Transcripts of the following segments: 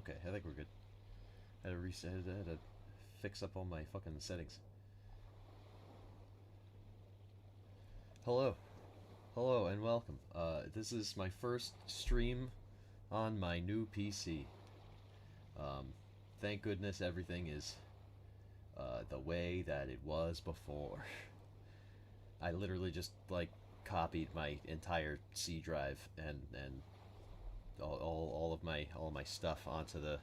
Okay, I think we're good. I had to reset. I had to fix up all my fucking settings. Hello, hello, and welcome. This is my first stream on my new PC. Thank goodness everything is the way that it was before. I literally just like copied my entire C drive and all of my stuff onto the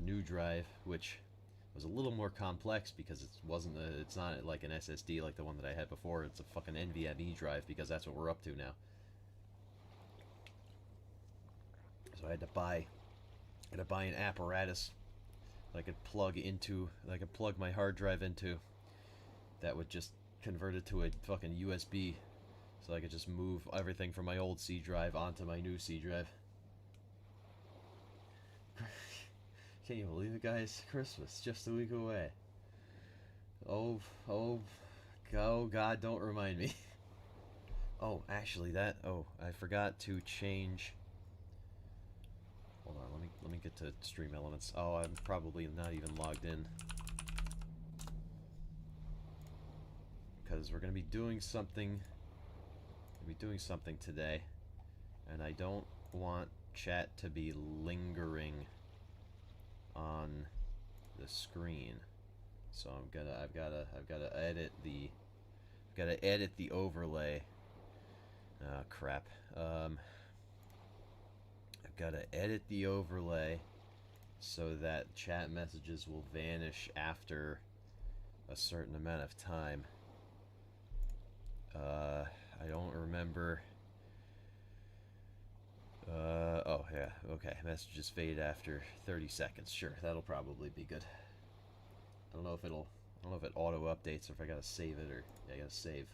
new drive, which was a little more complex because it's not like an SSD like the one that I had before. It's a fucking NVMe drive because that's what we're up to now. So I had to buy an apparatus that I could plug my hard drive into, that would just convert it to a fucking USB, so I could just move everything from my old C drive onto my new C drive. Can you believe it, guys? Christmas, just a week away. Oh, oh, oh, God, don't remind me. Oh, actually, I forgot to change. Hold on, let me get to Stream Elements. Oh, I'm probably not even logged in, because we're gonna be doing something. Today, and I don't want chat to be lingering on the screen. So I've gotta edit the overlay. Ah, crap. I've gotta edit the overlay so that chat messages will vanish after a certain amount of time. I don't remember. Oh yeah, okay. Messages fade after 30 seconds. Sure, that'll probably be good. I don't know if it auto updates or if I gotta save it, or yeah, I gotta save.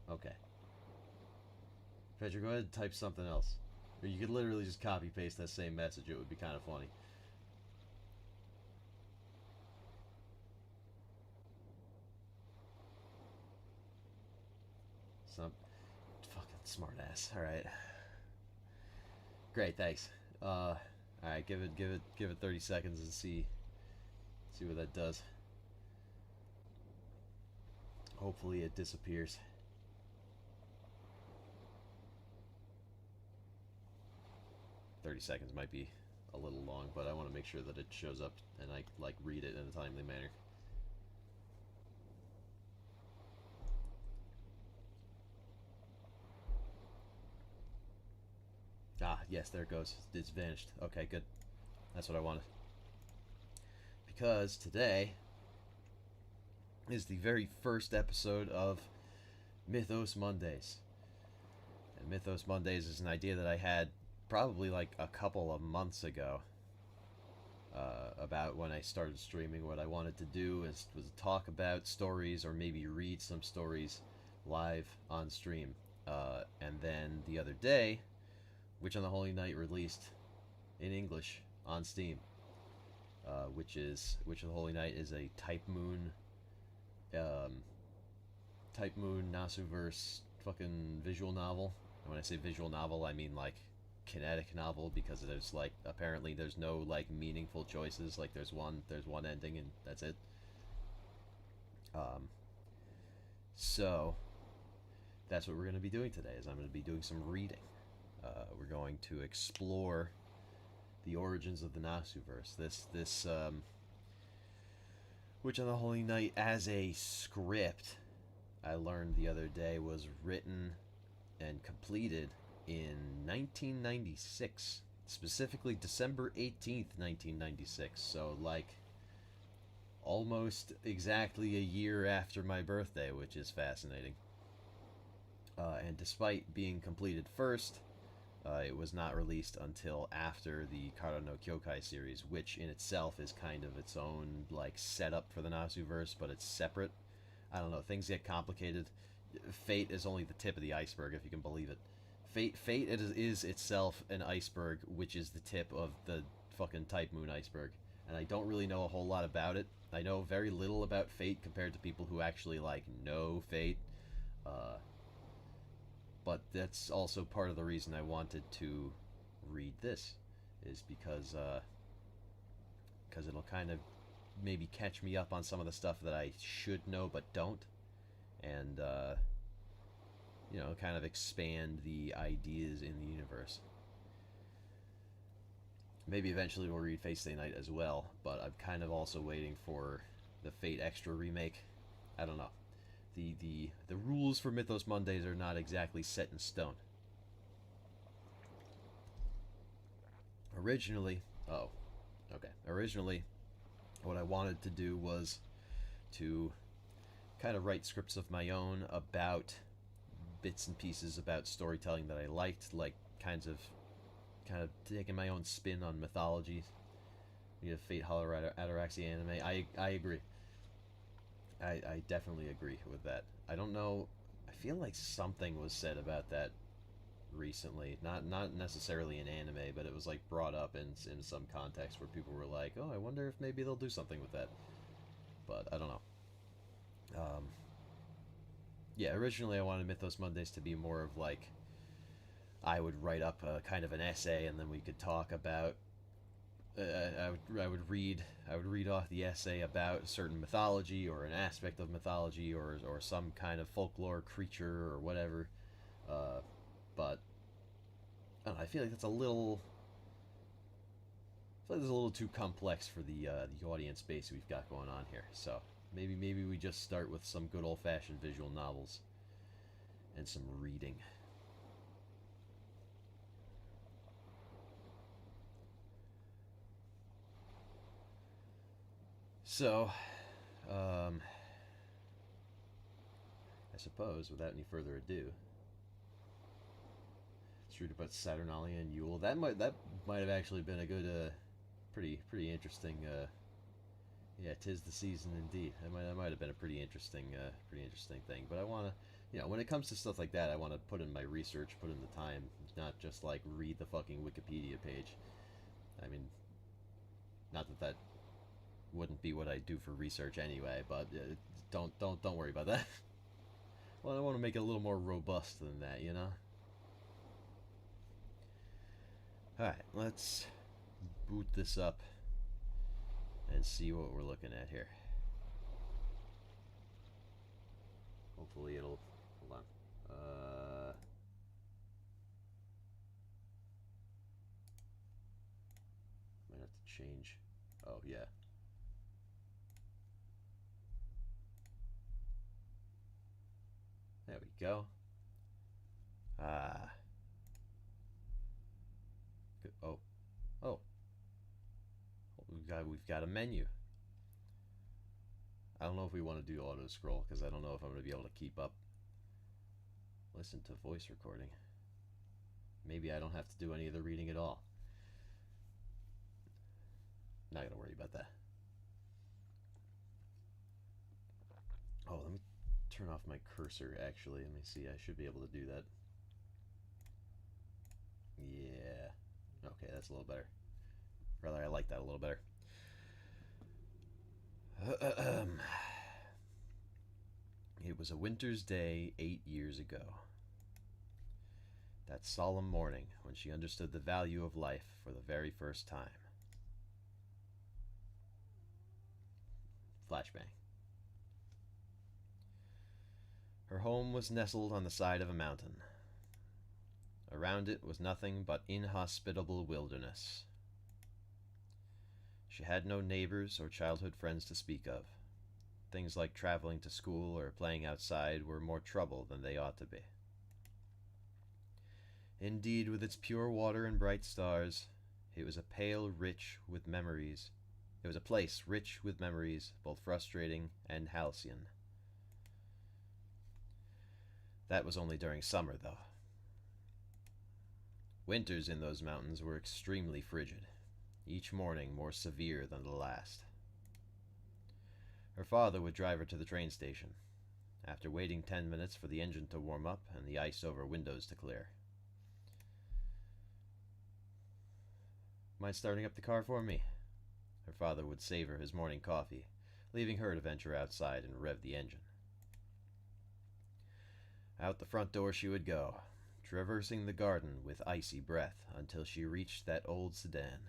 Okay. Pedro, go ahead and type something else. Or you could literally just copy paste that same message. It would be kind of funny. Some fucking smartass. All right. Great, thanks. All right, give it 30 seconds and see what that does. Hopefully it disappears. $30 might be a little long, but I want to make sure that it shows up and I like read it in a timely manner. Ah, yes, there it goes. It's vanished. Okay, good. That's what I wanted. Because today is the very first episode of Mythos Mondays. And Mythos Mondays is an idea that I had probably like a couple of months ago, about when I started streaming. What I wanted to do was talk about stories, or maybe read some stories live on stream. And then the other day, Witch on the Holy Night released in English on Steam. Witch of the Holy Night is a Type Moon Nasuverse fucking visual novel. And when I say visual novel, I mean like kinetic novel, because there's like, apparently there's no like meaningful choices. Like there's one ending and that's it. So that's what we're going to be doing today. Is I'm going to be doing some reading. We're going to explore the origins of the Nasuverse. This Witch on the Holy Night as a script, I learned the other day, was written and completed in 1996, specifically December 18th, 1996. So like almost exactly a year after my birthday, which is fascinating. And despite being completed first, it was not released until after the Kara no Kyokai series, which in itself is kind of its own like setup for the Nasuverse, but it's separate. I don't know, things get complicated. Fate is only the tip of the iceberg, if you can believe it. Fate is itself an iceberg, which is the tip of the fucking Type Moon iceberg. And I don't really know a whole lot about it. I know very little about Fate compared to people who actually like know Fate. But that's also part of the reason I wanted to read this, is because it'll kind of maybe catch me up on some of the stuff that I should know but don't, and kind of expand the ideas in the universe. Maybe eventually we'll read Fate Stay Night as well, but I'm kind of also waiting for the Fate Extra remake. I don't know. The rules for Mythos Mondays are not exactly set in stone. Originally, what I wanted to do was to kind of write scripts of my own about bits and pieces about storytelling that I liked, like kind of taking my own spin on mythology. Fate Hollow Ataraxia anime. I agree. I definitely agree with that. I don't know. I feel like something was said about that recently. Not necessarily in anime, but it was like brought up in some context where people were like, "Oh, I wonder if maybe they'll do something with that." But I don't know. Yeah, originally I wanted Mythos Mondays to be more of like I would write up a kind of an essay, and then we could talk about. I would read off the essay about a certain mythology or an aspect of mythology or some kind of folklore creature or whatever. But I don't know, I feel like that's a little. I feel like it's a little too complex for the audience base we've got going on here. So maybe we just start with some good old fashioned visual novels and some reading. So, I suppose without any further ado, let's read about Saturnalia and Yule. That might have actually been a good, pretty interesting. Yeah, 'tis the season indeed. That might have been a pretty interesting thing. But I want to, when it comes to stuff like that, I want to put in my research, put in the time, not just like read the fucking Wikipedia page. I mean, not that wouldn't be what I do for research anyway, but don't worry about that. Well, I want to make it a little more robust than that, All right, let's boot this up and see what we're looking at here. Hopefully it'll hold on. Might have to change. Oh yeah. There we go. Ah. Oh. Oh. We've got a menu. I don't know if we want to do auto scroll because I don't know if I'm going to be able to keep up. Listen to voice recording. Maybe I don't have to do any of the reading at all. Not going to worry about that. Oh, let me turn off my cursor actually. Let me see. I should be able to do that. Yeah. Okay, that's a little better. Rather, I like that a little better. It was a winter's day 8 years ago. That solemn morning when she understood the value of life for the very first time. Flashbang. Her home was nestled on the side of a mountain. Around it was nothing but inhospitable wilderness. She had no neighbors or childhood friends to speak of. Things like traveling to school or playing outside were more trouble than they ought to be. Indeed, with its pure water and bright stars, it was a place rich with memories, both frustrating and halcyon. That was only during summer, though. Winters in those mountains were extremely frigid, each morning more severe than the last. Her father would drive her to the train station, after waiting 10 minutes for the engine to warm up and the ice over windows to clear. Mind starting up the car for me? Her father would savor his morning coffee, leaving her to venture outside and rev the engine. Out the front door she would go, traversing the garden with icy breath until she reached that old sedan.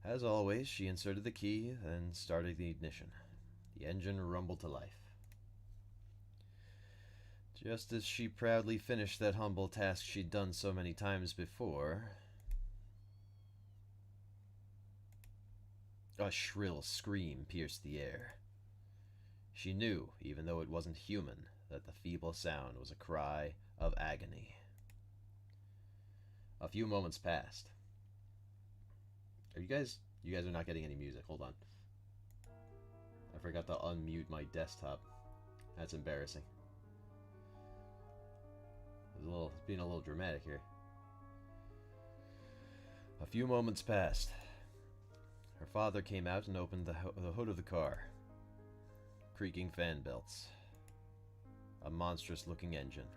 As always, she inserted the key and started the ignition. The engine rumbled to life. Just as she proudly finished that humble task she'd done so many times before, a shrill scream pierced the air. She knew, even though it wasn't human, that the feeble sound was a cry of agony. A few moments passed. You guys are not getting any music. Hold on. I forgot to unmute my desktop. That's embarrassing. It's being a little dramatic here. A few moments passed. Her father came out and opened the hood of the car. Creaking fan belts. A monstrous-looking engine.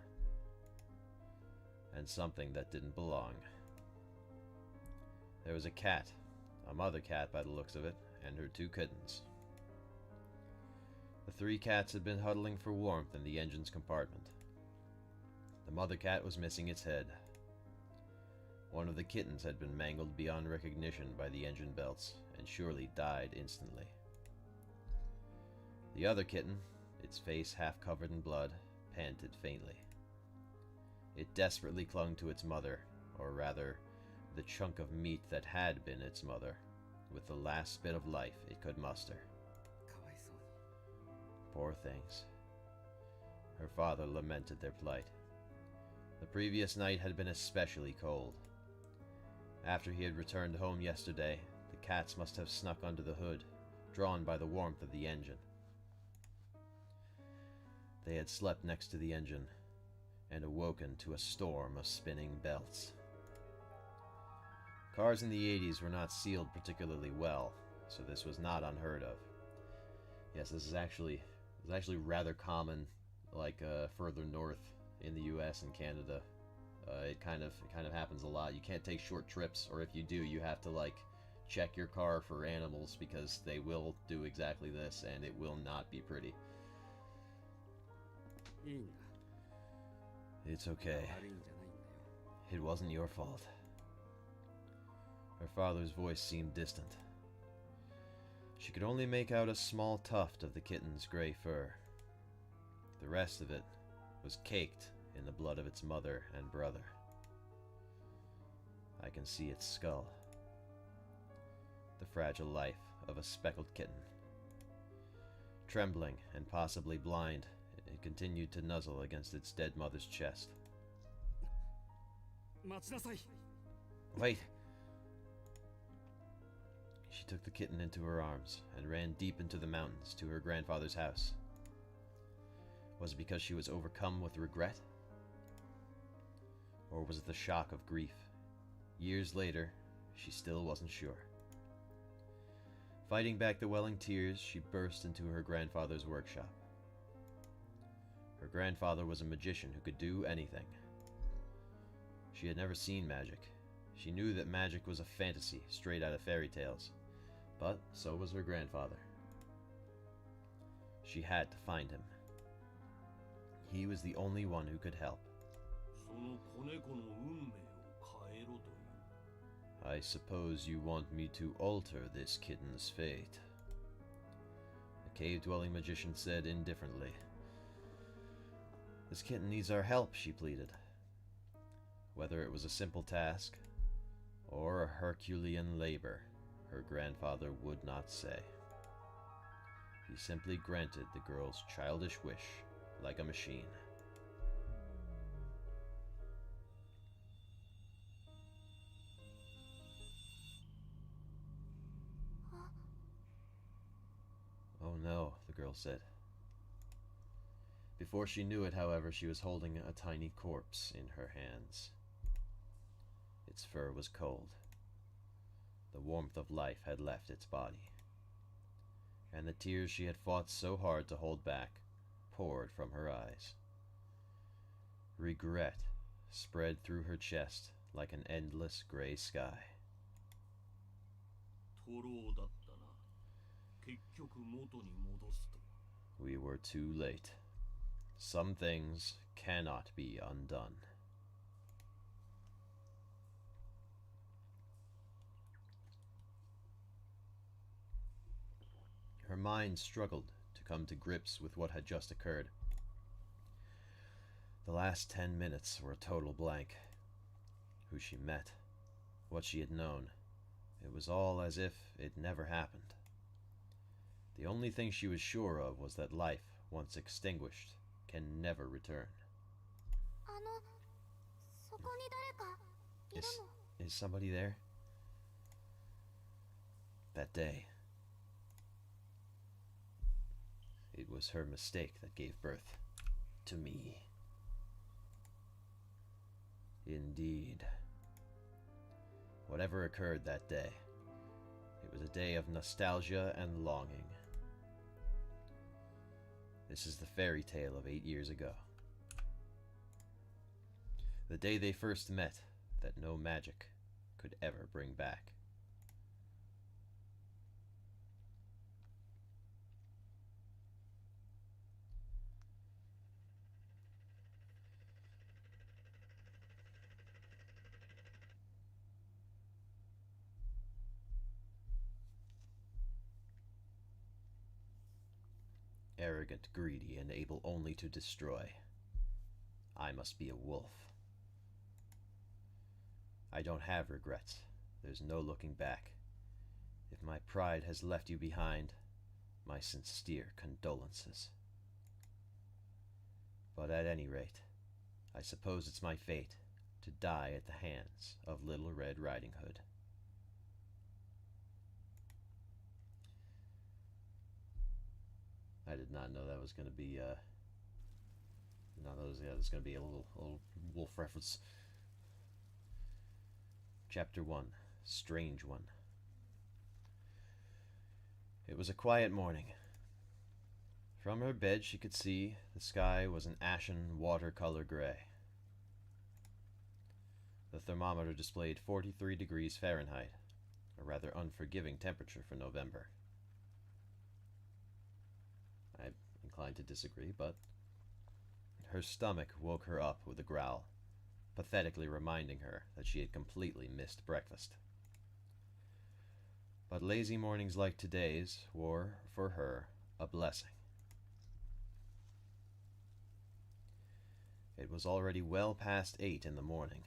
And something that didn't belong. There was a cat, a mother cat by the looks of it, and her 2 kittens. The 3 cats had been huddling for warmth in the engine's compartment. The mother cat was missing its head. One of the kittens had been mangled beyond recognition by the engine belts, and surely died instantly. The other kitten, its face half covered in blood, panted faintly. It desperately clung to its mother, or rather, the chunk of meat that had been its mother, with the last bit of life it could muster. Poor things. Her father lamented their plight. The previous night had been especially cold. After he had returned home yesterday, the cats must have snuck under the hood, drawn by the warmth of the engine. They had slept next to the engine, and awoken to a storm of spinning belts. Cars in the 80s were not sealed particularly well, so this was not unheard of. Yes, this is actually rather common, like further north in the U.S. and Canada. It kind of happens a lot. You can't take short trips, or if you do, you have to like check your car for animals because they will do exactly this, and it will not be pretty. It's okay. It wasn't your fault. Her father's voice seemed distant. She could only make out a small tuft of the kitten's gray fur. The rest of it was caked in the blood of its mother and brother. I can see its skull. The fragile life of a speckled kitten. Trembling and possibly blind, it continued to nuzzle against its dead mother's chest. Wait! She took the kitten into her arms and ran deep into the mountains to her grandfather's house. Was it because she was overcome with regret? Or was it the shock of grief? Years later, she still wasn't sure. Fighting back the welling tears, she burst into her grandfather's workshop. Her grandfather was a magician who could do anything. She had never seen magic. She knew that magic was a fantasy straight out of fairy tales. But so was her grandfather. She had to find him. He was the only one who could help. I suppose you want me to alter this kitten's fate, the cave-dwelling magician said indifferently. This kitten needs our help, she pleaded. Whether it was a simple task or a Herculean labor, her grandfather would not say. He simply granted the girl's childish wish like a machine. Oh no, the girl said. Before she knew it, however, she was holding a tiny corpse in her hands. Its fur was cold. The warmth of life had left its body, and the tears she had fought so hard to hold back poured from her eyes. Regret spread through her chest like an endless gray sky. We were too late. Some things cannot be undone. Her mind struggled to come to grips with what had just occurred. The last 10 minutes were a total blank. Who she met, what she had known, it was all as if it never happened. The only thing she was sure of was that life, once extinguished, can never return. Is somebody there? That day. It was her mistake that gave birth to me. Indeed. Whatever occurred that day, it was a day of nostalgia and longing. This is the fairy tale of 8 years ago. The day they first met that no magic could ever bring back. Arrogant, greedy, and able only to destroy. I must be a wolf. I don't have regrets. There's no looking back. If my pride has left you behind, my sincere condolences. But at any rate, I suppose it's my fate to die at the hands of Little Red Riding Hood. I did not know that was going to be, there's going to be a little wolf reference. Chapter 1, Strange One. It was a quiet morning. From her bed she could see the sky was an ashen watercolor gray. The thermometer displayed 43 degrees Fahrenheit, a rather unforgiving temperature for November. I'm inclined to disagree, but her stomach woke her up with a growl, pathetically reminding her that she had completely missed breakfast. But lazy mornings like today's were, for her, a blessing. It was already well past 8 in the morning.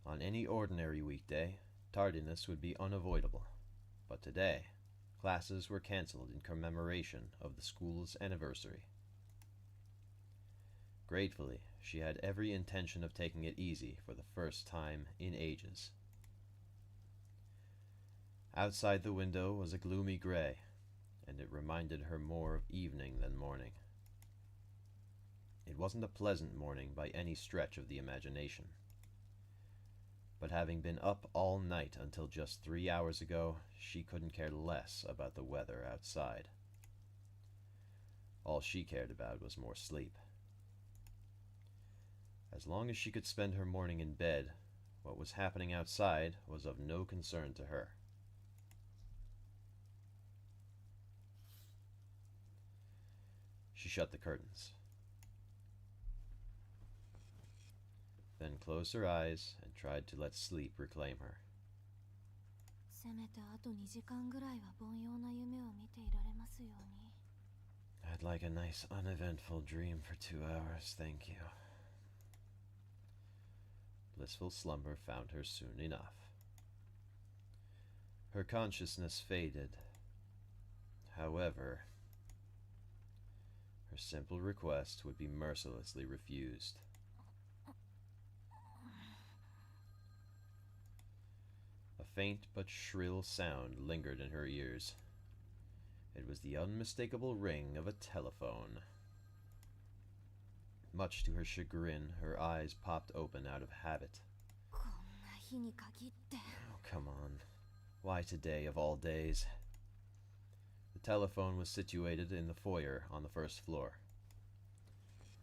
On any ordinary weekday, tardiness would be unavoidable, but today, classes were cancelled in commemoration of the school's anniversary. Gratefully, she had every intention of taking it easy for the first time in ages. Outside the window was a gloomy gray, and it reminded her more of evening than morning. It wasn't a pleasant morning by any stretch of the imagination. But having been up all night until just 3 hours ago, she couldn't care less about the weather outside. All she cared about was more sleep. As long as she could spend her morning in bed, what was happening outside was of no concern to her. She shut the curtains, then closed her eyes and tried to let sleep reclaim her. I'd like a nice uneventful dream for 2 hours, thank you. Blissful slumber found her soon enough. Her consciousness faded. However, her simple request would be mercilessly refused. A faint but shrill sound lingered in her ears. It was the unmistakable ring of a telephone. Much to her chagrin, her eyes popped open out of habit. Oh, come on. Why today of all days? The telephone was situated in the foyer on the first floor.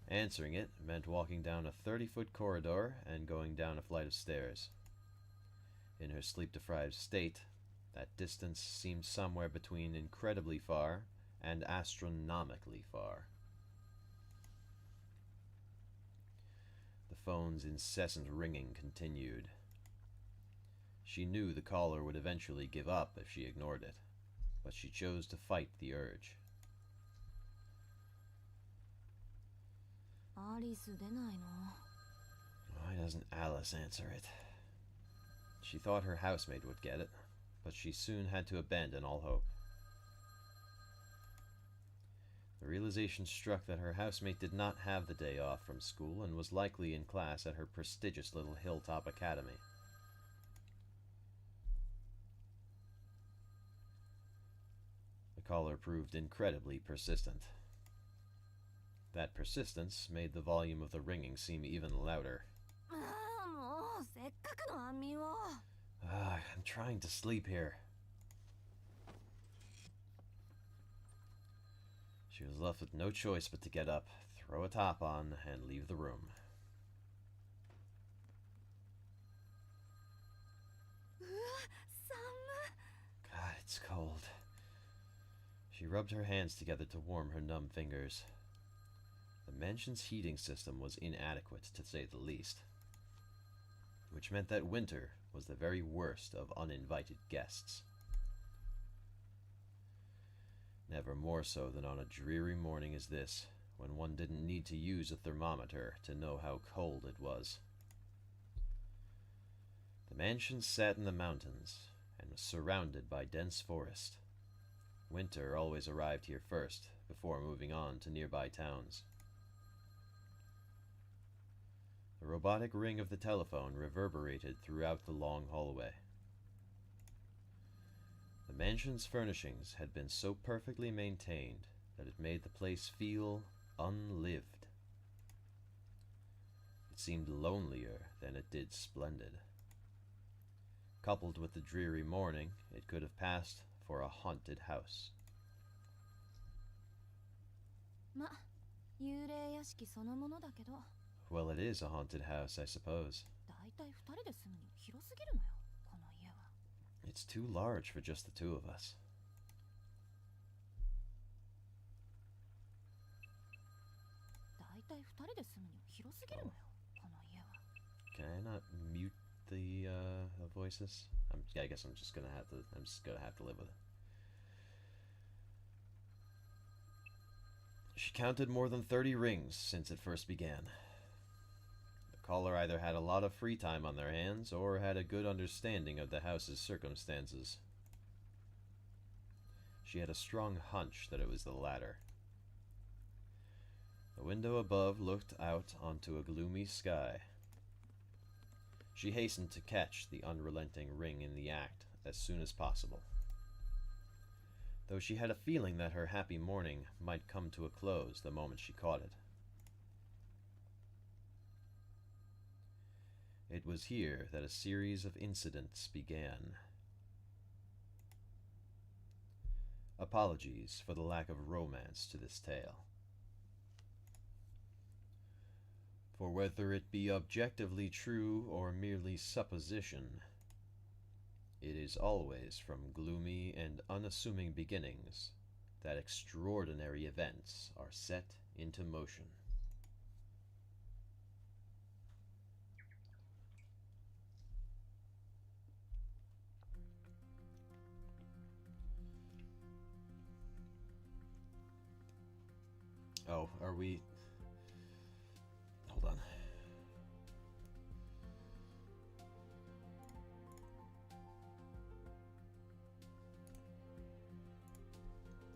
Answering it meant walking down a 30-foot corridor and going down a flight of stairs. In her sleep-deprived state, that distance seemed somewhere between incredibly far and astronomically far. phone's incessant ringing continued. She knew the caller would eventually give up if she ignored it, but she chose to fight the urge. Why doesn't Alice answer it? She thought her housemaid would get it, but she soon had to abandon all hope. The realization struck that her housemate did not have the day off from school and was likely in class at her prestigious little hilltop academy. The caller proved incredibly persistent. That persistence made the volume of the ringing seem even louder. I'm trying to sleep here. She was left with no choice but to get up, throw a top on, and leave the room. God, it's cold. She rubbed her hands together to warm her numb fingers. The mansion's heating system was inadequate, to say the least, which meant that winter was the very worst of uninvited guests. Never more so than on a dreary morning as this, when one didn't need to use a thermometer to know how cold it was. The mansion sat in the mountains and was surrounded by dense forest. Winter always arrived here first, before moving on to nearby towns. The robotic ring of the telephone reverberated throughout the long hallway. The mansion's furnishings had been so perfectly maintained that it made the place feel unlived. It seemed lonelier than it did splendid. Coupled with the dreary morning, it could have passed for a haunted house. Well, it is a haunted house, I suppose. It's too large for just the two of us. Can I not mute the voices? I guess I'm just gonna have to live with it. She counted more than 30 rings since it first began. The caller either had a lot of free time on their hands or had a good understanding of the house's circumstances. She had a strong hunch that it was the latter. The window above looked out onto a gloomy sky. She hastened to catch the unrelenting ring in the act as soon as possible, though she had a feeling that her happy morning might come to a close the moment she caught it. It was here that a series of incidents began. Apologies for the lack of romance to this tale. For whether it be objectively true or merely supposition, it is always from gloomy and unassuming beginnings that extraordinary events are set into motion. Oh, are we... Hold on.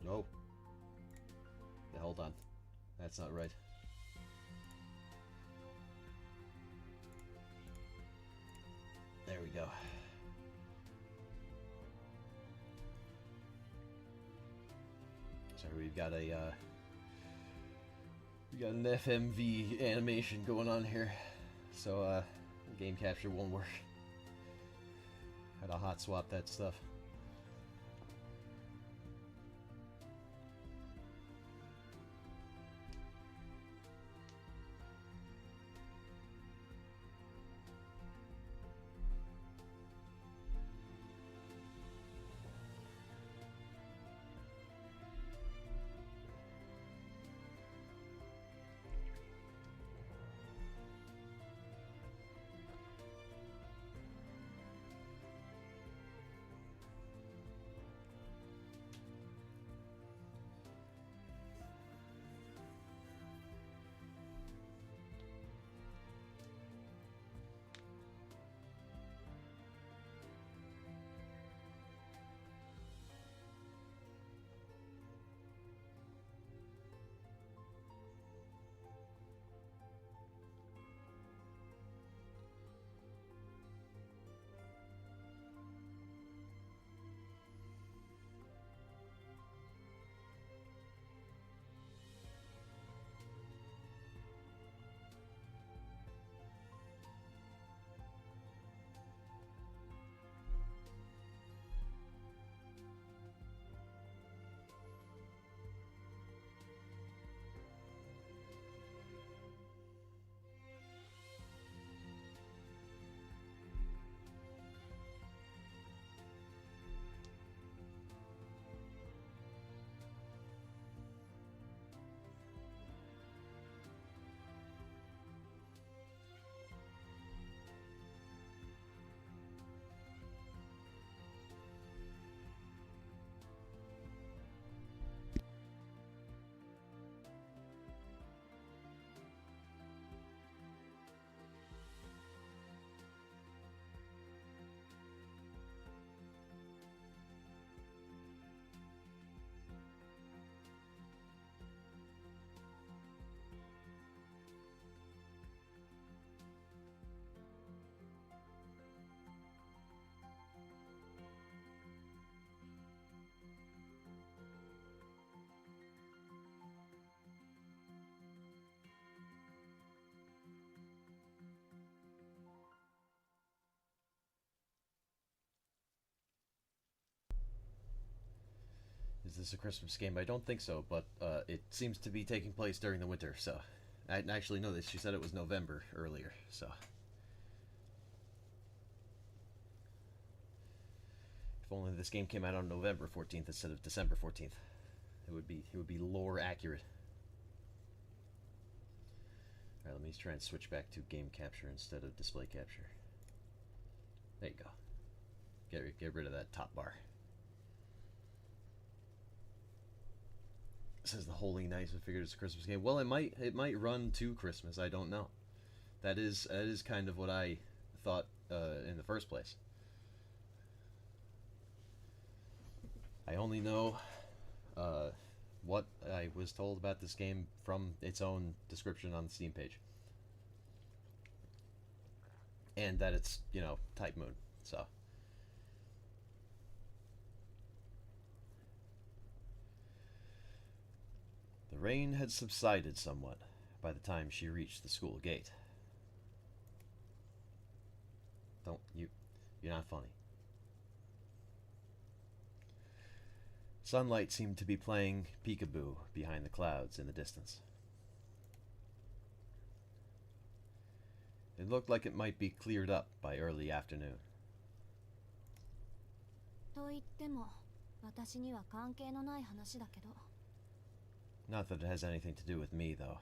Nope. Yeah, hold on. That's not right. There we go. Sorry, we've got an FMV animation going on here, so game capture won't work. Had to hot swap that stuff. Is this a Christmas game? I don't think so, but it seems to be taking place during the winter, so... I didn't actually know this. She said it was November earlier, so... If only this game came out on November 14th instead of December 14th. It would be lore accurate. Alright, let me try and switch back to game capture instead of display capture. There you go. Get rid of that top bar. It says the Holy Nights. I figured it's a Christmas game. Well, it might run to Christmas. I don't know. That is kind of what I thought in the first place. I only know what I was told about this game from its own description on the Steam page. And that it's, you know, Type Moon, so. The rain had subsided somewhat by the time she reached the school gate. You're not funny. Sunlight seemed to be playing peekaboo behind the clouds in the distance. It looked like it might be cleared up by early afternoon. Not that it has anything to do with me, though.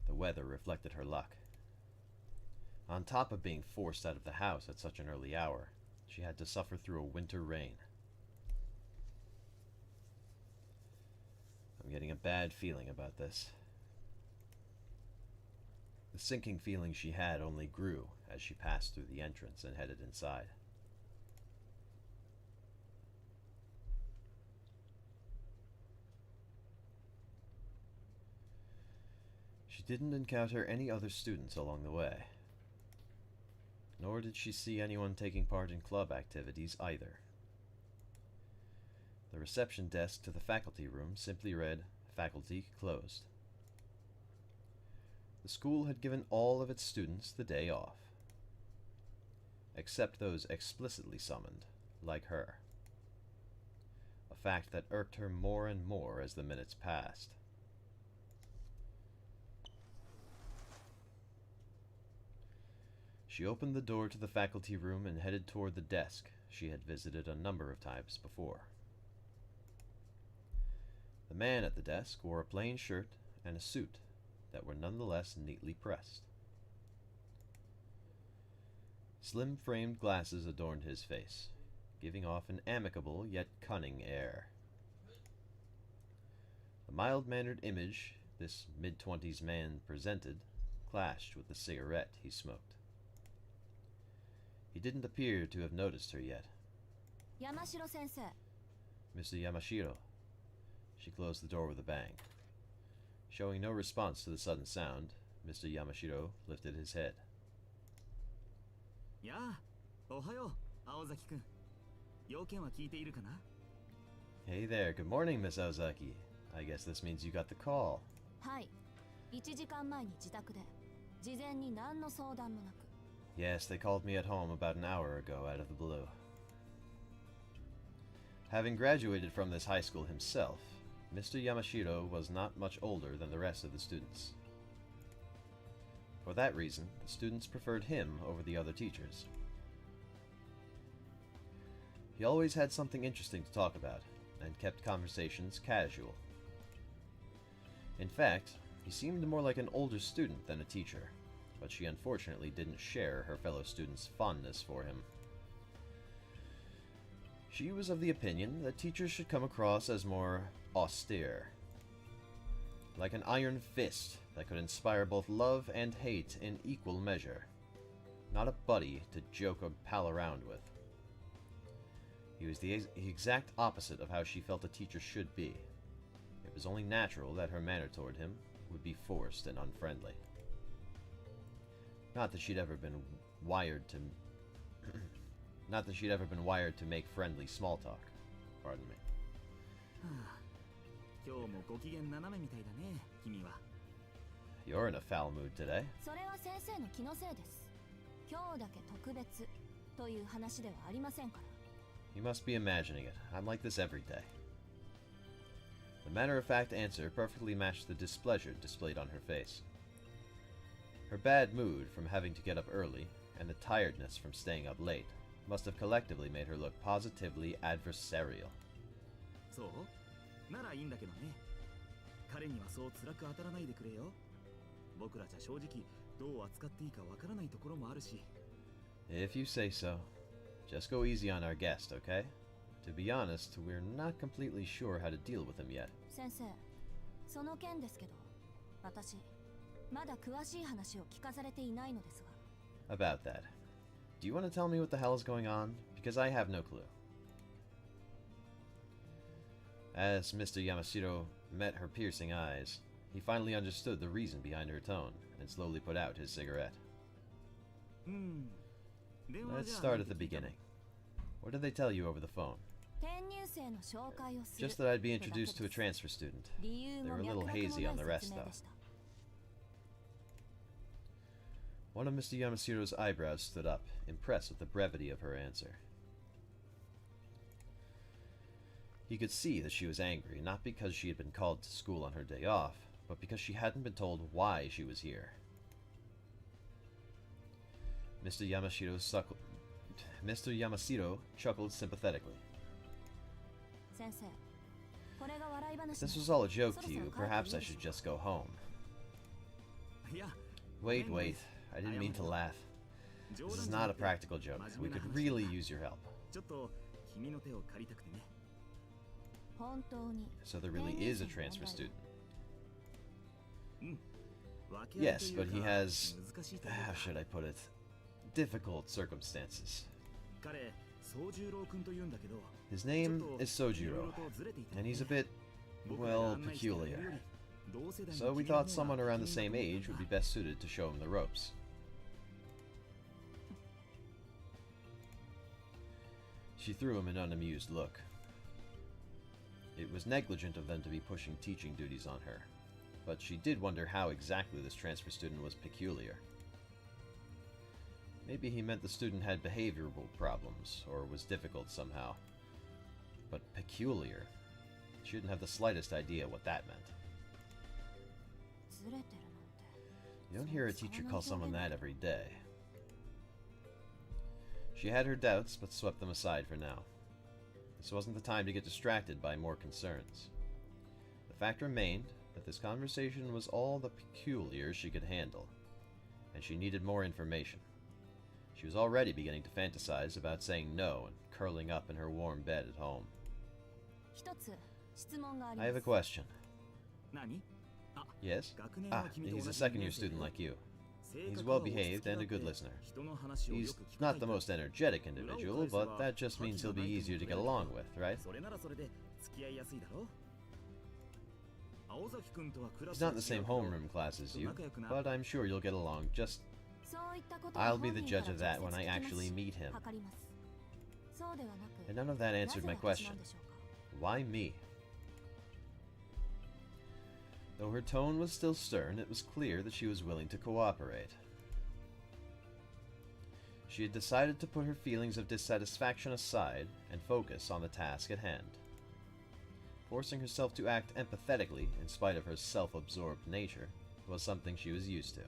The weather reflected her luck. On top of being forced out of the house at such an early hour, she had to suffer through a winter rain. I'm getting a bad feeling about this. The sinking feeling she had only grew as she passed through the entrance and headed inside. She didn't encounter any other students along the way, nor did she see anyone taking part in club activities either. The reception desk to the faculty room simply read, "Faculty closed." The school had given all of its students the day off, except those explicitly summoned, like her. A fact that irked her more and more as the minutes passed. She opened the door to the faculty room and headed toward the desk she had visited a number of times before. The man at the desk wore a plain shirt and a suit that were nonetheless neatly pressed. Slim-framed glasses adorned his face, giving off an amicable yet cunning air. The mild-mannered image this mid-twenties man presented clashed with the cigarette he smoked. He didn't appear to have noticed her yet. Yamashiro-sensei. Mr. Yamashiro. She closed the door with a bang. Showing no response to the sudden sound, Mr. Yamashiro lifted his head. Hey there, good morning, Miss Ozaki. I guess this means you got the call. Yes, they called me at home about an hour ago out of the blue. Having graduated from this high school himself, Mr. Yamashiro was not much older than the rest of the students. For that reason, the students preferred him over the other teachers. He always had something interesting to talk about, and kept conversations casual. In fact, he seemed more like an older student than a teacher, but she unfortunately didn't share her fellow students' fondness for him. She was of the opinion that teachers should come across as more austere, like an iron fist that could inspire both love and hate in equal measure, not a buddy to joke or pal around with. He was the exact opposite of how she felt a teacher should be. It was only natural that her manner toward him would be forced and unfriendly. Not that she'd ever been wired to make friendly small talk. Pardon me. You're in a foul mood today. You must be imagining it. I'm like this every day. The matter-of-fact answer perfectly matched the displeasure displayed on her face. Her bad mood from having to get up early, and the tiredness from staying up late, must have collectively made her look positively adversarial. そうならいいんだけどね。彼にはそう辛く当たらないでくれよ。僕らじゃ正直どう扱っていいかわからないところもあるし。If you say so. Just go easy on our guest, okay? To be honest, we're not completely sure how to deal with him yet. 先生、その件ですけど、私まだ詳しい話を聞かされていないのですが。About that. Do you want to tell me what the hell is going on? Because I have no clue. As Mr. Yamashiro met her piercing eyes, he finally understood the reason behind her tone and slowly put out his cigarette. Let's start at the beginning. What did they tell you over the phone? Just that I'd be introduced to a transfer student. They were a little hazy on the rest, though. One of Mr. Yamashiro's eyebrows stood up, impressed with the brevity of her answer. He could see that she was angry, not because she had been called to school on her day off, but because she hadn't been told why she was here. Mr. Yamashiro chuckled sympathetically. If this was all a joke to you, perhaps I should just go home. Wait. I didn't mean to laugh. This is not a practical joke. We could really use your help. So there really is a transfer student. Yes, but he has, how should I put it, difficult circumstances. His name is Sojiro, and he's a bit, well, peculiar. So we thought someone around the same age would be best suited to show him the ropes. She threw him an unamused look. It was negligent of them to be pushing teaching duties on her, but she did wonder how exactly this transfer student was peculiar. Maybe he meant the student had behavioral problems, or was difficult somehow. But peculiar? She didn't have the slightest idea what that meant. You don't hear a teacher call someone that every day. She had her doubts, but swept them aside for now. This wasn't the time to get distracted by more concerns. The fact remained that this conversation was all the peculiar she could handle, and she needed more information. She was already beginning to fantasize about saying no and curling up in her warm bed at home. I have a question. Yes? He's a second-year student like you. He's well-behaved and a good listener. He's not the most energetic individual, but that just means he'll be easier to get along with, right? He's not in the same homeroom class as you, but I'm sure you'll get along just... I'll be the judge of that when I actually meet him. And none of that answered my question. Why me? Though her tone was still stern, it was clear that she was willing to cooperate. She had decided to put her feelings of dissatisfaction aside and focus on the task at hand. Forcing herself to act empathetically in spite of her self-absorbed nature was something she was used to.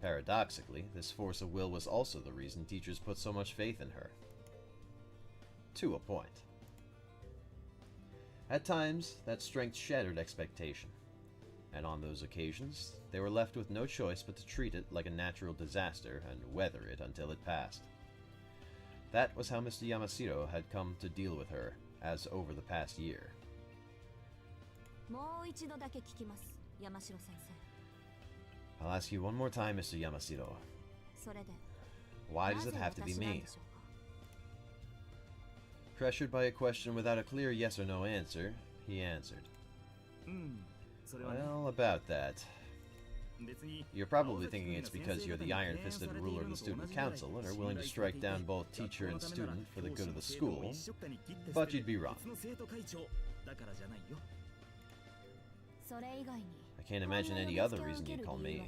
Paradoxically, this force of will was also the reason teachers put so much faith in her. To a point. At times, that strength shattered expectation, and on those occasions, they were left with no choice but to treat it like a natural disaster and weather it until it passed. That was how Mr. Yamashiro had come to deal with her, as over the past year. I'll ask you one more time, Mr. Yamashiro. Why does it have to be me? Pressured by a question without a clear yes or no answer, he answered. Well, about that. You're probably thinking it's because you're the iron-fisted ruler of the student council and are willing to strike down both teacher and student for the good of the school, but you'd be wrong. I can't imagine any other reason you'd call me.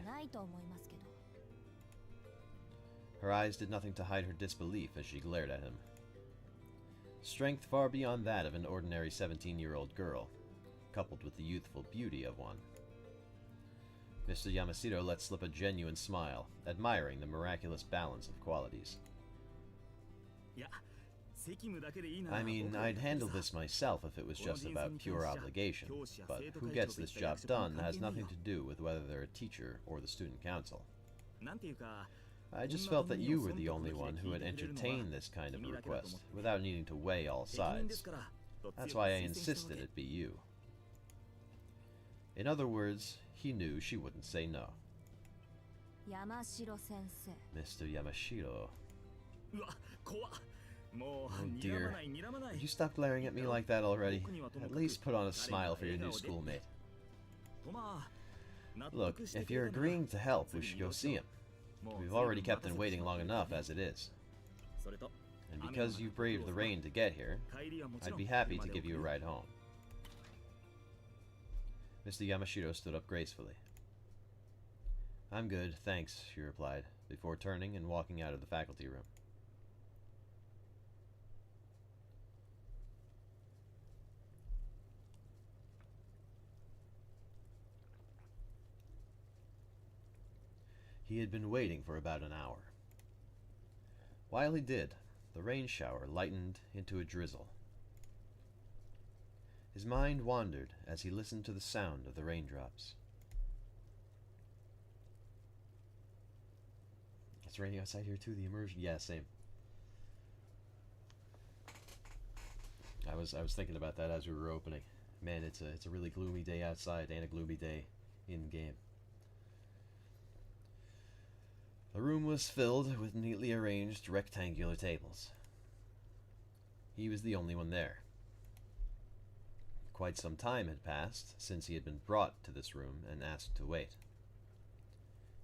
Her eyes did nothing to hide her disbelief as she glared at him. Strength far beyond that of an ordinary 17-year-old girl, coupled with the youthful beauty of one. Mr. Yamashiro let slip a genuine smile, admiring the miraculous balance of qualities. I mean, I'd handle this myself if it was just about pure obligation, but who gets this job done has nothing to do with whether they're a teacher or the student council. I just felt that you were the only one who had entertained this kind of a request, without needing to weigh all sides. That's why I insisted it be you. In other words, he knew she wouldn't say no. Mr. Yamashiro. Oh dear. Would you stop glaring at me like that already? At least put on a smile for your new schoolmate. Look, if you're agreeing to help, we should go see him. We've already kept him waiting long enough as it is. And because you braved the rain to get here, I'd be happy to give you a ride home. Mr. Yamashiro stood up gracefully. I'm good, thanks, she replied, before turning and walking out of the faculty room. He had been waiting for about an hour. While he did, the rain shower lightened into a drizzle. His mind wandered as he listened to the sound of the raindrops. It's raining outside here too, the immersion. Yeah, same. I was thinking about that as we were opening. Man, it's a really gloomy day outside and a gloomy day in game. The room was filled with neatly arranged rectangular tables. He was the only one there. Quite some time had passed since he had been brought to this room and asked to wait.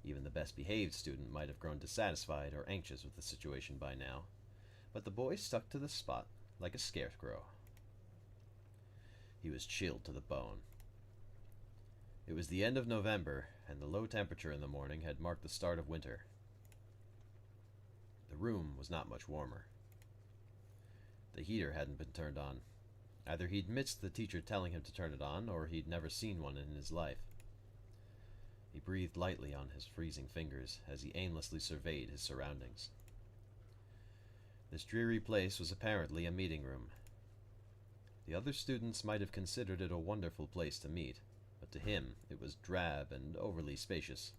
Even the best behaved student might have grown dissatisfied or anxious with the situation by now, but the boy stuck to the spot like a scarecrow. He was chilled to the bone. It was the end of November, and the low temperature in the morning had marked the start of winter. The room was not much warmer. The heater hadn't been turned on. Either he'd missed the teacher telling him to turn it on, or he'd never seen one in his life. He breathed lightly on his freezing fingers as he aimlessly surveyed his surroundings. This dreary place was apparently a meeting room. The other students might have considered it a wonderful place to meet, but to him it was drab and overly spacious.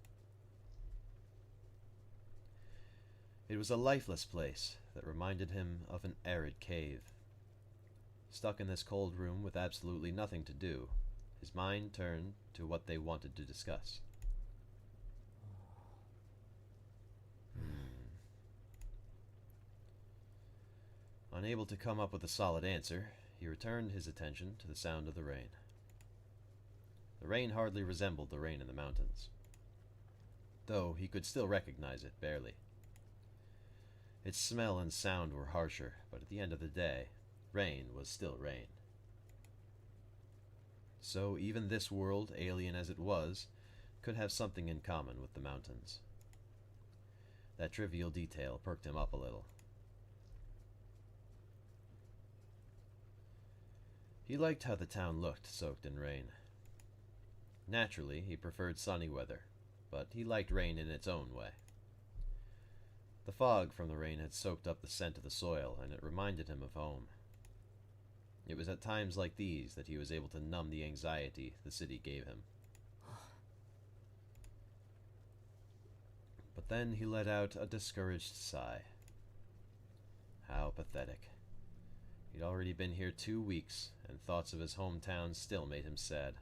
It was a lifeless place that reminded him of an arid cave. Stuck in this cold room with absolutely nothing to do, his mind turned to what they wanted to discuss. Unable to come up with a solid answer, he returned his attention to the sound of the rain. The rain hardly resembled the rain in the mountains, though he could still recognize it barely. Its smell and sound were harsher, but at the end of the day, rain was still rain. So even this world, alien as it was, could have something in common with the mountains. That trivial detail perked him up a little. He liked how the town looked soaked in rain. Naturally, he preferred sunny weather, but he liked rain in its own way. The fog from the rain had soaked up the scent of the soil, and it reminded him of home. It was at times like these that he was able to numb the anxiety the city gave him. But then he let out a discouraged sigh. How pathetic. He'd already been here 2 weeks, and thoughts of his hometown still made him sad.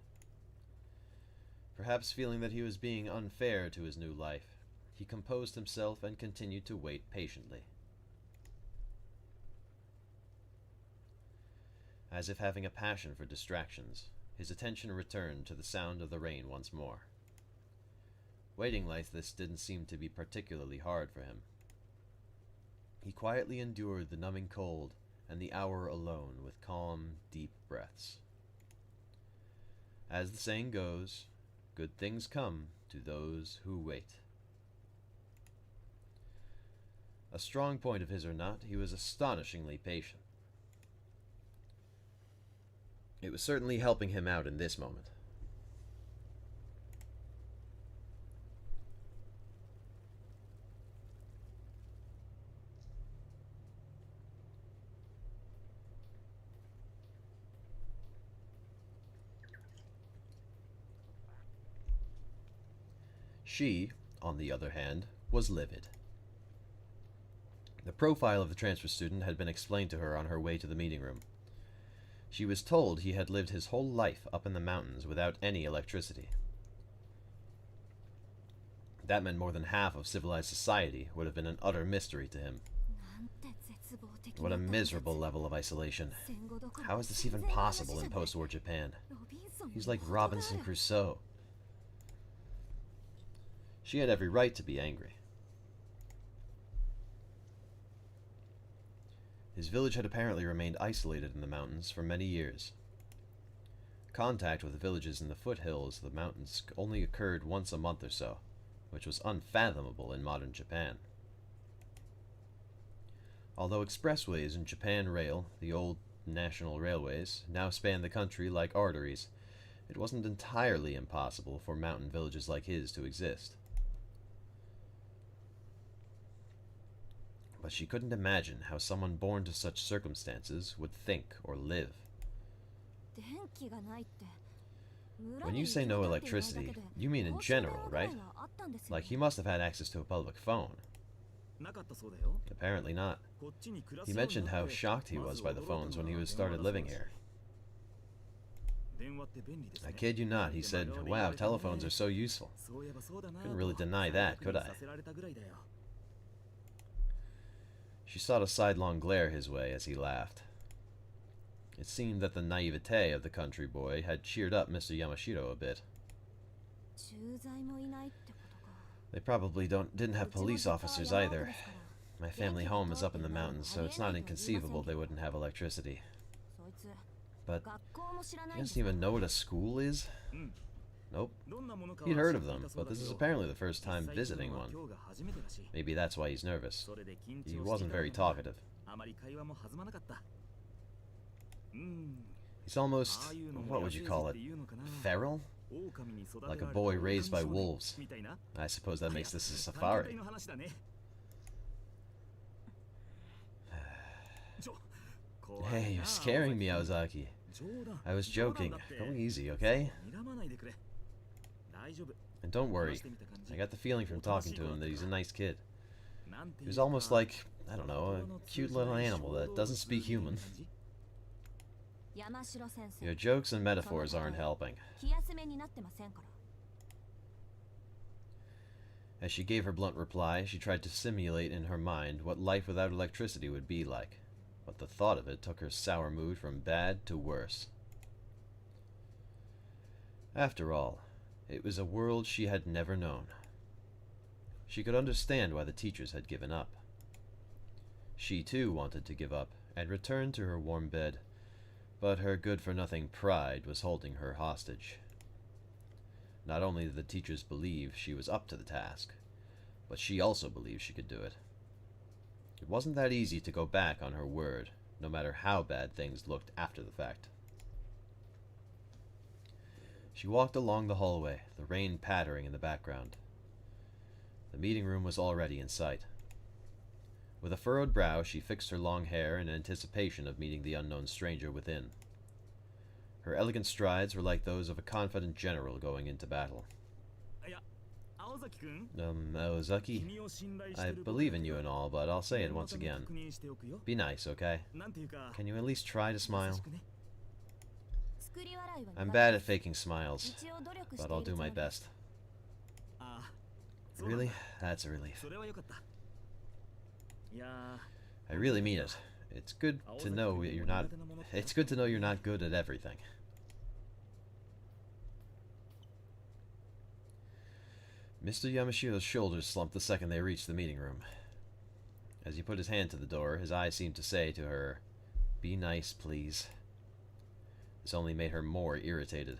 Perhaps feeling that he was being unfair to his new life, he composed himself and continued to wait patiently. As if having a passion for distractions, his attention returned to the sound of the rain once more. Waiting like this didn't seem to be particularly hard for him. He quietly endured the numbing cold and the hour alone with calm, deep breaths. As the saying goes, good things come to those who wait. A strong point of his or not, he was astonishingly patient. It was certainly helping him out in this moment. She, on the other hand, was livid. The profile of the transfer student had been explained to her on her way to the meeting room. She was told he had lived his whole life up in the mountains without any electricity. That meant more than half of civilized society would have been an utter mystery to him. What a miserable level of isolation. How is this even possible in post-war Japan? He's like Robinson Crusoe. She had every right to be angry. His village had apparently remained isolated in the mountains for many years. Contact with the villages in the foothills of the mountains only occurred once a month or so, which was unfathomable in modern Japan. Although expressways in Japan Rail, the old national railways, now span the country like arteries, it wasn't entirely impossible for mountain villages like his to exist. But she couldn't imagine how someone born to such circumstances would think or live. When you say no electricity, you mean in general, right? Like he must have had access to a public phone. Apparently not. He mentioned how shocked he was by the phones when he started living here. I kid you not, he said, "Wow, telephones are so useful." Couldn't really deny that, could I? She sought a sidelong glare his way as he laughed. It seemed that the naivete of the country boy had cheered up Mr. Yamashiro a bit. They probably didn't have police officers either. My family home is up in the mountains, so it's not inconceivable they wouldn't have electricity. But he doesn't even know what a school is? Nope. He'd heard of them, but this is apparently the first time visiting one. Maybe that's why he's nervous. He wasn't very talkative. He's almost, what would you call it, feral? Like a boy raised by wolves. I suppose that makes this a safari. Hey, you're scaring me, Aozaki. I was joking. Go easy, okay? And don't worry. I got the feeling from talking to him that he's a nice kid. He was almost like, I don't know, a cute little animal that doesn't speak human. Your jokes and metaphors aren't helping. As she gave her blunt reply, she tried to simulate in her mind what life without electricity would be like. But the thought of it took her sour mood from bad to worse. After all, it was a world she had never known. She could understand why the teachers had given up. She too wanted to give up and return to her warm bed, but her good-for-nothing pride was holding her hostage. Not only did the teachers believe she was up to the task, but she also believed she could do it. It wasn't that easy to go back on her word, no matter how bad things looked after the fact. She walked along the hallway, the rain pattering in the background. The meeting room was already in sight. With a furrowed brow, she fixed her long hair in anticipation of meeting the unknown stranger within. Her elegant strides were like those of a confident general going into battle. Aozaki, I believe in you and all, but I'll say it once again. Be nice, okay? Can you at least try to smile? I'm bad at faking smiles, but I'll do my best. Really? That's a relief. I really mean it. It's good to know you're not good at everything. Mr. Yamashiro's shoulders slumped the second they reached the meeting room. As he put his hand to the door, his eyes seemed to say to her, "Be nice, please." This only made her more irritated.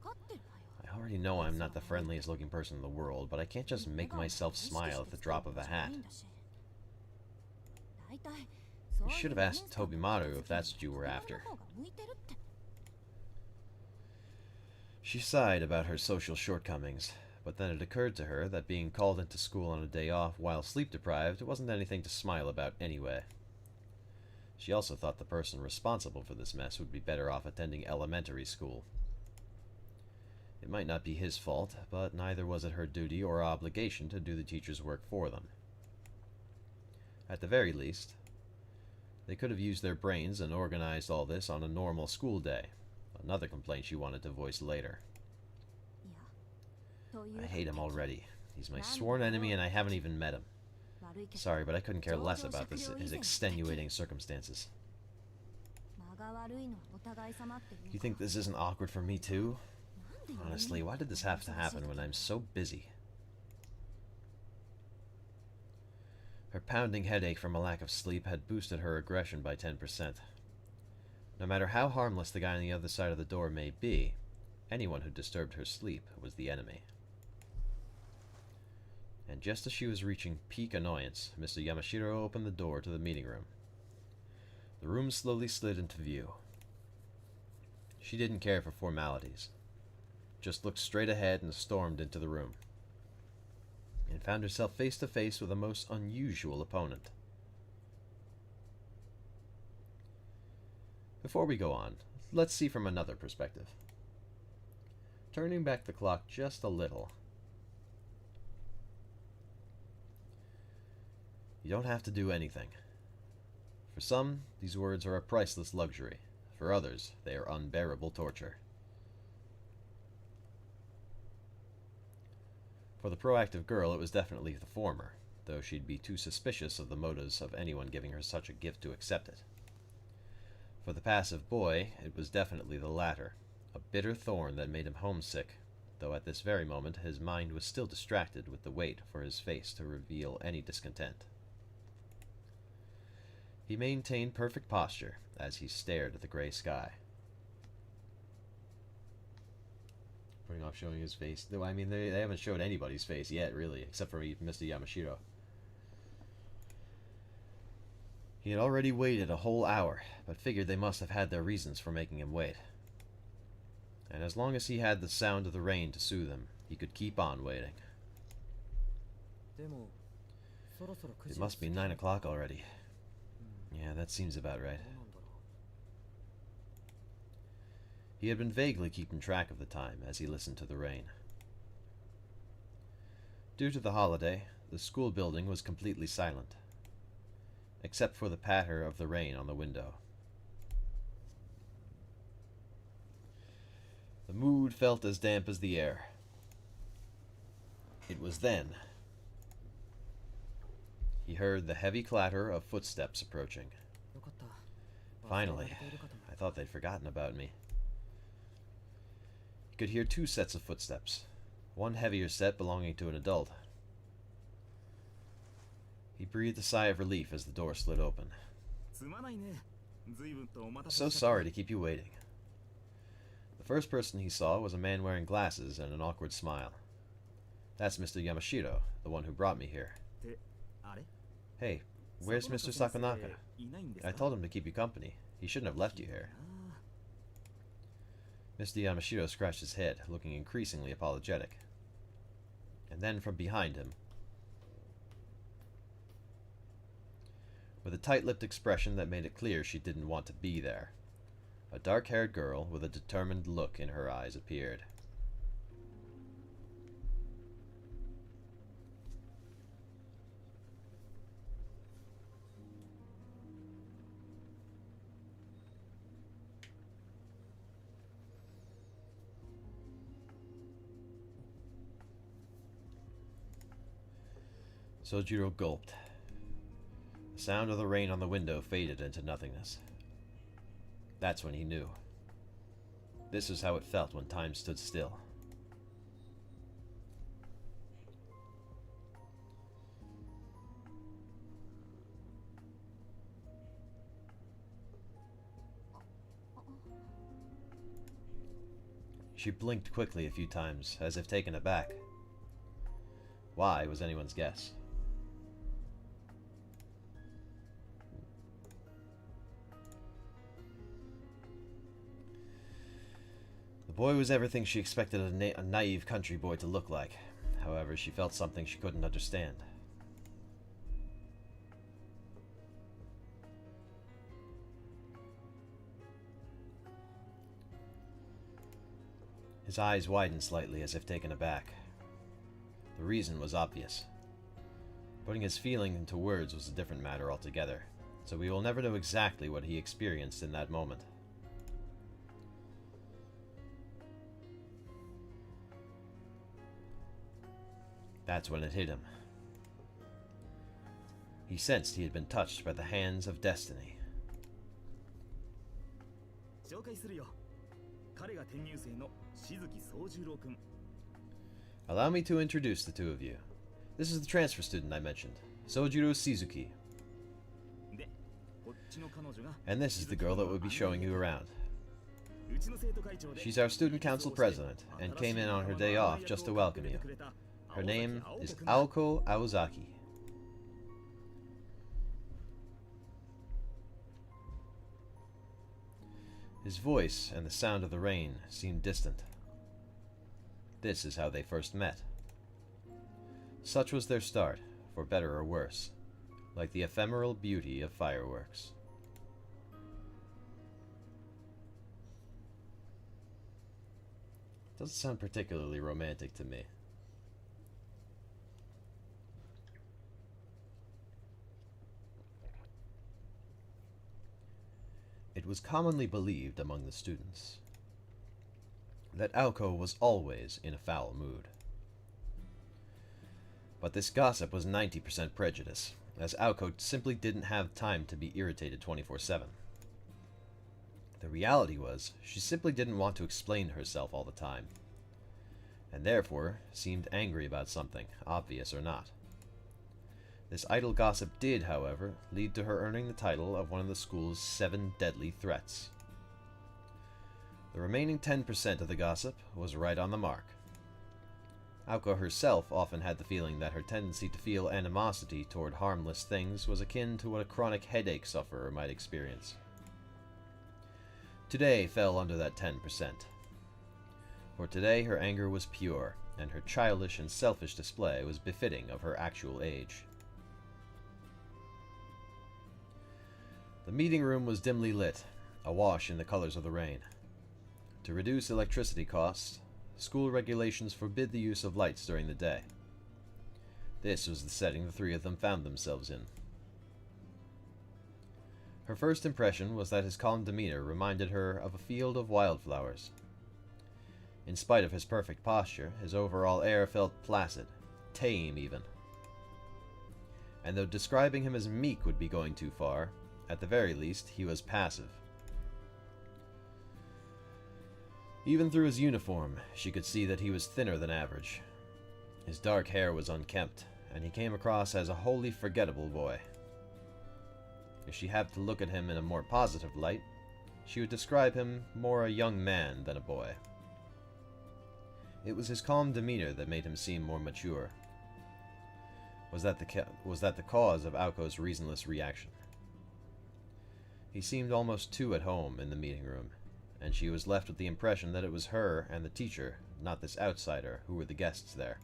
I already know I'm not the friendliest looking person in the world, but I can't just make myself smile at the drop of a hat. You should have asked Tobimaru if that's what you were after. She sighed about her social shortcomings, but then it occurred to her that being called into school on a day off while sleep-deprived wasn't anything to smile about anyway. She also thought the person responsible for this mess would be better off attending elementary school. It might not be his fault, but neither was it her duty or obligation to do the teacher's work for them. At the very least, they could have used their brains and organized all this on a normal school day. Another complaint she wanted to voice later. I hate him already. He's my sworn enemy and I haven't even met him. Sorry, but I couldn't care less about his extenuating circumstances. You think this isn't awkward for me too? Honestly, why did this have to happen when I'm so busy? Her pounding headache from a lack of sleep had boosted her aggression by 10%. No matter how harmless the guy on the other side of the door may be, anyone who disturbed her sleep was the enemy. And just as she was reaching peak annoyance, Mr. Yamashiro opened the door to the meeting room. The room slowly slid into view. She didn't care for formalities. Just looked straight ahead and stormed into the room, and found herself face to face with a most unusual opponent. Before we go on, let's see from another perspective. Turning back the clock just a little. You don't have to do anything. For some, these words are a priceless luxury. For others, they are unbearable torture. For the proactive girl, it was definitely the former, though she'd be too suspicious of the motives of anyone giving her such a gift to accept it. For the passive boy, it was definitely the latter, a bitter thorn that made him homesick, though at this very moment his mind was still distracted with the wait for his face to reveal any discontent. He maintained perfect posture as he stared at the gray sky. Putting off showing his face. Though, I mean, they haven't showed anybody's face yet, really, except for Mr. Yamashiro. He had already waited a whole hour, but figured they must have had their reasons for making him wait. And as long as he had the sound of the rain to soothe him, he could keep on waiting. It must be 9 o'clock already. Yeah, that seems about right. He had been vaguely keeping track of the time as he listened to the rain. Due to the holiday, the school building was completely silent, except for the patter of the rain on the window. The mood felt as damp as the air. It was then he heard the heavy clatter of footsteps approaching. Finally, I thought they'd forgotten about me. He could hear 2 sets of footsteps, one heavier set belonging to an adult. He breathed a sigh of relief as the door slid open. So sorry to keep you waiting. The first person he saw was a man wearing glasses and an awkward smile. That's Mr. Yamashiro, the one who brought me here. Hey, where's Mr. Sakonaka? I told him to keep you company. He shouldn't have left you here. Mr. Yamashiro scratched his head, looking increasingly apologetic. And then from behind him, with a tight-lipped expression that made it clear she didn't want to be there, a dark-haired girl with a determined look in her eyes appeared. Sojiro gulped. The sound of the rain on the window faded into nothingness. That's when he knew. This is how it felt when time stood still. She blinked quickly a few times, as if taken aback. Why was anyone's guess? The boy was everything she expected a naive country boy to look like. However, she felt something she couldn't understand. His eyes widened slightly as if taken aback. The reason was obvious. Putting his feeling into words was a different matter altogether, so we will never know exactly what he experienced in that moment. That's when it hit him. He sensed he had been touched by the hands of destiny. Allow me to introduce the two of you. This is the transfer student I mentioned, Sojiro Shizuki. And this is the girl that will be showing you around. She's our student council president, and came in on her day off just to welcome you. Her name is Aoko Aozaki. His voice and the sound of the rain seemed distant. This is how they first met. Such was their start, for better or worse, like the ephemeral beauty of fireworks. Doesn't sound particularly romantic to me. It was commonly believed among the students that Aoko was always in a foul mood. But this gossip was 90% prejudice, as Aoko simply didn't have time to be irritated 24/7. The reality was, she simply didn't want to explain herself all the time, and therefore seemed angry about something, obvious or not. This idle gossip did, however, lead to her earning the title of one of the school's 7 deadly threats. The remaining 10% of the gossip was right on the mark. Aoko herself often had the feeling that her tendency to feel animosity toward harmless things was akin to what a chronic headache sufferer might experience. Today fell under that 10%. For today her anger was pure, and her childish and selfish display was befitting of her actual age. The meeting room was dimly lit, awash in the colors of the rain. To reduce electricity costs, school regulations forbid the use of lights during the day. This was the setting the three of them found themselves in. Her first impression was that his calm demeanor reminded her of a field of wildflowers. In spite of his perfect posture, his overall air felt placid, tame even. And though describing him as meek would be going too far, at the very least, he was passive. Even through his uniform, she could see that he was thinner than average. His dark hair was unkempt, and he came across as a wholly forgettable boy. If she had to look at him in a more positive light, she would describe him more a young man than a boy. It was his calm demeanor that made him seem more mature. Was that the cause of Aoko's reasonless reaction? He seemed almost too at home in the meeting room, and she was left with the impression that it was her and the teacher, not this outsider, who were the guests there.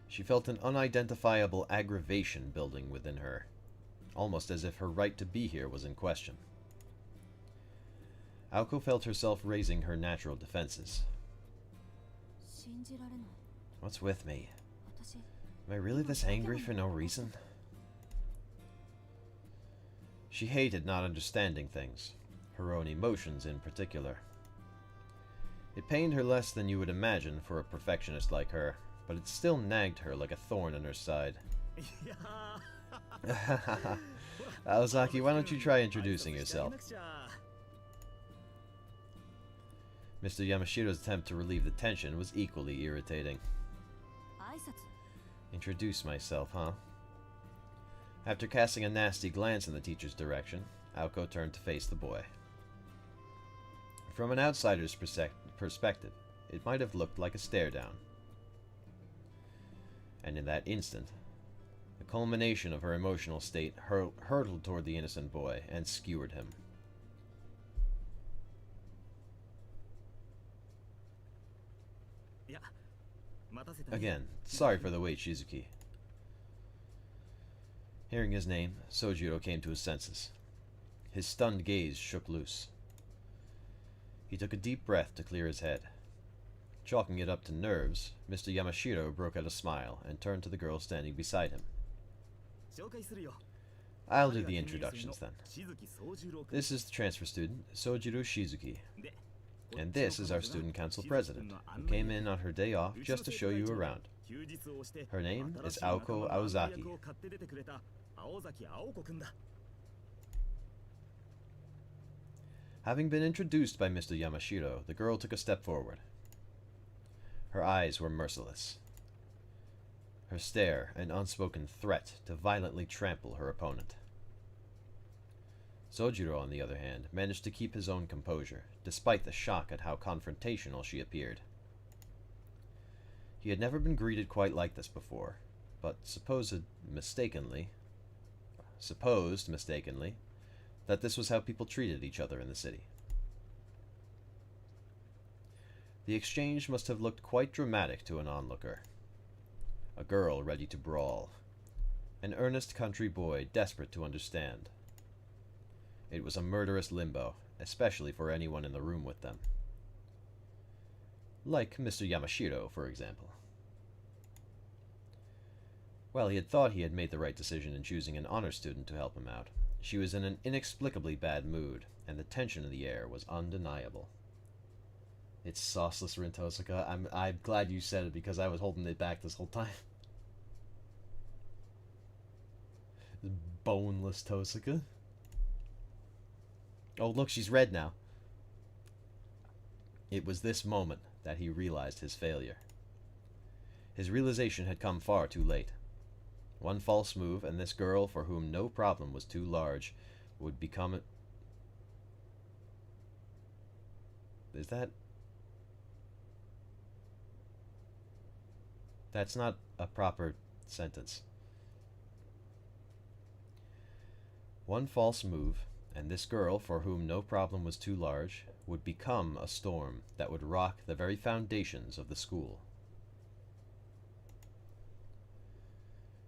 She felt an unidentifiable aggravation building within her, almost as if her right to be here was in question. Aoko felt herself raising her natural defenses. What's with me? Am I really this angry for no reason? She hated not understanding things, her own emotions in particular. It pained her less than you would imagine for a perfectionist like her, but it still nagged her like a thorn in her side. Aozaki, why don't you try introducing yourself? Mr. Yamashiro's attempt to relieve the tension was equally irritating. Introduce myself, huh? After casting a nasty glance in the teacher's direction, Aoko turned to face the boy. From an outsider's perspective, it might have looked like a stare-down. And in that instant, the culmination of her emotional state hurtled toward the innocent boy and skewered him. いや、待たせたね。 Again, sorry for the wait, Shizuki. Hearing his name, Sojiro came to his senses. His stunned gaze shook loose. He took a deep breath to clear his head. Chalking it up to nerves, Mr. Yamashiro broke out a smile and turned to the girl standing beside him. 紹介するよ。 I'll do the introductions then. This is the transfer student, Sojiro Shizuki. で、 And this is our student council president, who came in on her day off just to show you around. Her name is Aoko Aozaki. Having been introduced by Mr. Yamashiro, the girl took a step forward. Her eyes were merciless. Her stare an unspoken threat to violently trample her opponent. Sojiro, on the other hand, managed to keep his own composure, despite the shock at how confrontational she appeared. He had never been greeted quite like this before, but supposed mistakenly, that this was how people treated each other in the city. The exchange must have looked quite dramatic to an onlooker. A girl ready to brawl. An earnest country boy desperate to understand. It was a murderous limbo, especially for anyone in the room with them. Like Mr. Yamashiro, for example. While he had thought he had made the right decision in choosing an honor student to help him out, she was in an inexplicably bad mood, and the tension in the air was undeniable. It's sauceless Rintosaka. I'm glad you said it because I was holding it back this whole time. Boneless Tosaka. Oh, look, she's red now. It was this moment that he realized his failure. His realization had come far too late. One false move, and this girl, for whom no problem was too large, would become... Is that... That's not a proper sentence. One false move, and this girl, for whom no problem was too large, would become a storm that would rock the very foundations of the school.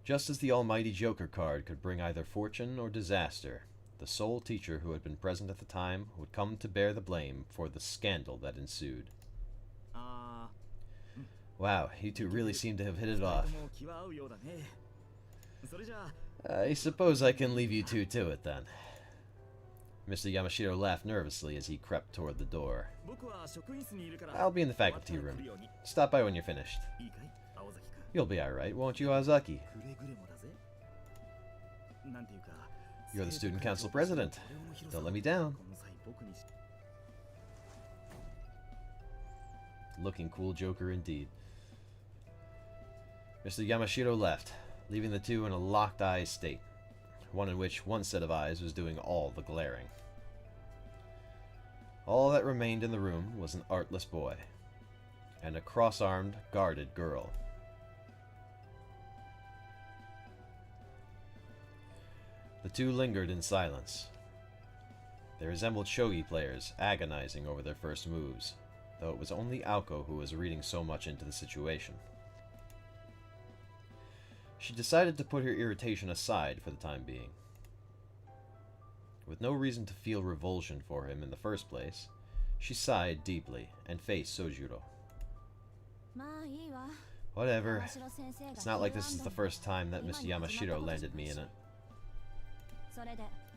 Just as the almighty Joker card could bring either fortune or disaster, the sole teacher who had been present at the time would come to bear the blame for the scandal that ensued. Wow, you two really seem to have hit it off. I suppose I can leave you two to it then. Mr. Yamashiro laughed nervously as he crept toward the door. I'll be in the faculty room. Stop by when you're finished. You'll be alright, won't you, Aozaki? You're the student council president. Don't let me down. Looking cool Joker indeed. Mr. Yamashiro left, leaving the two in a locked-eye state, one in which one set of eyes was doing all the glaring. All that remained in the room was an artless boy, and a cross-armed, guarded girl. The two lingered in silence. They resembled shogi players, agonizing over their first moves, though it was only Aoko who was reading so much into the situation. She decided to put her irritation aside for the time being. With no reason to feel revulsion for him in the first place, she sighed deeply and faced Sojiro. Whatever. It's not like this is the first time that Mr. Yamashiro landed me in it.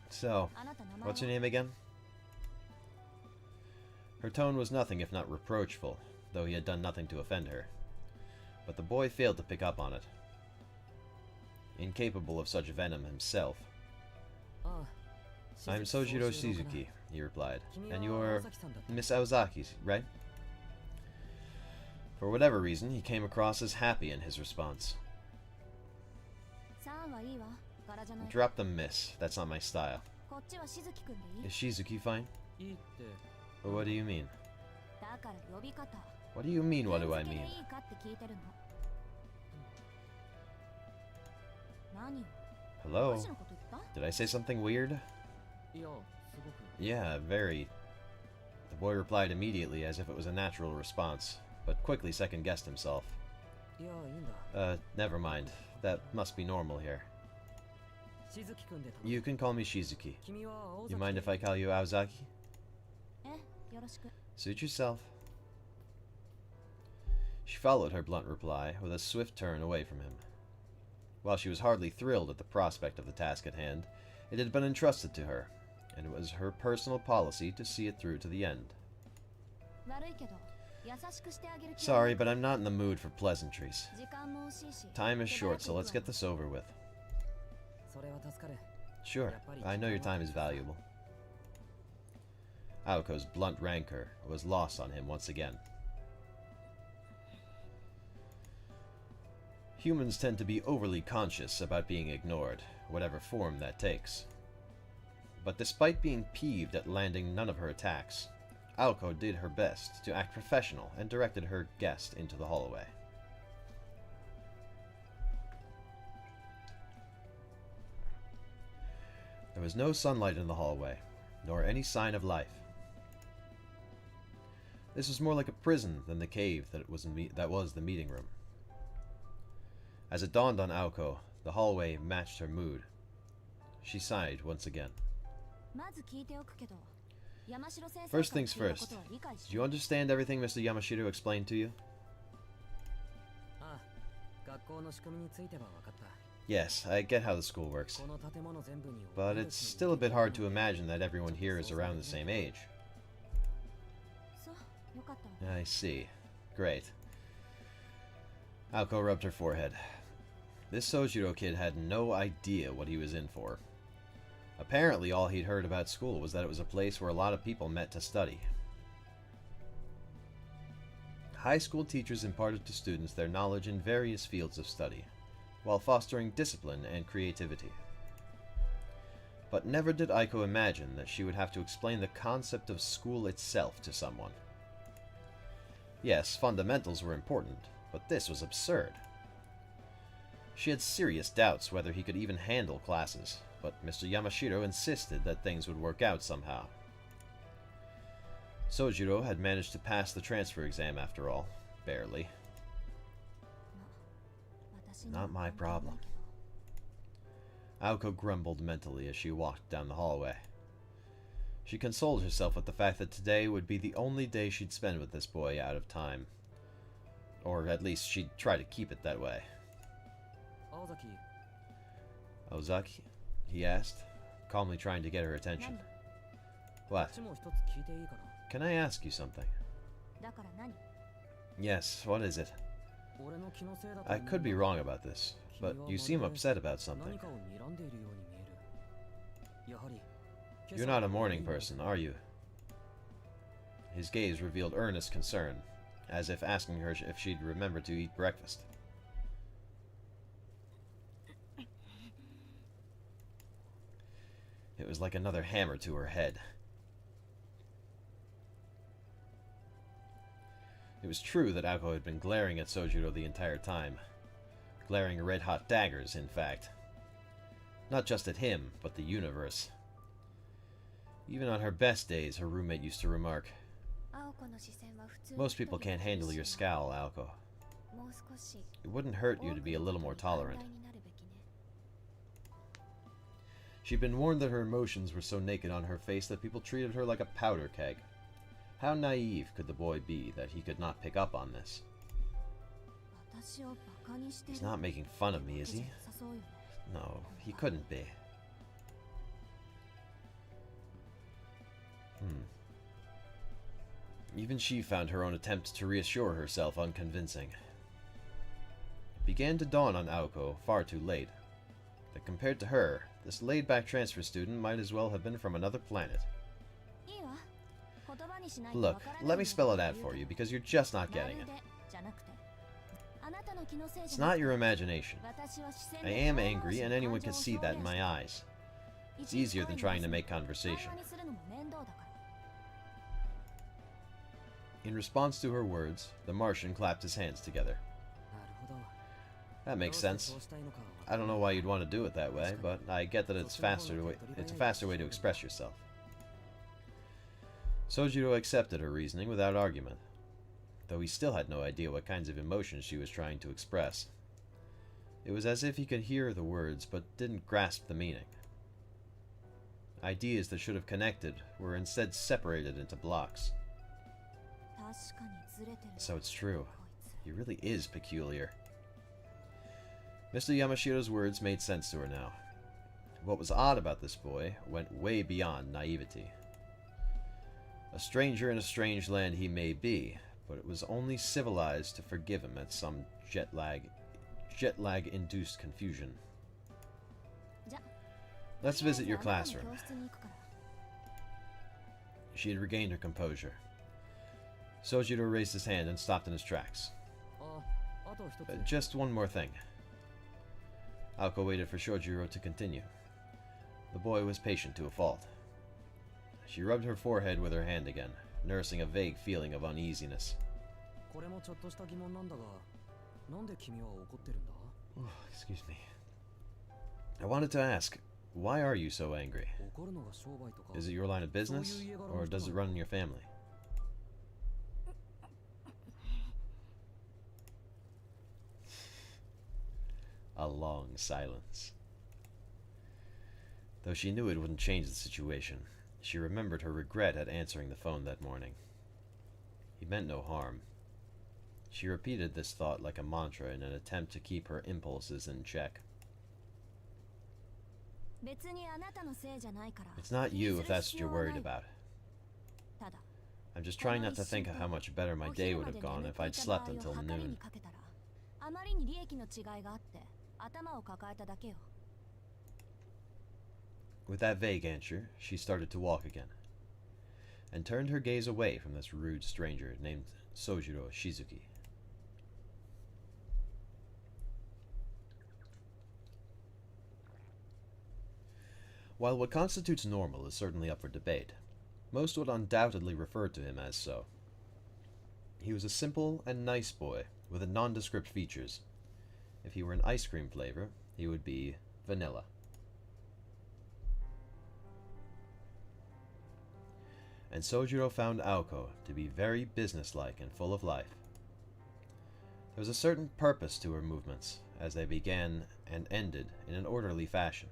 So, what's your name again? Her tone was nothing if not reproachful, though he had done nothing to offend her. But the boy failed to pick up on it. Incapable of such venom himself. I'm Sojiro Shizuki, he replied. And you're Miss Aozaki, right? For whatever reason, he came across as happy in his response. Drop the miss. That's not my style. Is Shizuki fine? Or what do you mean? What do you mean, what do I mean? Hello? Did I say something weird? Yeah, very. The boy replied immediately as if it was a natural response, but quickly second-guessed himself. いやいいんだ Never mind. That must be normal here. しずきくんで頼む You can call me Shizuki. 君は青 You 崎 mind if I call you Aozaki? よろしく Suit yourself. She followed her blunt reply with a swift turn away from him. While she was hardly thrilled at the prospect of the task at hand, it had been entrusted to her, and it was her personal policy to see it through to the end. 悪いけど優しくしてあげる気は Sorry, but I'm not in the mood for pleasantries. 時間も惜しいし Time is short, so let's get this over with. それは助かる Sure, I know your time is valuable. Aoko's blunt rancor was lost on him once again. Humans tend to be overly conscious about being ignored, whatever form that takes. But despite being peeved at landing none of her attacks, Aoko did her best to act professional and directed her guest into the hallway. There was no sunlight in the hallway, nor any sign of life. This was more like a prison than the cave that was the meeting room. As it dawned on Aoko, the hallway matched her mood. She sighed once again. まず聞いておくけど山城先生 First から things 聞いたこ first. とは理解し Do you understand everything Mr. Yamashiro explained to you? ああ学校の仕組みについては分かった Yes, I get how the school works. この建物全部に But it's still a bit hard to imagine that everyone here is around the same age. そうよかったわ I see. Great. Aoko rubbed her forehead. This Sojiro kid had no idea what he was in for. Apparently all he'd heard about school was that it was a place where a lot of people met to study. High school teachers imparted to students their knowledge in various fields of study, while fostering discipline and creativity. But never did Aiko imagine that she would have to explain the concept of school itself to someone. Yes, fundamentals were important, but this was absurd. She had serious doubts whether he could even handle classes, but Mr. Yamashiro insisted that things would work out somehow. Sojiro had managed to pass the transfer exam after all. Barely. 私には Not my 関係ないけど problem. Aoko grumbled mentally as she walked down the hallway. She consoled herself with the fact that today would be the only day she'd spend with this boy out of time. Or at least she'd try to keep it that way. 青崎 Ozaki? He asked, calmly trying to get her attention. こ What? っちも一つ聞いていいかな Can I ask you something? だから何 Yes, what is it? 俺の気のせいだと I 思う could be wrong about this, but you seem upset about something. 何かを睨んでいるように見えるやはり You're not a morning person, are you? His gaze revealed earnest concern, as if asking her if she'd remember to eat breakfast. It was like another hammer to her head. It was true that Aoko had been glaring at Sojiro the entire time. Glaring red-hot daggers, in fact. Not just at him, but the universe. Even on her best days, her roommate used to remark, 青子の視線は普通 Most people can't handle your scowl, Aoko. もう少し It wouldn't hurt you to be a little more tolerant. 寛大になるべきね She'd been warned that her emotions were so naked on her face that people treated her like a powder keg. How naive could the boy be that he could not pick up on this? 私をバカにしてる He's not making fun of me, is じゃ he? なさそうよね No, he couldn't be. Even she found her own attempts to reassure herself unconvincing. It began to dawn on Aoko, far too late, that compared to her, this laid-back transfer student might as well have been from another planet. いいわ言葉にしないと Look, わからない let me spell it out for you, because you're just not まる getting で it. じゃなくてあなたの気のせい It's じゃな not く your imagination. 私は視線 I で am 遠回し angry, に and anyone 感 can 情を see that in 表現 my して eyes. い It's ちいち easier than 声 trying to に make 出す conversation. 会話にするのも面倒だから In response to her words, the Martian clapped his hands together. なるほど That ど makes うして sense. そうしたいのかは I don't know why you'd want to do it that way, but I get that it's a faster way to express yourself. Sojiro accepted her reasoning without argument. though he still had no idea what kinds of emotions she was trying to express. It was as if he could hear the words but didn't grasp the meaning. Ideas that should have connected were instead separated into blocks. So it's true. He really is peculiar. Mr. Yamashiro's words made sense to her now. What was odd about this boy went way beyond naivety. A stranger in a strange land he may be, but it was only civilized to forgive him at some jet lag-induced confusion. Let's visit your classroom. She had regained her composure. Sojiro raised his hand and stopped in his tracks. Just one more thing. Aoko waited for Shojiro to continue. The boy was patient to a fault. She rubbed her forehead with her hand again, nursing a vague feeling of uneasiness. Excuse me. I wanted to ask, why are you so angry? Is it your line of business, or does it run in your family? A long silence. Though she knew it wouldn't change the situation, she remembered her regret at answering the phone that morning. He meant no harm. She repeated this thought like a mantra in an attempt to keep her impulses in check. It's not you if that's what you're worried about. I'm just trying not to think of how much better my day would have gone if I'd slept until noon. With that vague answer, she started to walk again, and turned her gaze away from this rude stranger named Sojiro Shizuki. While what constitutes normal is certainly up for debate, most would undoubtedly refer to him as so. He was a simple and nice boy with nondescript features. If he were an ice cream flavor, he would be vanilla. And Sojiro found Aoko to be very businesslike and full of life. There was a certain purpose to her movements, as they began and ended in an orderly fashion.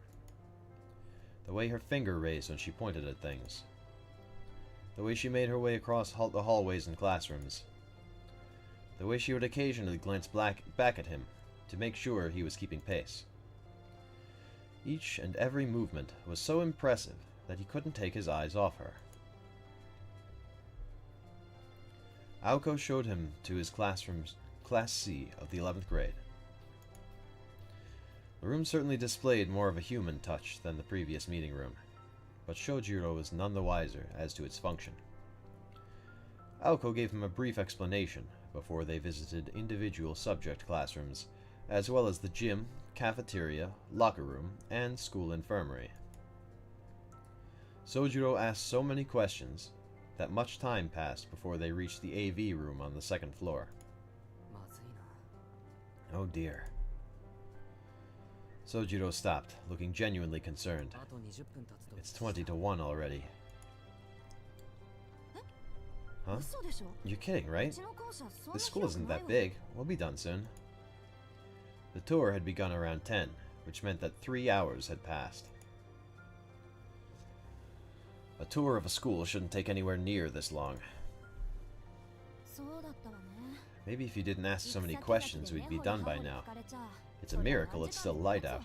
The way her finger raised when she pointed at things. The way she made her way across the hallways and classrooms. The way she would occasionally glance back at him to make sure he was keeping pace. Each and every movement was so impressive that he couldn't take his eyes off her. Aoko showed him to his Class C of the 11th grade. The room certainly displayed more of a human touch than the previous meeting room, but Shojiro was none the wiser as to its function. Aoko gave him a brief explanation before they visited individual subject classrooms, as well as the gym, cafeteria, locker room, and school infirmary. Sojiro asked so many questions that much time passed before they reached the AV room on the second floor. Oh dear. Sojiro stopped, looking genuinely concerned. It's 20 to 1 already. Huh? You're kidding, right? This school isn't that big. We'll be done soon. The tour had begun around 10, which meant that 3 hours had passed. A tour of a school shouldn't take anywhere near this long. Maybe if you didn't ask so many questions, we'd be done by now. It's a miracle it's still light out.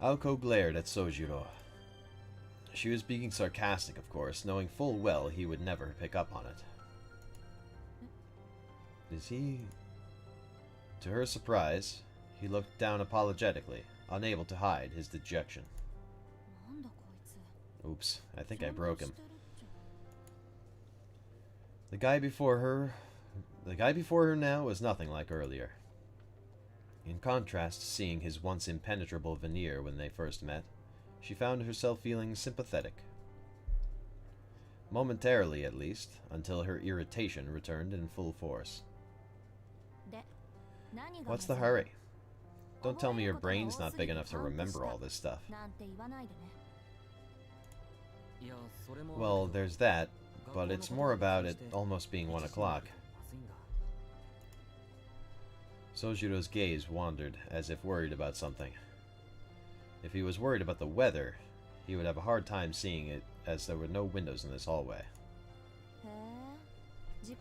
Aoko glared at Sojiro. She was being sarcastic, of course, knowing full well he would never pick up on it. Is he... To her surprise, he looked down apologetically, unable to hide his dejection. Oops, I think I broke him. The guy before her now was nothing like earlier. In contrast to seeing his once impenetrable veneer when they first met, she found herself feeling sympathetic. Momentarily, at least, until her irritation returned in full force. What's the hurry? Don't tell me your brain's not big enough to remember all this stuff. Well, there's that, but it's more about it almost being 1 o'clock. Sojiro's gaze wandered, as if worried about something. If he was worried about the weather, he would have a hard time seeing it, as there were no windows in this hallway.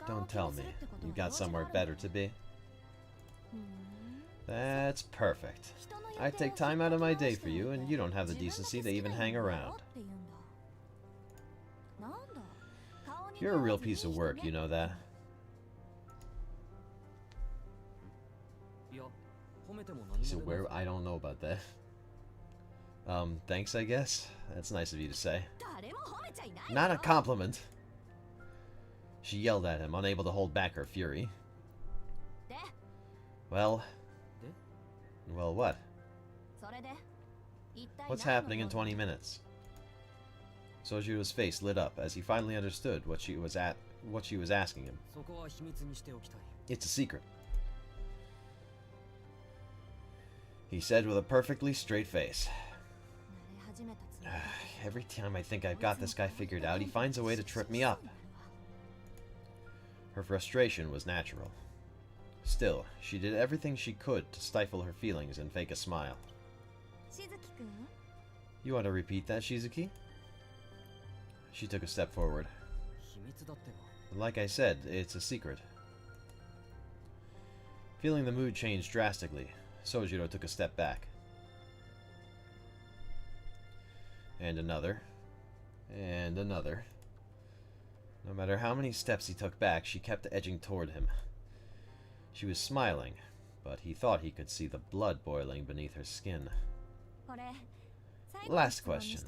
Don't tell me. You got somewhere better to be? That's perfect. I take time out of my day for you, and you don't have the decency to even hang around. You're a real piece of work, you know that? He said, where? I don't know about that. Thanks, I guess? That's nice of you to say. Not a compliment! She yelled at him, unable to hold back her fury. Well... Well, what? What's happening in 20 minutes? Sojiro's face lit up as he finally understood what she was asking him. It's a secret, he said with a perfectly straight face. Every time I think I've got this guy figured out, he finds a way to trip me up. Her frustration was natural. Still, she did everything she could to stifle her feelings and fake a smile. You want to repeat that, Shizuki? She took a step forward. Like I said, it's a secret. Feeling the mood change drastically, Sojiro took a step back. And another. And another. No matter how many steps he took back, she kept edging toward him. She was smiling, but he thought he could see the blood boiling beneath her skin. Last question.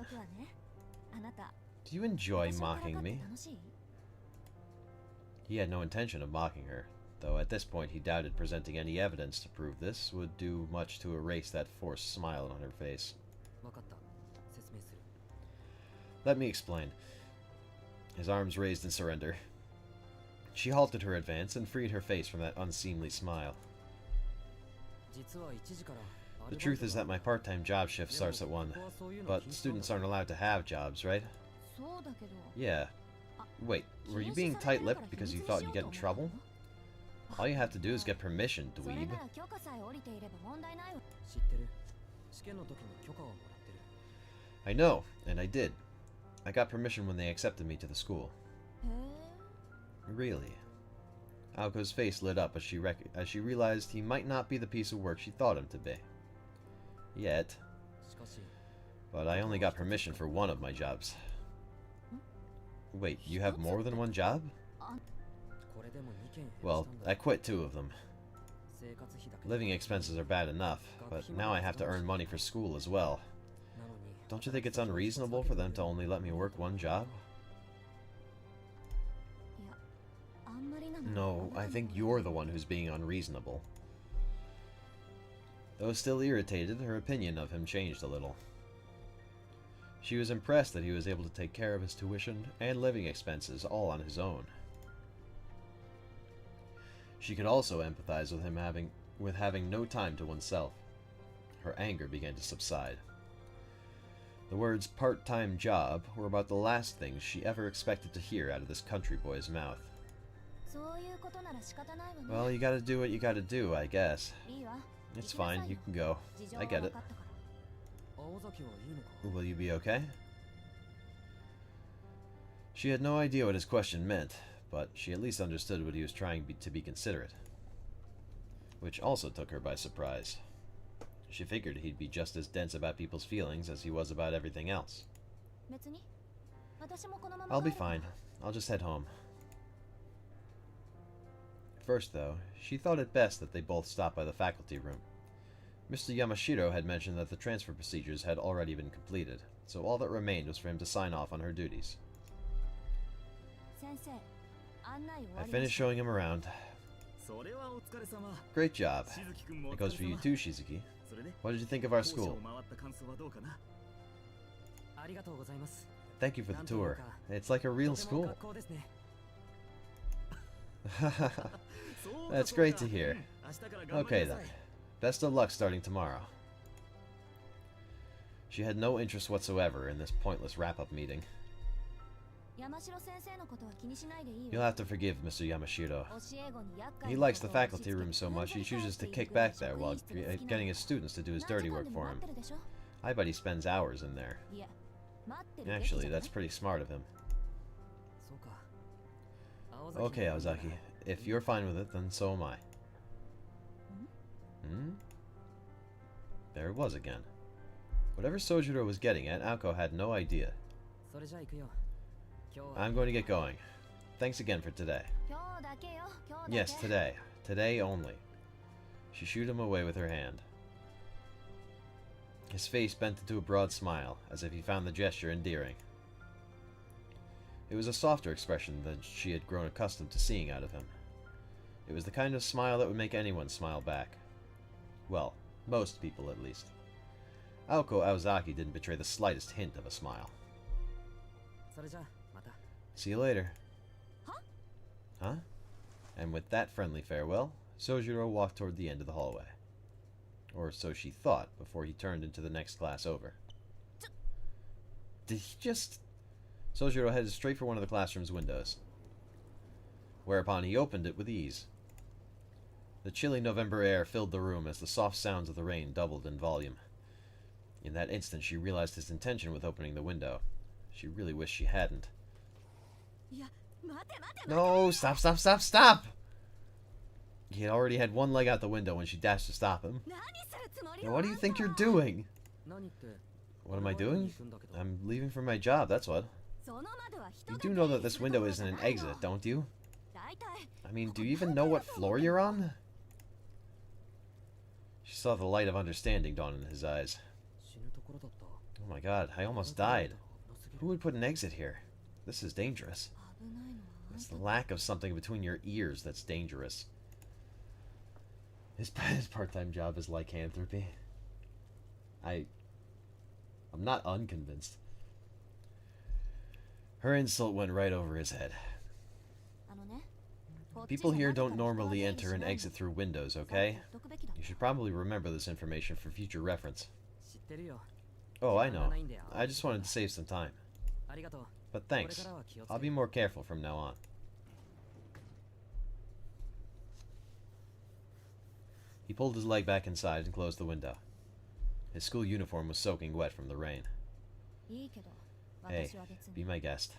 Do you enjoy mocking me? He had no intention of mocking her, though at this point he doubted presenting any evidence to prove this would do much to erase that forced smile on her face. Let me explain. His arms raised in surrender. She halted her advance and freed her face from that unseemly smile. The truth is that my part-time job shift starts at 1, but students aren't allowed to have jobs, right? Yeah. Wait, were you being tight-lipped because you thought you'd get in trouble? All you have to do is get permission, dweeb. I know, and I did. I got permission when they accepted me to the school. Really? Aoko's face lit up as she realized he might not be the piece of work she thought him to be. Yet. But I only got permission for one of my jobs. Wait, you have more than one job? Well, I quit 2 of them. Living expenses are bad enough, but now I have to earn money for school as well. Don't you think it's unreasonable for them to only let me work 1 job? No, I think you're the one who's being unreasonable. Though still irritated, her opinion of him changed a little. She was impressed that he was able to take care of his tuition and living expenses all on his own. She could also empathize with him having no time to oneself. Her anger began to subside. The words part-time job were about the last things she ever expected to hear out of this country boy's mouth. Well, you gotta do what you gotta do, I guess. It's fine, you can go. I get it. Will you be okay? She had no idea what his question meant, but she at least understood what he was trying to be considerate. Which also took her by surprise. She figured he'd be just as dense about people's feelings as he was about everything else. I'll be fine. I'll just head home. First, though, she thought it best that they both stop by the faculty room. Mr. Yamashiro had mentioned that the transfer procedures had already been completed, so all that remained was for him to sign off on her duties. I finished showing him around. Great job. It goes for you too, Shizuki. What did you think of our school? Thank you for the tour. It's like a real school. That's great to hear. Okay then. Best of luck starting tomorrow. She had no interest whatsoever in this pointless wrap-up meeting. You'll have to forgive Mr. Yamashiro. He likes the faculty room so much he chooses to kick back there while getting his students to do his dirty work for him. I bet he spends hours in there. Actually, that's pretty smart of him. Okay, Aozaki. If you're fine with it, then so am I. There it was again. Whatever Sojiro was getting at, Aoko had no idea. I'm going to get going. Thanks again for today. Yes, today. Today only. She shooed him away with her hand. His face bent into a broad smile, as if he found the gesture endearing. It was a softer expression than she had grown accustomed to seeing out of him. It was the kind of smile that would make anyone smile back. Well, most people at least. Aoko Aozaki didn't betray the slightest hint of a smile. See you later. Huh? And with that friendly farewell, Sojiro walked toward the end of the hallway. Or so she thought before he turned into the next class over. Did he just... Sojiro headed straight for one of the classroom's windows, whereupon he opened it with ease. The chilly November air filled the room as the soft sounds of the rain doubled in volume. In that instant she realized his intention with opening the window. She really wished she hadn't. No, stop, stop, stop, stop! He had already had one leg out the window when she dashed to stop him. Now, what do you think you're doing? What am I doing? I'm leaving for my job, that's what. You do know that this window isn't an exit, don't you? I mean, do you even know what floor you're on? She saw the light of understanding dawn in his eyes. Oh my god, I almost died. Who would put an exit here? This is dangerous. It's the lack of something between your ears that's dangerous. His part-time job is lycanthropy. I'm not unconvinced. Her insult went right over his head. People here don't normally enter and exit through windows, okay? You should probably remember this information for future reference. Oh, I know. I just wanted to save some time. But thanks. I'll be more careful from now on. He pulled his leg back inside and closed the window. His school uniform was soaking wet from the rain. Hey, be my guest.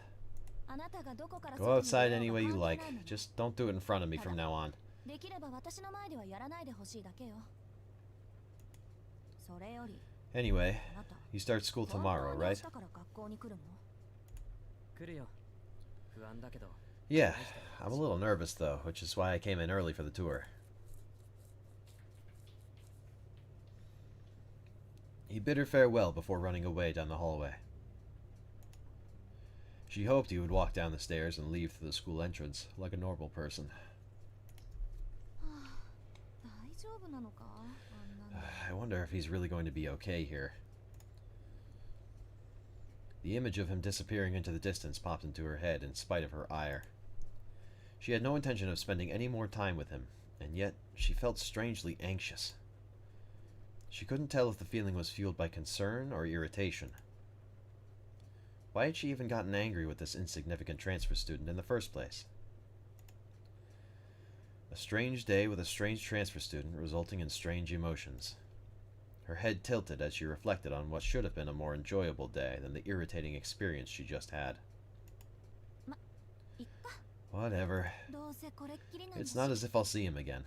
Go outside any way you like. Just don't do it in front of me from now on. Anyway, you start school tomorrow, right? Yeah, I'm a little nervous though, which is why I came in early for the tour. He bid her farewell before running away down the hallway. She hoped he would walk down the stairs and leave through the school entrance, like a normal person. I wonder if he's really going to be okay here. The image of him disappearing into the distance popped into her head in spite of her ire. She had no intention of spending any more time with him, and yet she felt strangely anxious. She couldn't tell if the feeling was fueled by concern or irritation. Why had she even gotten angry with this insignificant transfer student in the first place? A strange day with a strange transfer student resulting in strange emotions. Her head tilted as she reflected on what should have been a more enjoyable day than the irritating experience she just had. Whatever. It's not as if I'll see him again.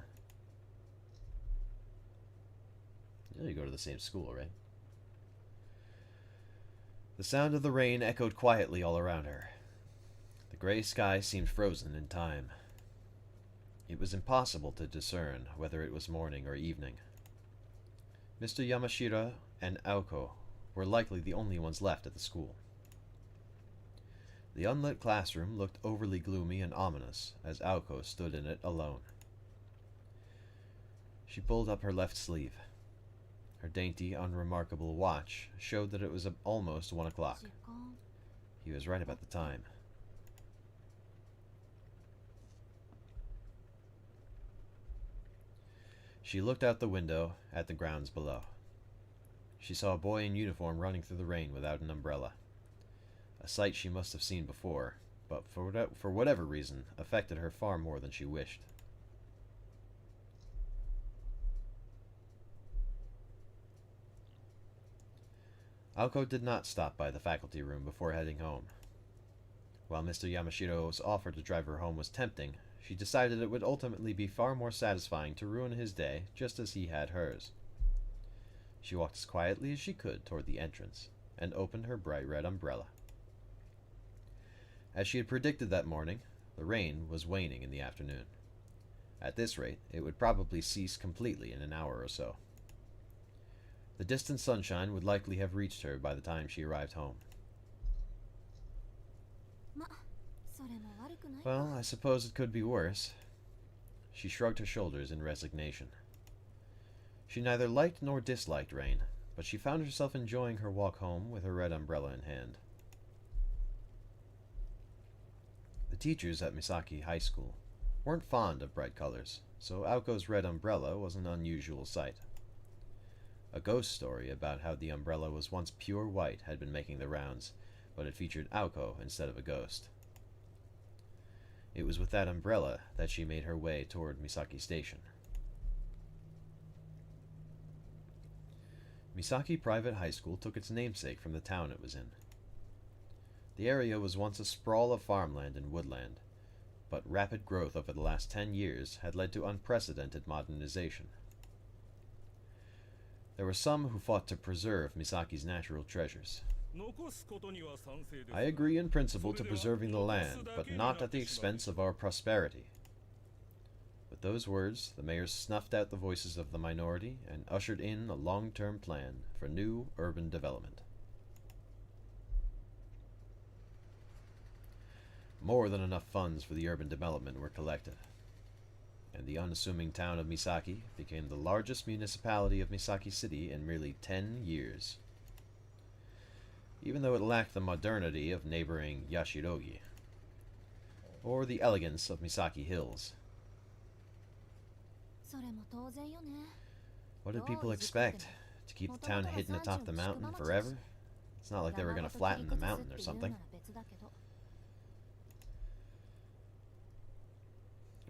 You go to the same school, right? The sound of the rain echoed quietly all around her. The gray sky seemed frozen in time. It was impossible to discern whether it was morning or evening. Mr. Yamashiro and Aoko were likely the only ones left at the school. The unlit classroom looked overly gloomy and ominous as Aoko stood in it alone. She pulled up her left sleeve. Her dainty, unremarkable watch showed that it was almost 1 o'clock. He was right about the time. She looked out the window at the grounds below. She saw a boy in uniform running through the rain without an umbrella. a sight she must have seen before, but for whatever reason affected her far more than she wished. Aoko did not stop by the faculty room before heading home. While Mr. Yamashiro's offer to drive her home was tempting, she decided it would ultimately be far more satisfying to ruin his day just as he had hers. She walked as quietly as she could toward the entrance and opened her bright red umbrella. As she had predicted that morning, the rain was waning in the afternoon. At this rate, it would probably cease completely in an hour or so. The distant sunshine would likely have reached her by the time she arrived home. Well, I suppose it could be worse. She shrugged her shoulders in resignation. She neither liked nor disliked rain, but she found herself enjoying her walk home with her red umbrella in hand. The teachers at Misaki High School weren't fond of bright colors, so Aoko's red umbrella was an unusual sight. A ghost story about how the umbrella was once pure white had been making the rounds, but it featured Aoko instead of a ghost. It was with that umbrella that she made her way toward Misaki Station. Misaki Private High School took its namesake from the town it was in. The area was once a sprawl of farmland and woodland, but rapid growth over the last 10 years had led to unprecedented modernization. There were some who fought to preserve Misaki's natural treasures. I agree in principle to preserving the land, but not at the expense of our prosperity. With those words, the mayor snuffed out the voices of the minority and ushered in a long-term plan for new urban development. More than enough funds for the urban development were collected, and the unassuming town of Misaki became the largest municipality of Misaki City in merely 10 years. Even though it lacked the modernity of neighboring Yashirogi, or the elegance of Misaki Hills. What did people expect? To keep the town hidden atop the mountain forever? It's not like they were going to flatten the mountain or something.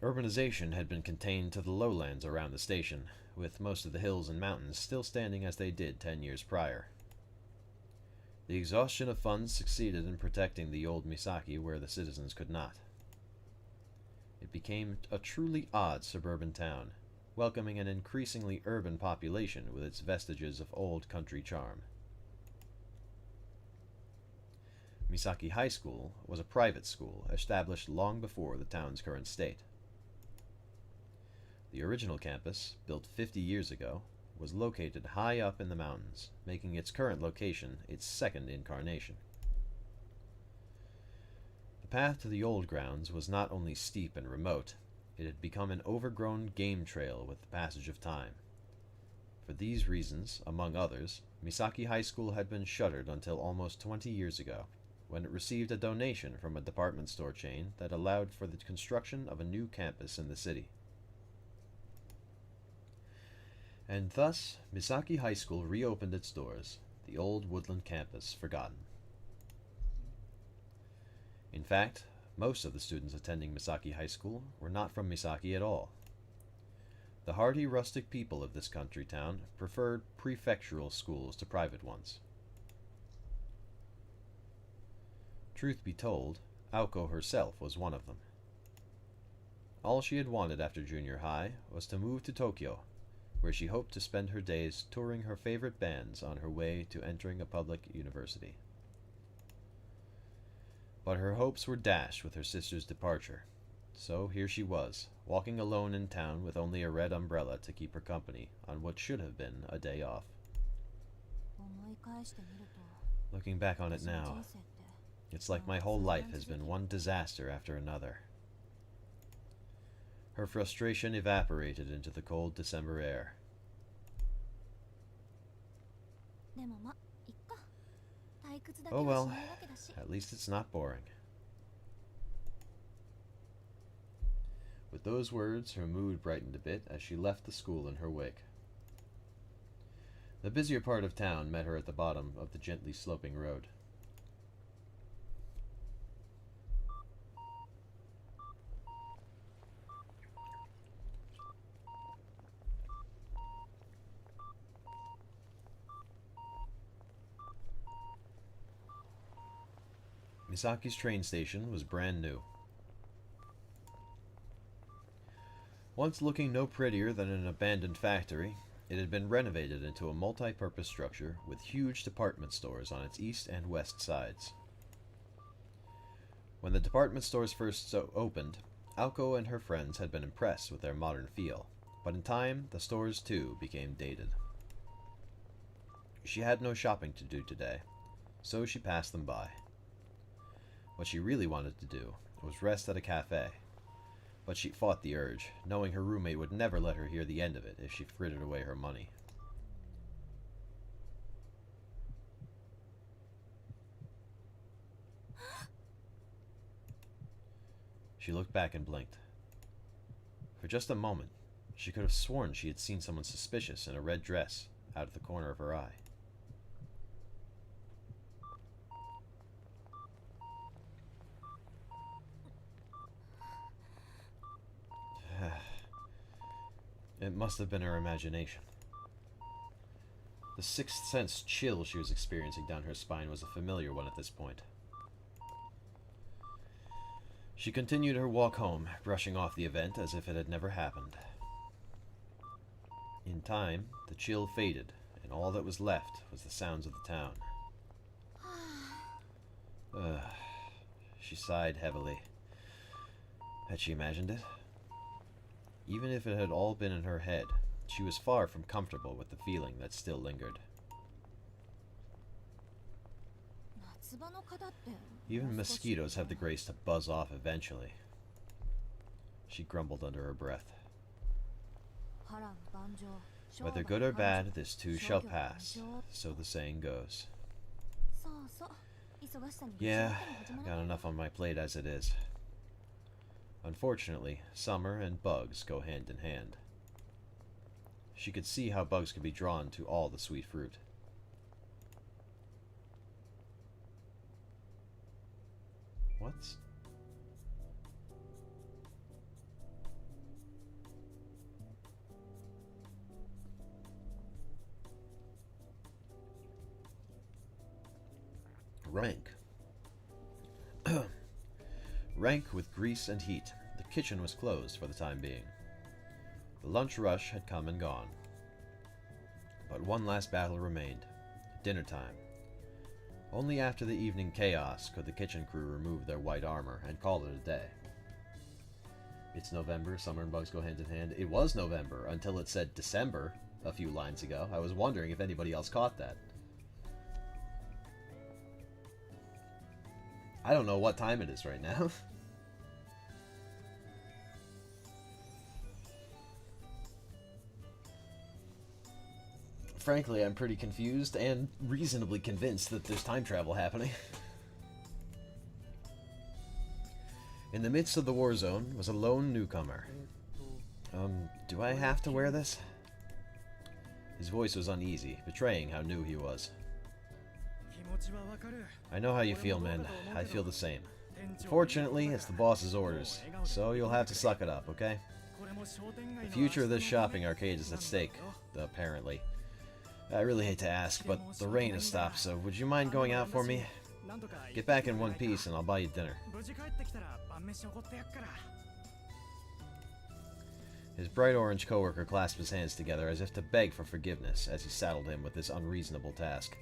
Urbanization had been contained to the lowlands around the station, with most of the hills and mountains still standing as they did 10 years prior. The exhaustion of funds succeeded in protecting the old Misaki where the citizens could not. It became a truly odd suburban town, welcoming an increasingly urban population with its vestiges of old country charm. Misaki High School was a private school established long before the town's current state. The original campus, built 50 years ago, was located high up in the mountains, making its current location its second incarnation. The path to the old grounds was not only steep and remote, it had become an overgrown game trail with the passage of time. For these reasons, among others, Misaki High School had been shuttered until almost 20 years ago, when it received a donation from a department store chain that allowed for the construction of a new campus in the city. And thus, Misaki High School reopened its doors, the old woodland campus forgotten. In fact, most of the students attending Misaki High School were not from Misaki at all. The hardy rustic people of this country town preferred prefectural schools to private ones. Truth be told, Aoko herself was one of them. All she had wanted after junior high was to move to Tokyo, where she hoped to spend her days touring her favorite bands on her way to entering a public university. But her hopes were dashed with her sister's departure, so here she was, walking alone in town with only a red umbrella to keep her company on what should have been a day off. Looking back on it now, it's like my whole life has been one disaster after another. Her frustration evaporated into the cold December air. Oh well, at least it's not boring. With those words, her mood brightened a bit as she left the school in her wake. The busier part of town met her at the bottom of the gently sloping road. Misaki's train station was brand new. Once looking no prettier than an abandoned factory, it had been renovated into a multi-purpose structure with huge department stores on its east and west sides. When the department stores first opened, Aoko and her friends had been impressed with their modern feel, but in time, the stores too became dated. She had no shopping to do today, so she passed them by. What she really wanted to do was rest at a cafe, but she fought the urge, knowing her roommate would never let her hear the end of it if she frittered away her money. She looked back and blinked. For just a moment, she could have sworn she had seen someone suspicious in a red dress out of the corner of her eye. It must have been her imagination. The sixth sense chill she was experiencing down her spine was a familiar one at this point. She continued her walk home, brushing off the event as if it had never happened. In time, the chill faded, and all that was left was the sounds of the town. She sighed heavily. Had she imagined it? Even if it had all been in her head, she was far from comfortable with the feeling that still lingered. Even mosquitoes have the grace to buzz off eventually. She grumbled under her breath. Whether good or bad, this too shall pass, so the saying goes. Yeah, I've got enough on my plate as it is. Unfortunately, summer and bugs go hand in hand. She could see how bugs could be drawn to all the sweet fruit. What's... rank. Rank with grease and heat, the kitchen was closed for the time being. The lunch rush had come and gone. But one last battle remained. Dinner time. Only after the evening chaos could the kitchen crew remove their white armor and call it a day. It's November, summer and bugs go hand in hand. It was November until it said December a few lines ago. I was wondering if anybody else caught that. I don't know what time it is right now. Frankly, I'm pretty confused and reasonably convinced that there's time travel happening. In the midst of the war zone was a lone newcomer. Do I have to wear this? His voice was uneasy, betraying how new he was. I know how you feel, man. I feel the same. Fortunately, it's the boss's orders, so you'll have to suck it up, okay? The future of this shopping arcade is at stake, apparently. I really hate to ask, but the rain has stopped, so would you mind going out for me? Get back in one piece and I'll buy you dinner. His bright orange coworker clasped his hands together as if to beg for forgiveness as he saddled him with this unreasonable task.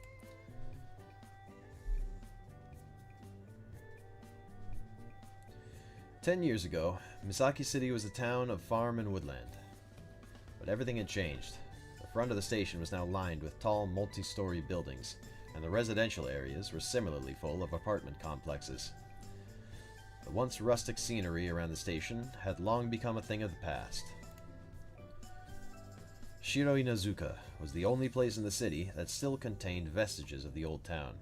"10 years ago, Misaki City was a town of farm and woodland. But everything had changed. The front of the station was now lined with tall, multi-story buildings, and the residential areas were similarly full of apartment complexes. The once rustic scenery around the station had long become a thing of the past. Shiro Inazuka was the only place in the city that still contained vestiges of the old town,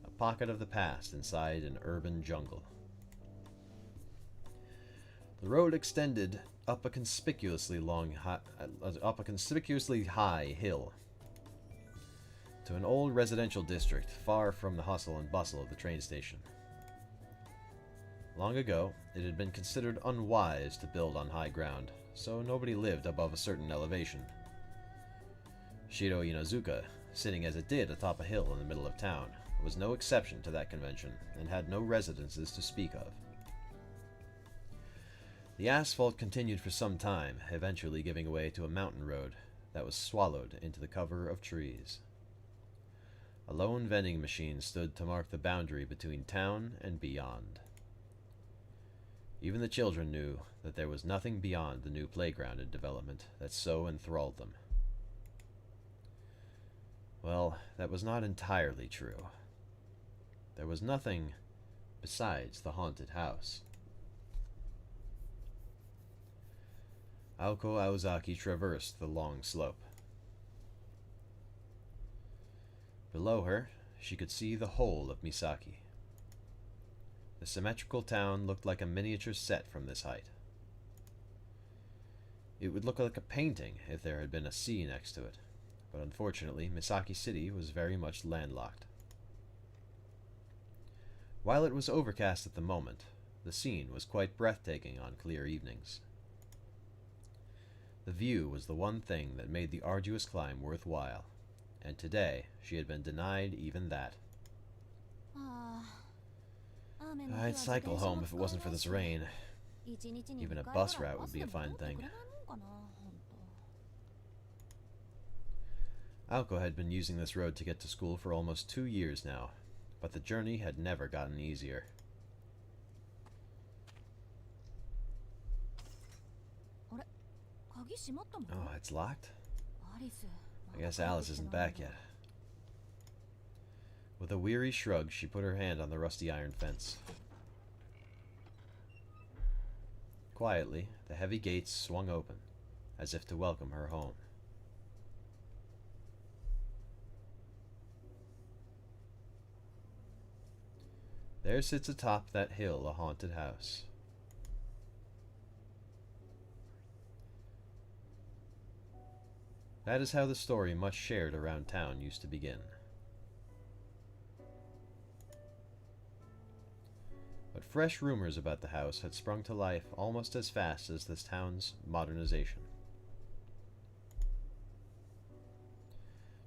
a pocket of the past inside an urban jungle. The road extended up a conspicuously high hill to an old residential district far from the hustle and bustle of the train station. Long ago, it had been considered unwise to build on high ground, so nobody lived above a certain elevation. Shiro Inazuka, sitting as it did atop a hill in the middle of town, was no exception to that convention and had no residences to speak of. The asphalt continued for some time, eventually giving way to a mountain road that was swallowed into the cover of trees. A lone vending machine stood to mark the boundary between town and beyond. Even the children knew that there was nothing beyond the new playground in development that so enthralled them. Well, that was not entirely true. There was nothing besides the haunted house. Aoko Aozaki traversed the long slope. Below her, she could see the whole of Misaki. The symmetrical town looked like a miniature set from this height. It would look like a painting if there had been a sea next to it, but unfortunately, Misaki City was very much landlocked. While it was overcast at the moment, the scene was quite breathtaking on clear evenings. The view was the one thing that made the arduous climb worthwhile, and today she had been denied even that. I'd cycle home if it wasn't for this rain. Even a bus route would be a fine thing. Aoko had been using this road to get to school for almost 2 years now, but the journey had never gotten easier. Oh, it's locked? I guess Alice isn't back yet. With a weary shrug, she put her hand on the rusty iron fence. Quietly, the heavy gates swung open, as if to welcome her home. There sits atop that hill a haunted house. That is how the story much shared around town used to begin. But fresh rumors about the house had sprung to life almost as fast as this town's modernization.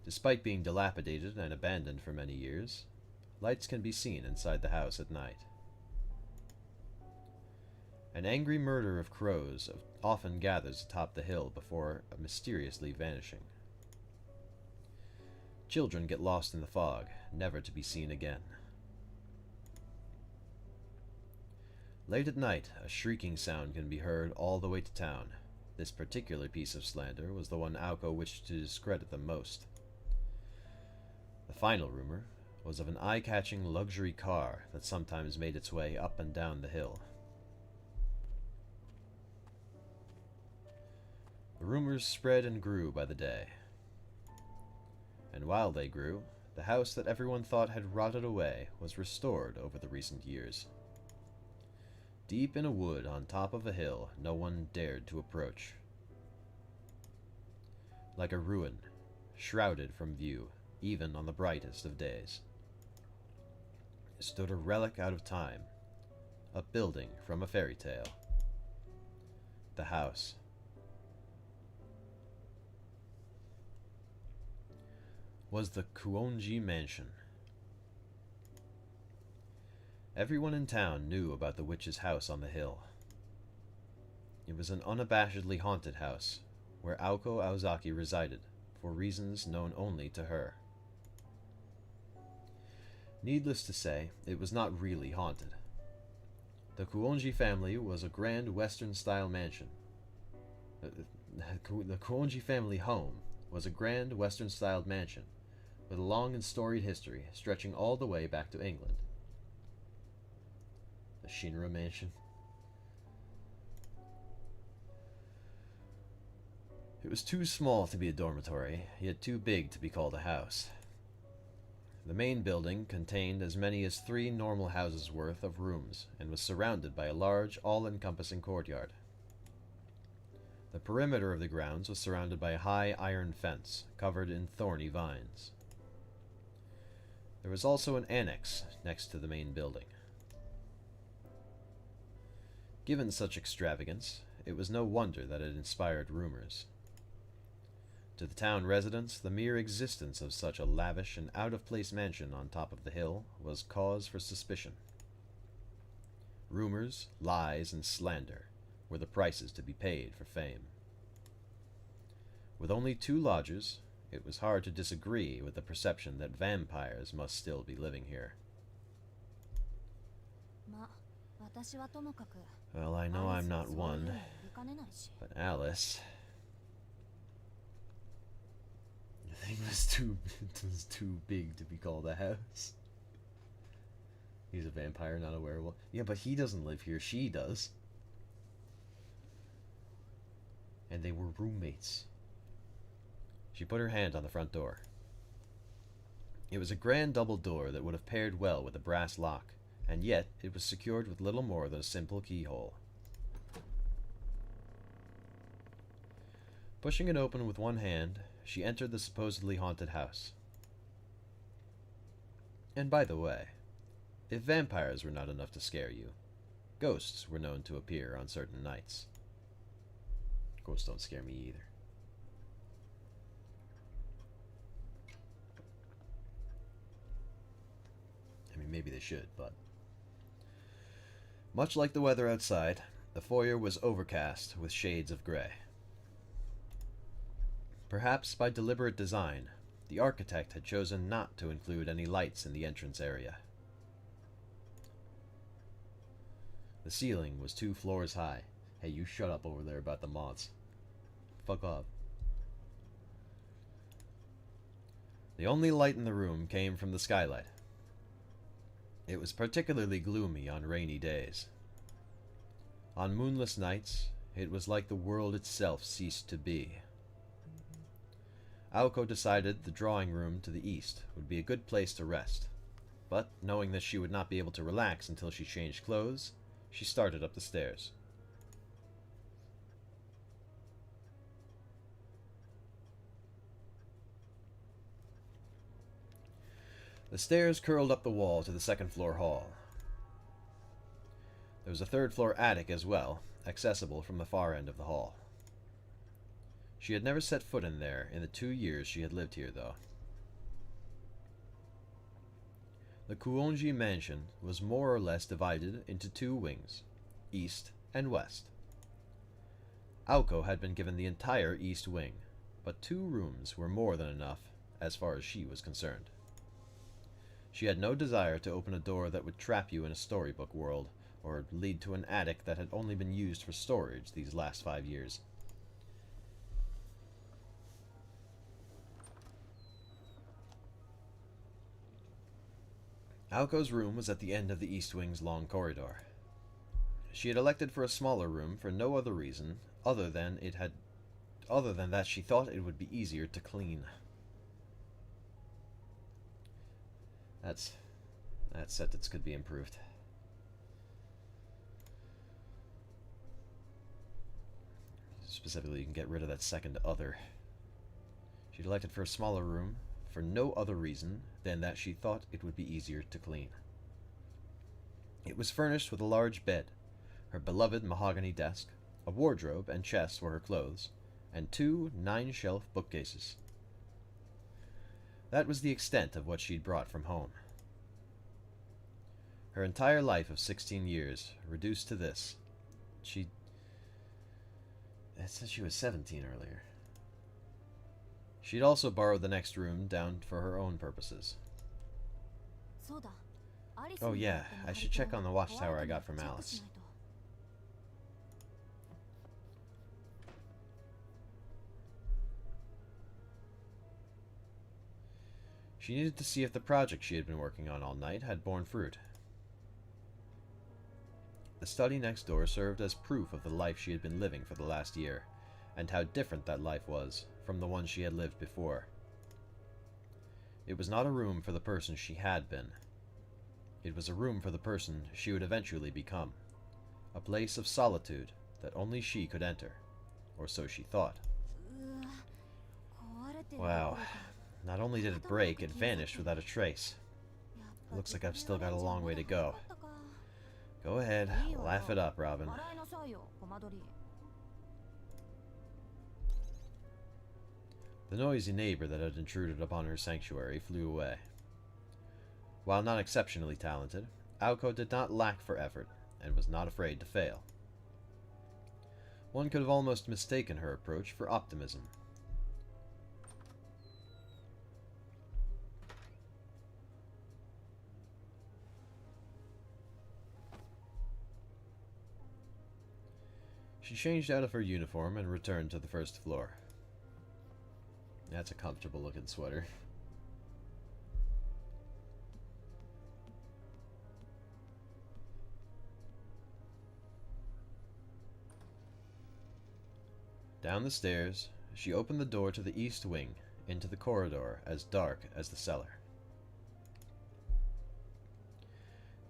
Despite being dilapidated and abandoned for many years, lights can be seen inside the house at night. An angry murder of crows often gathers atop the hill before mysteriously vanishing. Children get lost in the fog, never to be seen again. Late at night, a shrieking sound can be heard all the way to town. This particular piece of slander was the one Aoko wished to discredit the most. The final rumor was of an eye-catching luxury car that sometimes made its way up and down the hill. The rumors spread and grew by the day. And while they grew, the house that everyone thought had rotted away was restored over the recent years. Deep in a wood on top of a hill no one dared to approach. Like a ruin, shrouded from view, even on the brightest of days, stood a relic out of time, a building from a fairy tale. The house. Was the Kuonji Mansion. Everyone in town knew about the witch's house on the hill. It was an unabashedly haunted house, where Aoko Aozaki resided, for reasons known only to her. Needless to say, it was not really haunted. The Kuonji family was a grand Western-style mansion. The Kuonji family home was a grand Western-styled mansion, with a long and storied history stretching all the way back to England. The Shinra Mansion. It was too small to be a dormitory, yet too big to be called a house. The main building contained as many as 3 normal houses' worth of rooms and was surrounded by a large, all-encompassing courtyard. The perimeter of the grounds was surrounded by a high iron fence covered in thorny vines. There was also an annex next to the main building. Given such extravagance, it was no wonder that it inspired rumors. To the town residents, the mere existence of such a lavish and out-of-place mansion on top of the hill was cause for suspicion. Rumors, lies, and slander were the prices to be paid for fame. With only 2 lodgers, it was hard to disagree with the perception that vampires must still be living here. Well, I know I'm not one, but Alice... The thing was too big to be called a house. He's a vampire, not a werewolf. Yeah, but he doesn't live here. She does. And they were roommates. She put her hand on the front door. It was a grand double door that would have paired well with a brass lock, and yet it was secured with little more than a simple keyhole. Pushing it open with one hand, she entered the supposedly haunted house. And by the way, if vampires were not enough to scare you, ghosts were known to appear on certain nights. Ghosts don't scare me either. I mean, maybe they should, but... Much like the weather outside, the foyer was overcast with shades of gray. Perhaps by deliberate design, the architect had chosen not to include any lights in the entrance area. The ceiling was 2 floors high. Hey, you shut up over there about the moths. Fuck off. The only light in the room came from the skylight. It was particularly gloomy on rainy days. On moonless nights, it was like the world itself ceased to be. Aoko decided the drawing room to the east would be a good place to rest, but knowing that she would not be able to relax until she changed clothes, she started up the stairs. The stairs curled up the wall to the 2nd floor hall. There was a 3rd floor attic as well, accessible from the far end of the hall. She had never set foot in there in the 2 years she had lived here, though. The Kuonji mansion was more or less divided into 2 wings, east and west. Aoko had been given the entire east wing, but 2 rooms were more than enough as far as she was concerned. She had no desire to open a door that would trap you in a storybook world, or lead to an attic that had only been used for storage these last 5 years. Aoko's room was at the end of the East Wing's long corridor. She had elected for a smaller room for no other reason other than that she thought it would be easier to clean. That sentence could be improved. Specifically, you can get rid of that second other. She'd elected for a smaller room for no other reason than that she thought it would be easier to clean. It was furnished with a large bed, her beloved mahogany desk, a wardrobe and chest for her clothes, and 2 9-shelf bookcases. That was the extent of what she'd brought from home. Her entire life of 16 years reduced to this. It said she was 17 earlier. She'd also borrowed the next room down for her own purposes. Oh yeah, I should check on the watchtower I got from Alice. She needed to see if the project she had been working on all night had borne fruit. The study next door served as proof of the life she had been living for the last year, and how different that life was from the one she had lived before. It was not a room for the person she had been. It was a room for the person she would eventually become. A place of solitude that only she could enter, or so she thought. Wow. Not only did it break, it vanished without a trace. It looks like I've still got a long way to go. Go ahead, laugh it up, Robin. The noisy neighbor that had intruded upon her sanctuary flew away. While not exceptionally talented, Aoko did not lack for effort, and was not afraid to fail. One could have almost mistaken her approach for optimism. She changed out of her uniform and returned to the first floor. That's a comfortable looking sweater. Down the stairs, she opened the door to the east wing, into the corridor as dark as the cellar.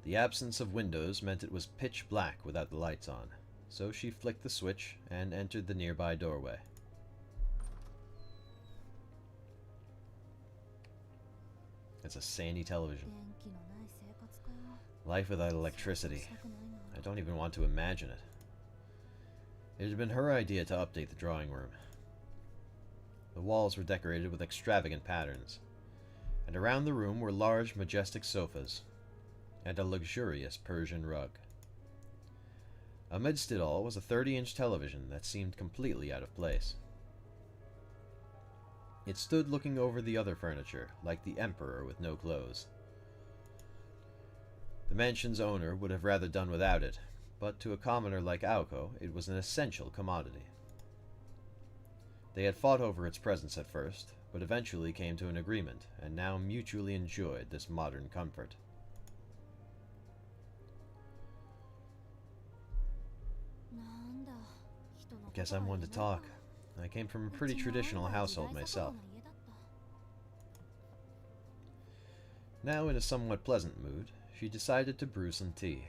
The absence of windows meant it was pitch black without the lights on, so she flicked the switch and entered the nearby doorway. It's a sandy television. Life without electricity. I don't even want to imagine it. It had been her idea to update the drawing room. The walls were decorated with extravagant patterns, and around the room were large, majestic sofas, and a luxurious Persian rug. Amidst it all was a 30-inch television that seemed completely out of place. It stood looking over the other furniture, like the emperor with no clothes. The mansion's owner would have rather done without it, but to a commoner like Aoko, it was an essential commodity. They had fought over its presence at first, but eventually came to an agreement, and now mutually enjoyed this modern comfort. Guess I'm one to talk. I came from a pretty traditional household myself. Now in a somewhat pleasant mood, she decided to brew some tea.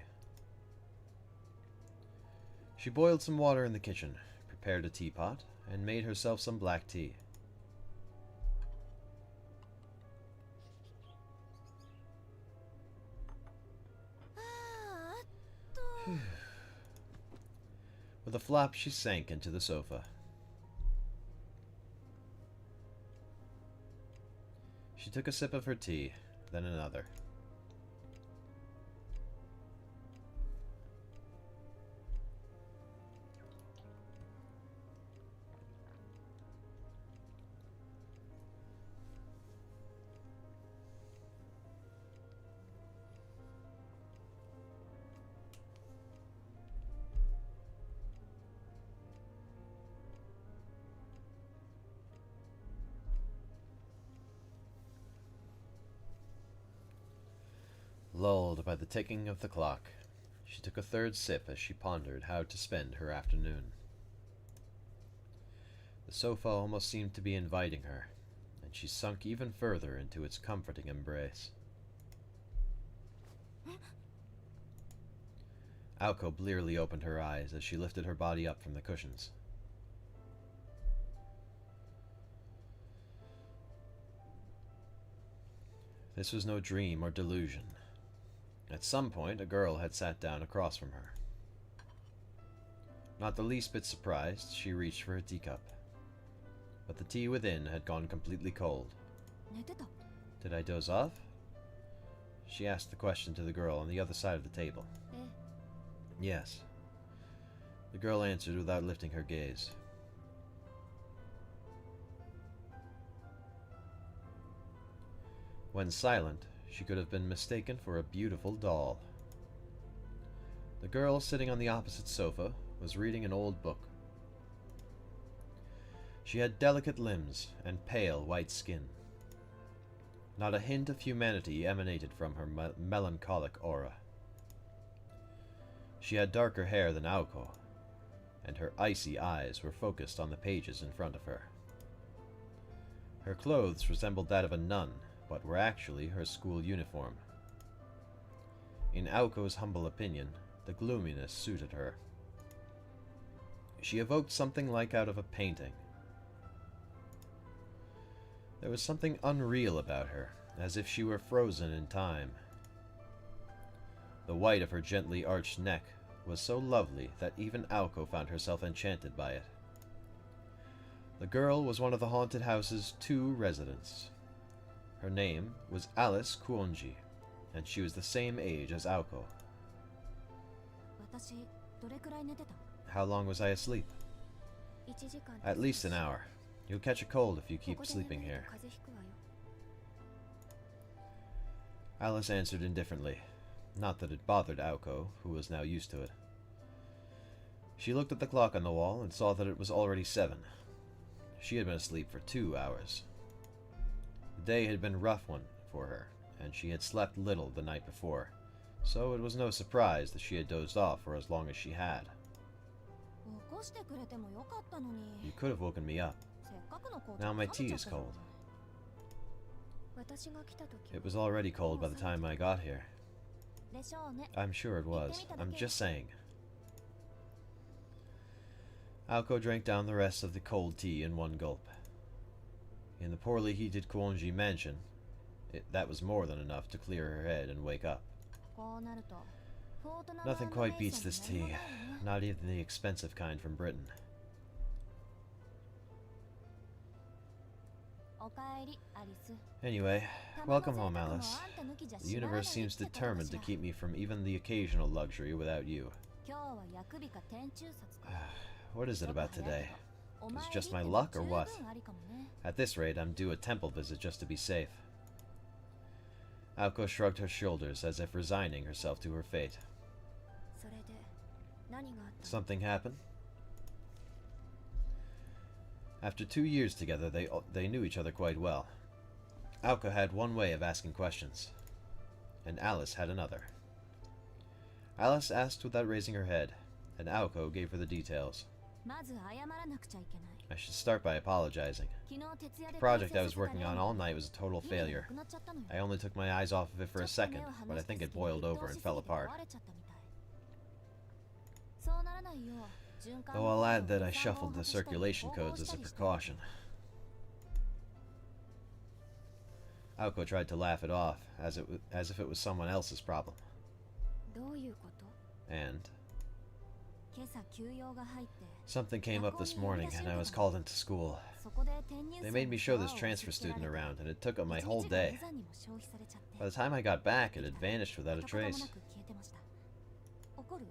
She boiled some water in the kitchen, prepared a teapot, and made herself some black tea. With a flop, she sank into the sofa. She took a sip of her tea, then another. Lulled by the ticking of the clock, she took a third sip as she pondered how to spend her afternoon. The sofa almost seemed to be inviting her, and she sunk even further into its comforting embrace. Aoko blearily opened her eyes as she lifted her body up from the cushions. This was no dream or delusion. At some point, a girl had sat down across from her. Not the least bit surprised, she reached for her teacup. But the tea within had gone completely cold. Did I doze off? She asked the question to the girl on the other side of the table. Yes. The girl answered without lifting her gaze. When silent, she could have been mistaken for a beautiful doll. The girl sitting on the opposite sofa was reading an old book. She had delicate limbs and pale white skin. Not a hint of humanity emanated from her melancholic aura. She had darker hair than Aoko, and her icy eyes were focused on the pages in front of her. Her clothes resembled that of a nun, but were actually her school uniform. In Aoko's humble opinion, the gloominess suited her. She evoked something like out of a painting. There was something unreal about her, as if she were frozen in time. The white of her gently arched neck was so lovely that even Aoko found herself enchanted by it. The girl was one of the haunted house's 2 residents. Her name was Alice Kuonji, and she was the same age as Aoko. 私どれくらい寝てた？ How long was I asleep? 1時間。 At least an hour. You'll catch a cold if you keep sleeping here. 風邪ひくわよ。 Alice answered indifferently. Not that it bothered Aoko, who was now used to it. She looked at the clock on the wall and saw that it was already 7. She had been asleep for 2 hours. The day had been a rough one for her, and she had slept little the night before, so it was no surprise that she had dozed off for as long as she had. 起こしてくれてもよかったのに。 You could have woken me up. せっかくの紅茶 Now my 食べ tea ちゃ is ったじゃない。 cold. 私が来た時 It was already cold by the time I got here. でしょうね。 I'm sure it was. I'm just saying. Aoko drank down the rest of the cold tea in one gulp. In the poorly heated Kuonji mansion, that was more than enough to clear her head and wake up. こうなるとフォートナム Nothing quite beats this tea, not even the expensive kind from Britain. おかえり、アリス。 Anyway, welcome home, Alice. The universe seems determined to keep me from even the occasional luxury without you. 今日は役日か天中殺か。 What is it about today? Is it just my luck or what? At this rate, I'm due a temple visit just to be safe. Aoko shrugged her shoulders as if resigning herself to her fate. それで何があった？ Something happened? After 2 years together, they knew each other quite well. Aoko had one way of asking questions, and Alice had another. Alice asked without raising her head, and Aoko gave her the details. まず謝らなくちゃいけない。 I should start by apologizing. 昨日徹夜 The で project I was working on all night was a total 家にな failure. くなっちゃったのよ。 I only took my eyes off of it for a second, but I think it boiled over and fell apart. そうならないよう循環 Though I'll add that I shuffled the circulation codes as a precaution. Aoko tried to laugh it off, as if it was someone else's problem. どういうこと？ And 今朝休養が入って something came up this morning, and I was called into school. そこで転入 They 生 made me show this transfer student around, and it took up my whole day. 一日が無残にも消費されちゃって By the time I got back, it had vanished without a 跡形もな trace. く消えてました。怒る？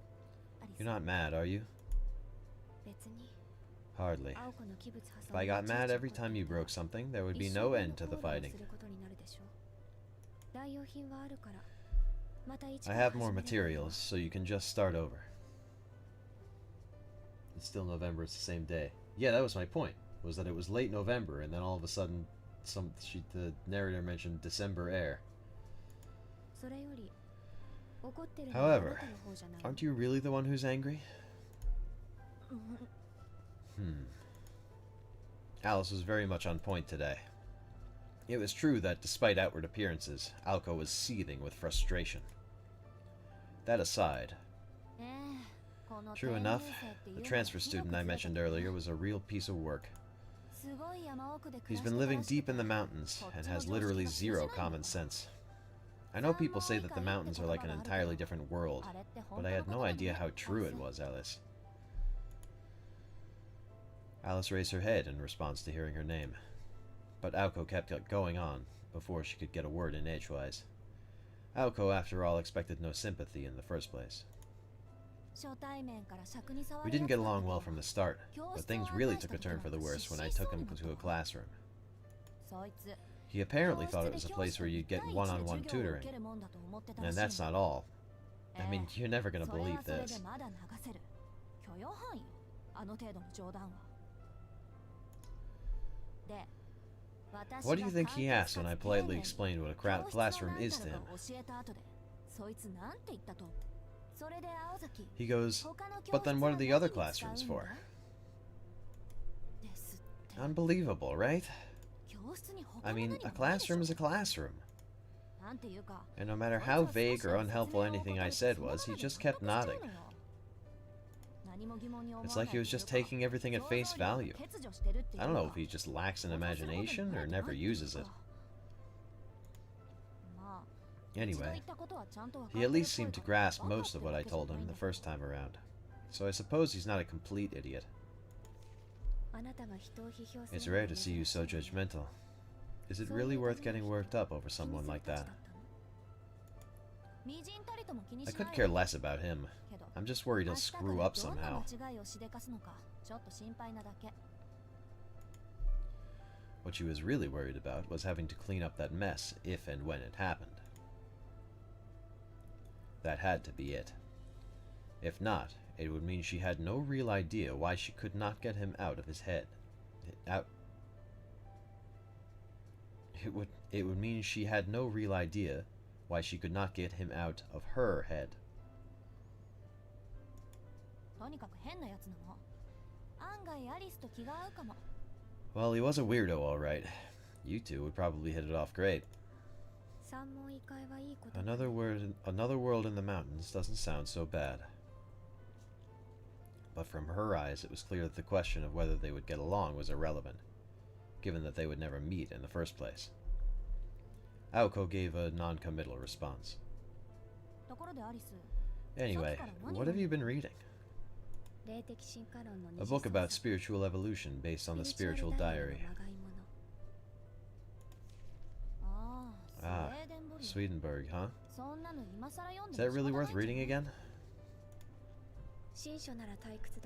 アリス You're not mad, are you? 別に Hardly. 青子の器物破 If 損 I で got ちいち mad 怒 every って time you いたら broke something, there would be 一 no 生 end to the 分の行為を fighting. することになるでしょ。代用品はあるからまた一 I から have more 始めればいいわ。 materials, so you can just start over. It's still November, it's the same day. Yeah, that was my point, was that it was late November, and then all of a sudden, the narrator mentioned December air. それより怒ってるのはあな However, たの方じゃない。 aren't you really the one who's angry? うん Alice was very much on point today. It was true that, despite outward appearances, Aoko was seething with frustration. That aside, ええこの true 転 enough, 入生っていう the のは transfer ひど student く I ずれ mentioned てるね earlier was a real piece of work. すごい山奥で暮 He's らして been た living らしくて deep in the mountains こっ and ちの has 常識 literally が通じ zero ない common の。 sense. I know people say that the mountains are like an entirely different world, あれって本 but 当 I の had こと no なの idea ね how true it アリ was, Alice. Alice raised her head in response to hearing her name, but Aoko kept going on before she could get a word in edgewise. Aoko, after all, expected no sympathy in the first place. 初対面から尺に触 We る didn't や get つだ along けど well from the start, but things really took a turn for the worse when I took him to a classroom. そいつ He apparently thought it was a place where you'd get one-on-one tutoring, and that's not all. I mean, you're never gonna それは believe それで this. まだ流せる許容範囲よあの程度の冗談はで What do you think he asked when I politely explained what a classroom is to him? 教えた後でそいつなんて言ったとそれで青崎 He goes, 他の教 but then 室 what は are the 何 other に使うん classrooms だ for? ですって Unbelievable, right? 教室に他 I の mean, 何 a もないでしょ classroom is a classroom. なんていうか And no matter how vague or unhelpful anything I said was, he just kept nodding. It's like he was just taking everything at face value. I don't know if he just lacks in imagination or never uses it. Anyway, he at least seemed to grasp most of what I told him the first time around, so I suppose he's not a complete idiot. It's rare to see you so judgmental. Is it really worth getting worked up over someone like that? I could care less about him. I'm just worried he'll screw up somehow. What she was really worried about was having to clean up that mess if and when it happened. That had to be it. If not, it would mean she had no real idea why she could not get him out of his head. It would mean she had no real idea why she could not get him out of her head. Well, he was a weirdo, all right. You two would probably hit it off great. Another world in the mountains doesn't sound so bad. But from her eyes, it was clear that the question of whether they would get along was irrelevant, given that they would never meet in the first place. Aoko gave a non-committal response. Anyway, what have you been reading? A book about spiritual evolution based on the spiritual diary. Ah, Swedenborg, huh? Is that really worth reading again?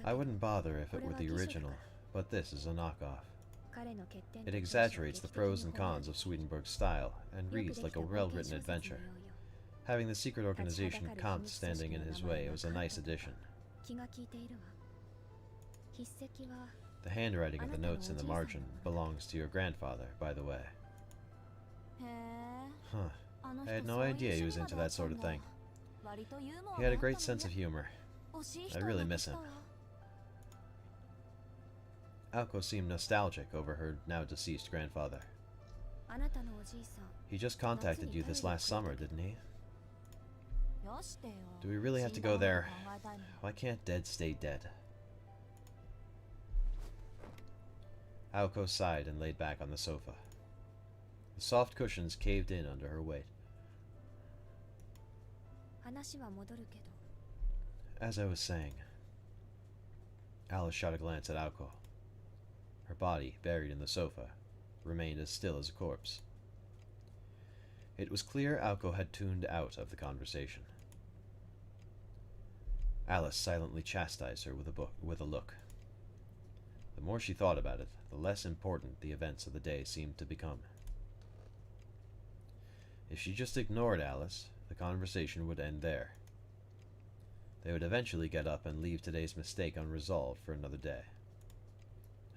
I wouldn't bother if it were the original, but this is a knockoff. It exaggerates the pros and cons of Swedenborg's style and reads like a well-written adventure. Having the secret organization Kant standing in his way was a nice addition. The handwriting of the notes in the margin belongs to your grandfather, by the way. Huh. I had no idea he was into that sort of thing. He had a great sense of humor. I really miss him. Aoko seemed nostalgic over her now-deceased grandfather. He just contacted you this last summer, didn't he? Do we really have to go there? Why can't dead stay dead? Aoko sighed and laid back on the sofa. The soft cushions caved in under her weight. As I was saying, Alice shot a glance at Aoko. Her body, buried in the sofa, remained as still as a corpse. It was clear Aoko had tuned out of the conversation. Alice silently chastised her with a look. The more she thought about it, the less important the events of the day seemed to become. If she just ignored Alice, the conversation would end there. They would eventually get up and leave today's mistake unresolved for another day.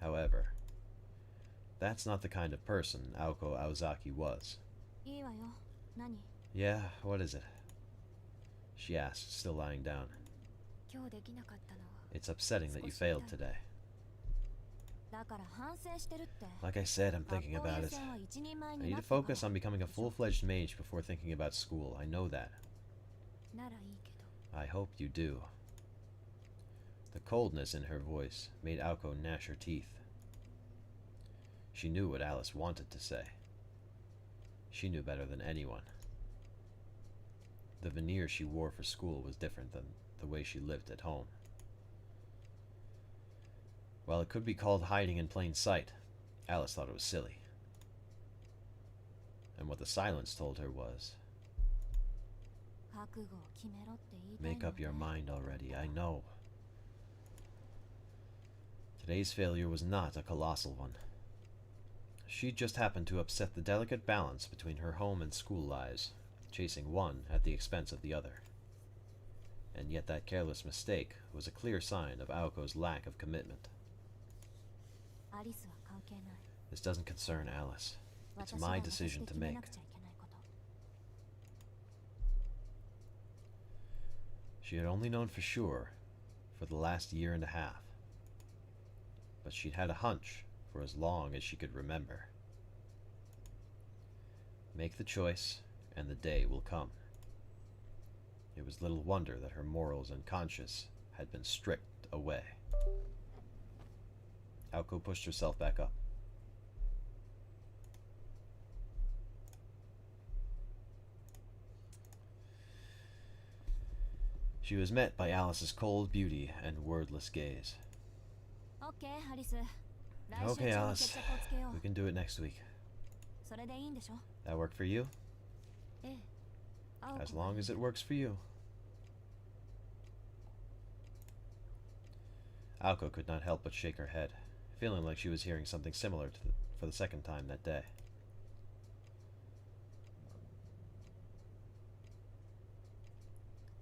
However, that's not the kind of person Aoko Aozaki was. Yeah, what is it? She asked, still lying down. It's upsetting that you failed today. Like I said, I'm thinking about it. I need to focus on becoming a full-fledged mage before thinking about school. I know that. I hope you do. The coldness in her voice made Aoko gnash her teeth. She knew what Alice wanted to say. She knew better than anyone. The veneer she wore for school was different than the way she lived at home. While it could be called hiding in plain sight, Alice thought it was silly. And what the silence told her was, make up your mind already, I know. Today's failure was not a colossal one. She just happened to upset the delicate balance between her home and school lives, chasing one at the expense of the other. And yet that careless mistake was a clear sign of Aoko's lack of commitment. This doesn't concern Alice. It's my decision to make. She had only known for sure for the last year and a half, but she'd had a hunch for as long as she could remember. Make the choice, and the day will come. It was little wonder that her morals and conscience had been stripped away. Aoko pushed herself back up. She was met by Alice's cold beauty and wordless gaze. Okay, Alice. We can do it next week. それでいいんでしょ? That work for you? ええ。 As long as it works for you. Aoko could not help but shake her head, feeling like she was hearing something similar for the second time that day.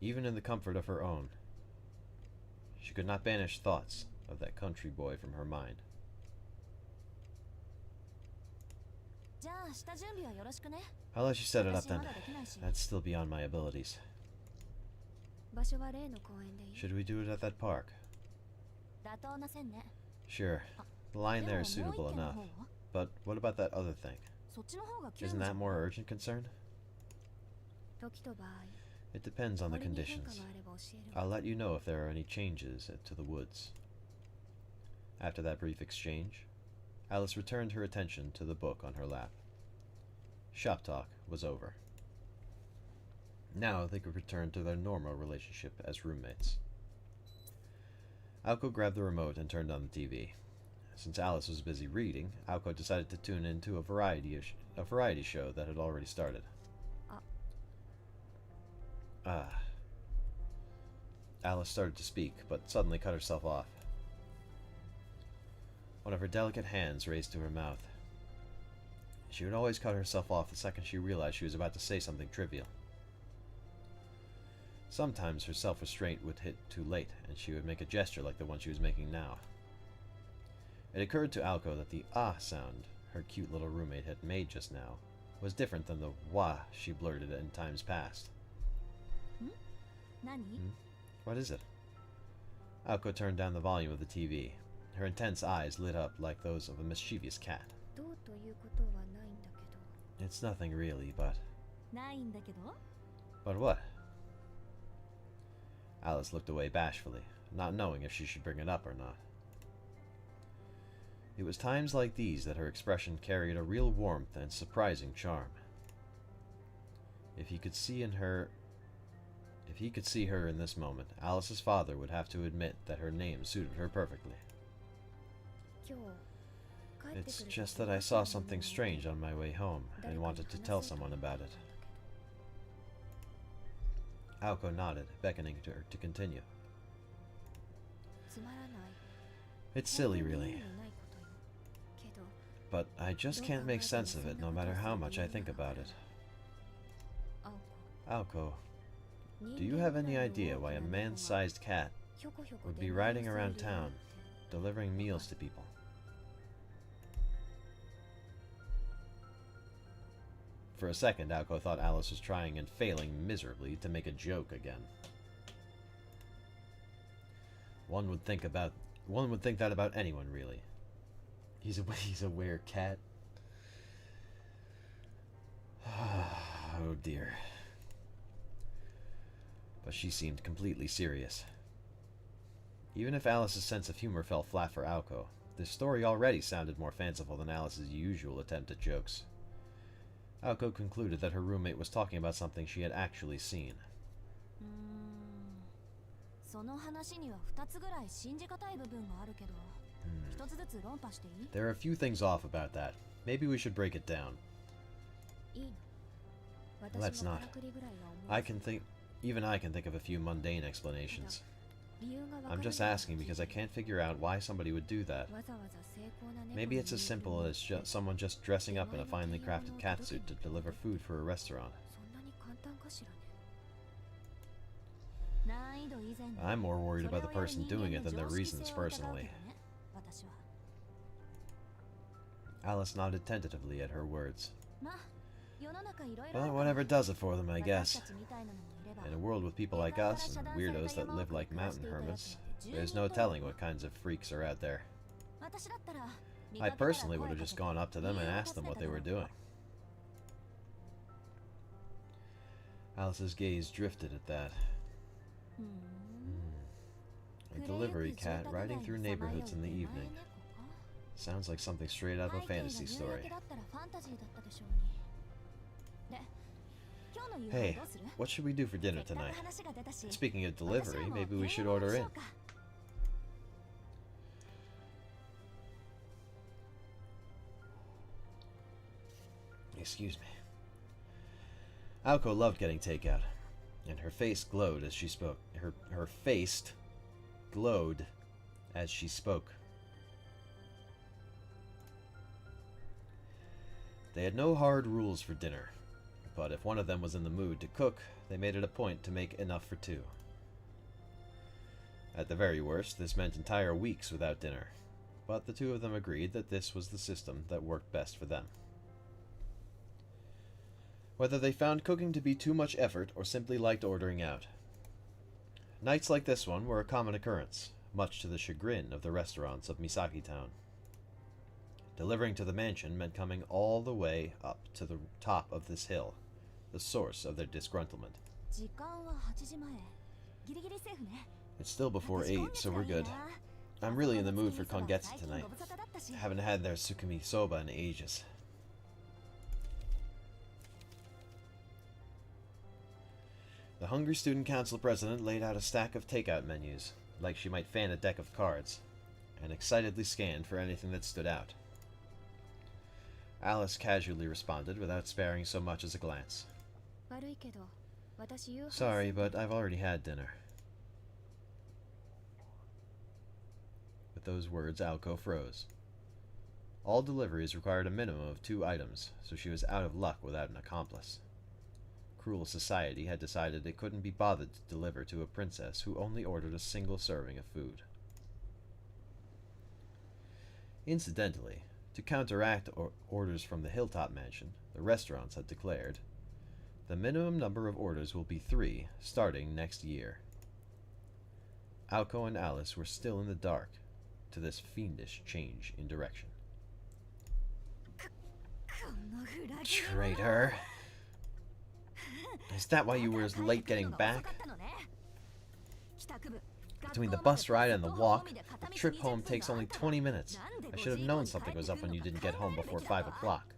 Even in the comfort of her own, she could not banish thoughts of that country boy from her mind. じゃあ下準備はよろしくね。 I'll let you set it up then. That's still beyond my abilities. 場所は例の公園でいい? Should we do it at that park? 妥当な線ね。 Sure. The line there is suitable enough. But what about that other thing? そっちの方が急 Isn't that more urgent concern? 時と場合 It depends on the 森に変化 conditions. があれば教えるわ。 I'll let you know if there are any changes to the woods. After that brief exchange, Alice returned her attention to the book on her lap. Shop talk was over. Now they could return to their normal relationship as roommates. Aoko grabbed the remote and turned on the TV. Since Alice was busy reading, Aoko decided to tune into a variety show that had already started. Alice started to speak, but suddenly cut herself off. One of her delicate hands raised to her mouth. She would always cut herself off the second she realized she was about to say something trivial. Sometimes her self-restraint would hit too late, and she would make a gesture like the one she was making now. It occurred to Aoko that the ah sound her cute little roommate had made just now was different than the wah she blurted in times past. What is it? Aoko turned down the volume of the TV. Her intense eyes lit up like those of a mischievous cat. どうということはないんだけど。 It's nothing really, but... ないんだけど? But what? Alice looked away bashfully, not knowing if she should bring it up or not. It was times like these that her expression carried a real warmth and surprising charm. If he could see her in this moment, Alice's father would have to admit that her name suited her perfectly. 今日 It's just that I saw something strange on my way home and wanted to tell someone about it. Aoko nodded, beckoning to her to continue. つまらない It's silly, 意味 really, のないことよ。けど but I just can't make sense of it no matter how much I think about it. 青子 Aoko, do you have any idea why a man-sized cat would be riding around town, delivering meals to people? For a second, Aoko thought Alice was trying and failing miserably to make a joke again. One would think that about anyone, really. He's a weird cat. Oh dear. But she seemed completely serious. Even if Alice's sense of humor fell flat for Aoko, this story already sounded more fanciful than Alice's usual attempt at jokes. Aoko concluded that her roommate was talking about something she had actually seen. その話には2つぐらい信じがたい部分があるけど、一つずつ論破していい? There are a few things off about that. Maybe we should break it down. いいの? Let's not. 私もからくりぐらいは思う。 Even I can think of a few mundane explanations. 理由がわか I'm る just asking because I can't figure out why somebody would do that. わざわざ精巧な猫 Maybe it's as の simple as someone just dressing up in a finely crafted catsuit to deliver food for a restaurant. そんなに簡単かしらね。難易度以前に I'm more worried それ about を the やる person 人間 doing の it than their 常識 reasons 性を疑うけど personally. ね、私は。 Alice nodded tentatively at her words. まあ、世の中いろいろあ Well, るから whatever does it for them, I 私 guess. たちみたいなのもいれば In a world with people like us and weirdos that live like mountain hermits, there's no telling what kinds of freaks are out there. 私だったら I personally would have just gone up to them and asked them what they were doing. Alice's gaze drifted at that. A delivery cat riding through neighborhoods in the evening. Sounds like something straight out of a fantasy story. Hey, what should we do for dinner tonight? Speaking of delivery, maybe we should order in. Excuse me. Aoko loved getting takeout, and her face glowed as she spoke. Her face glowed as she spoke. They had no hard rules for dinner, but if one of them was in the mood to cook, they made it a point to make enough for two. At the very worst, this meant entire weeks without dinner, but the two of them agreed that this was the system that worked best for them. Whether they found cooking to be too much effort or simply liked ordering out. Nights like this one were a common occurrence, much to the chagrin of the restaurants of Misaki Town. Delivering to the mansion meant coming all the way up to the top of this hill, the source of their disgruntlement. It's still before 8, so we're good. I'm really in the mood for kongetsu tonight. Haven't had their sukumi soba in ages. The Hungry Student Council president laid out a stack of takeout menus, like she might fan a deck of cards, and excitedly scanned for anything that stood out. Alice casually responded without sparing so much as a glance. Sorry, but I've already had dinner. With those words, Aoko froze. All deliveries required a minimum of 2 items, so she was out of luck without an accomplice. Cruel society had decided it couldn't be bothered to deliver to a princess who only ordered a single serving of food. Incidentally, to counteract orders from the Hilltop Mansion, the restaurants had declared, the minimum number of orders will be 3, starting next year. Aoko and Alice were still in the dark to this fiendish change in direction. Traitor! Is that why you were late getting back? Between the bus ride and the walk, the trip home takes only 20 minutes. I should have known something was up when you didn't get home before 5 o'clock.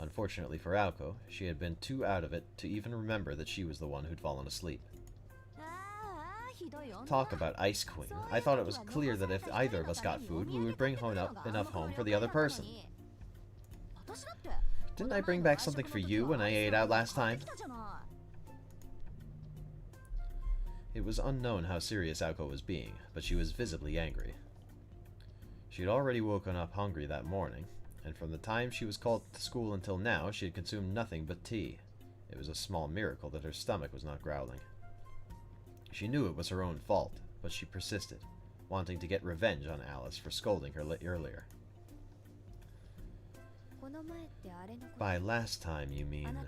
Unfortunately for Aoko, she had been too out of it to even remember that she was the one who'd fallen asleep. Talk about Ice Queen. I thought it was clear that if either of us got food, we would bring enough home for the other person. Didn't I bring back something for you when I ate out last time? It was unknown how serious Aoko was being, but she was visibly angry. She had already woken up hungry that morning, and from the time she was called to school until now, she had consumed nothing but tea. It was a small miracle that her stomach was not growling. She knew it was her own fault, but she persisted, wanting to get revenge on Alice for scolding her earlier. By last time, you mean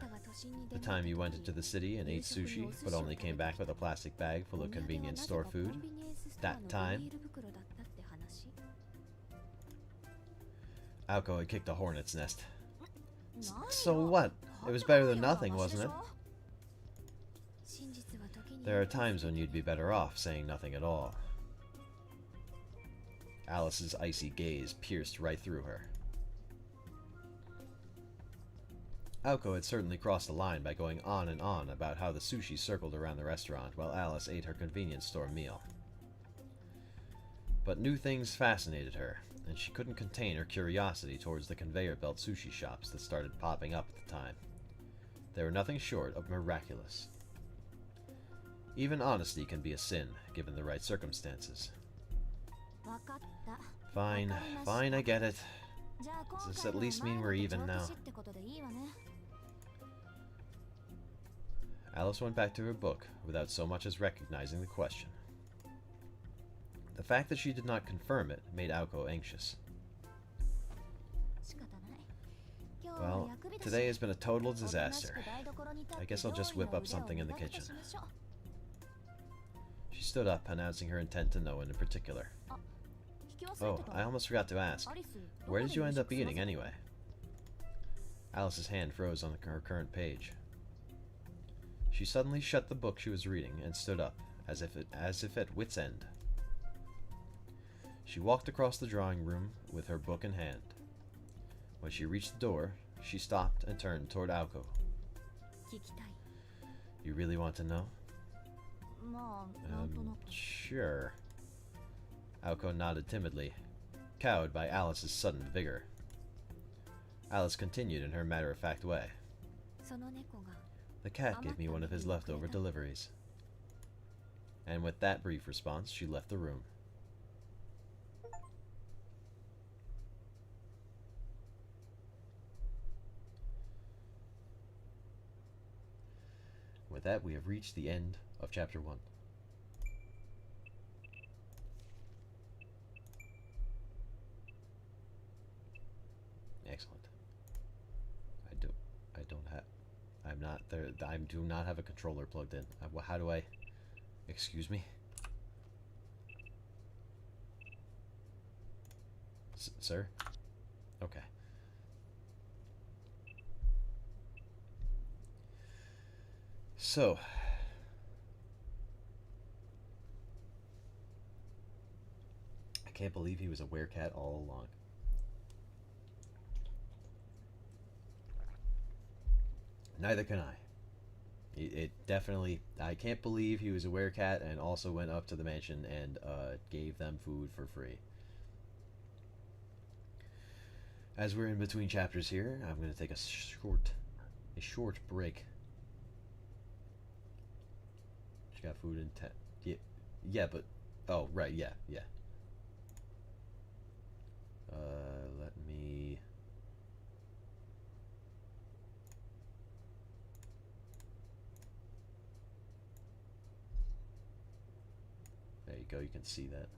the time you went into the city and ate sushi, but only came back with a plastic bag full of convenience store food? That time? Aoko had kicked a hornet's nest. So what? It was better than nothing, wasn't it? There are times when you'd be better off saying nothing at all. Alice's icy gaze pierced right through her. Aoko had certainly crossed the line by going on and on about how the sushi circled around the restaurant while Alice ate her convenience store meal. But new things fascinated her, and she couldn't contain her curiosity towards the conveyor belt sushi shops that started popping up at the time. They were nothing short of miraculous. Even honesty can be a sin, given the right circumstances. Fine, I get it. Does this at least mean we're even now? Alice went back to her book without so much as recognizing the question. The fact that she did not confirm it made Aoko anxious. Well, today has been a total disaster. I guess I'll just whip up something in the kitchen. She stood up, announcing her intent to no one in particular. Oh, I almost forgot to ask. Where did you end up eating, anyway? Alice's hand froze on her current page. She suddenly shut the book she was reading and stood up, as if at wit's end. She walked across the drawing room with her book in hand. When she reached the door, she stopped and turned toward Aoko. You really want to know? Sure. Aoko nodded timidly, cowed by Alice's sudden vigor. Alice continued in her matter-of-fact way. その猫が The cat gave me one of his leftover deliveries. And with that brief response, she left the room. With that, we have reached the end of chapter 1. Excellent. I do not have a controller plugged in. How do I... Excuse me? Sir? Okay. So... I can't believe he was a werecat all along. Neither can I. It definitely... I can't believe he was a werecat and also went up to the mansion and gave them food for free. As we're in between chapters here, I'm going to take a short break. She got food in 10... Yeah, but... Oh, right, yeah. Let me... There you go, you can see that.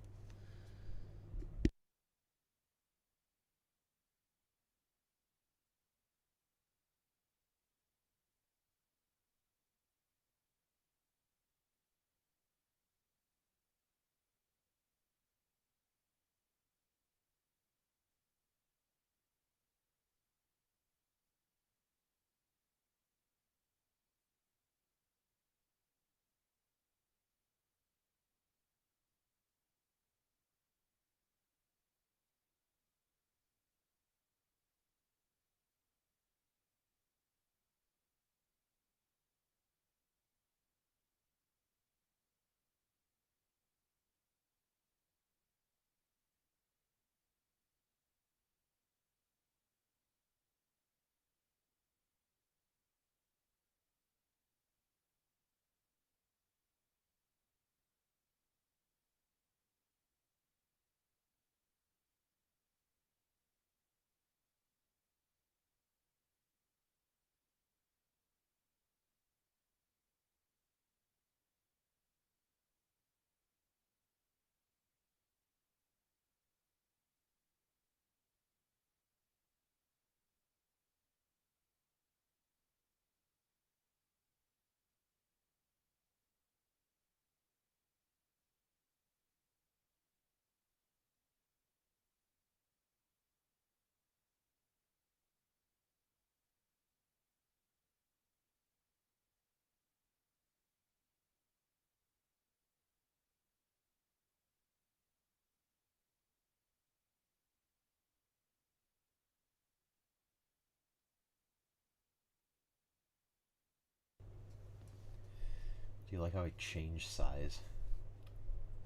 Do you like how I change size?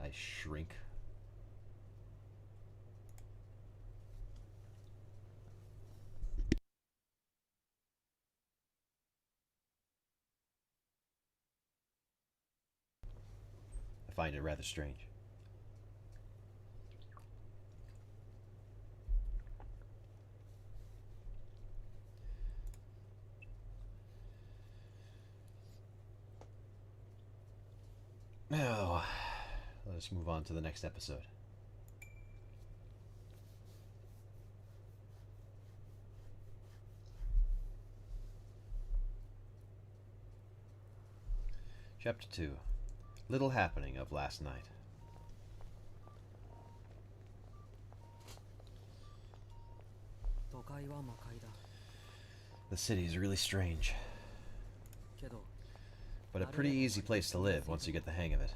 I shrink. I find it rather strange. Now, let us move on to the next episode. Chapter 2. Little happening of last night. The city is really strange, but a pretty easy place to live once you get the hang of it.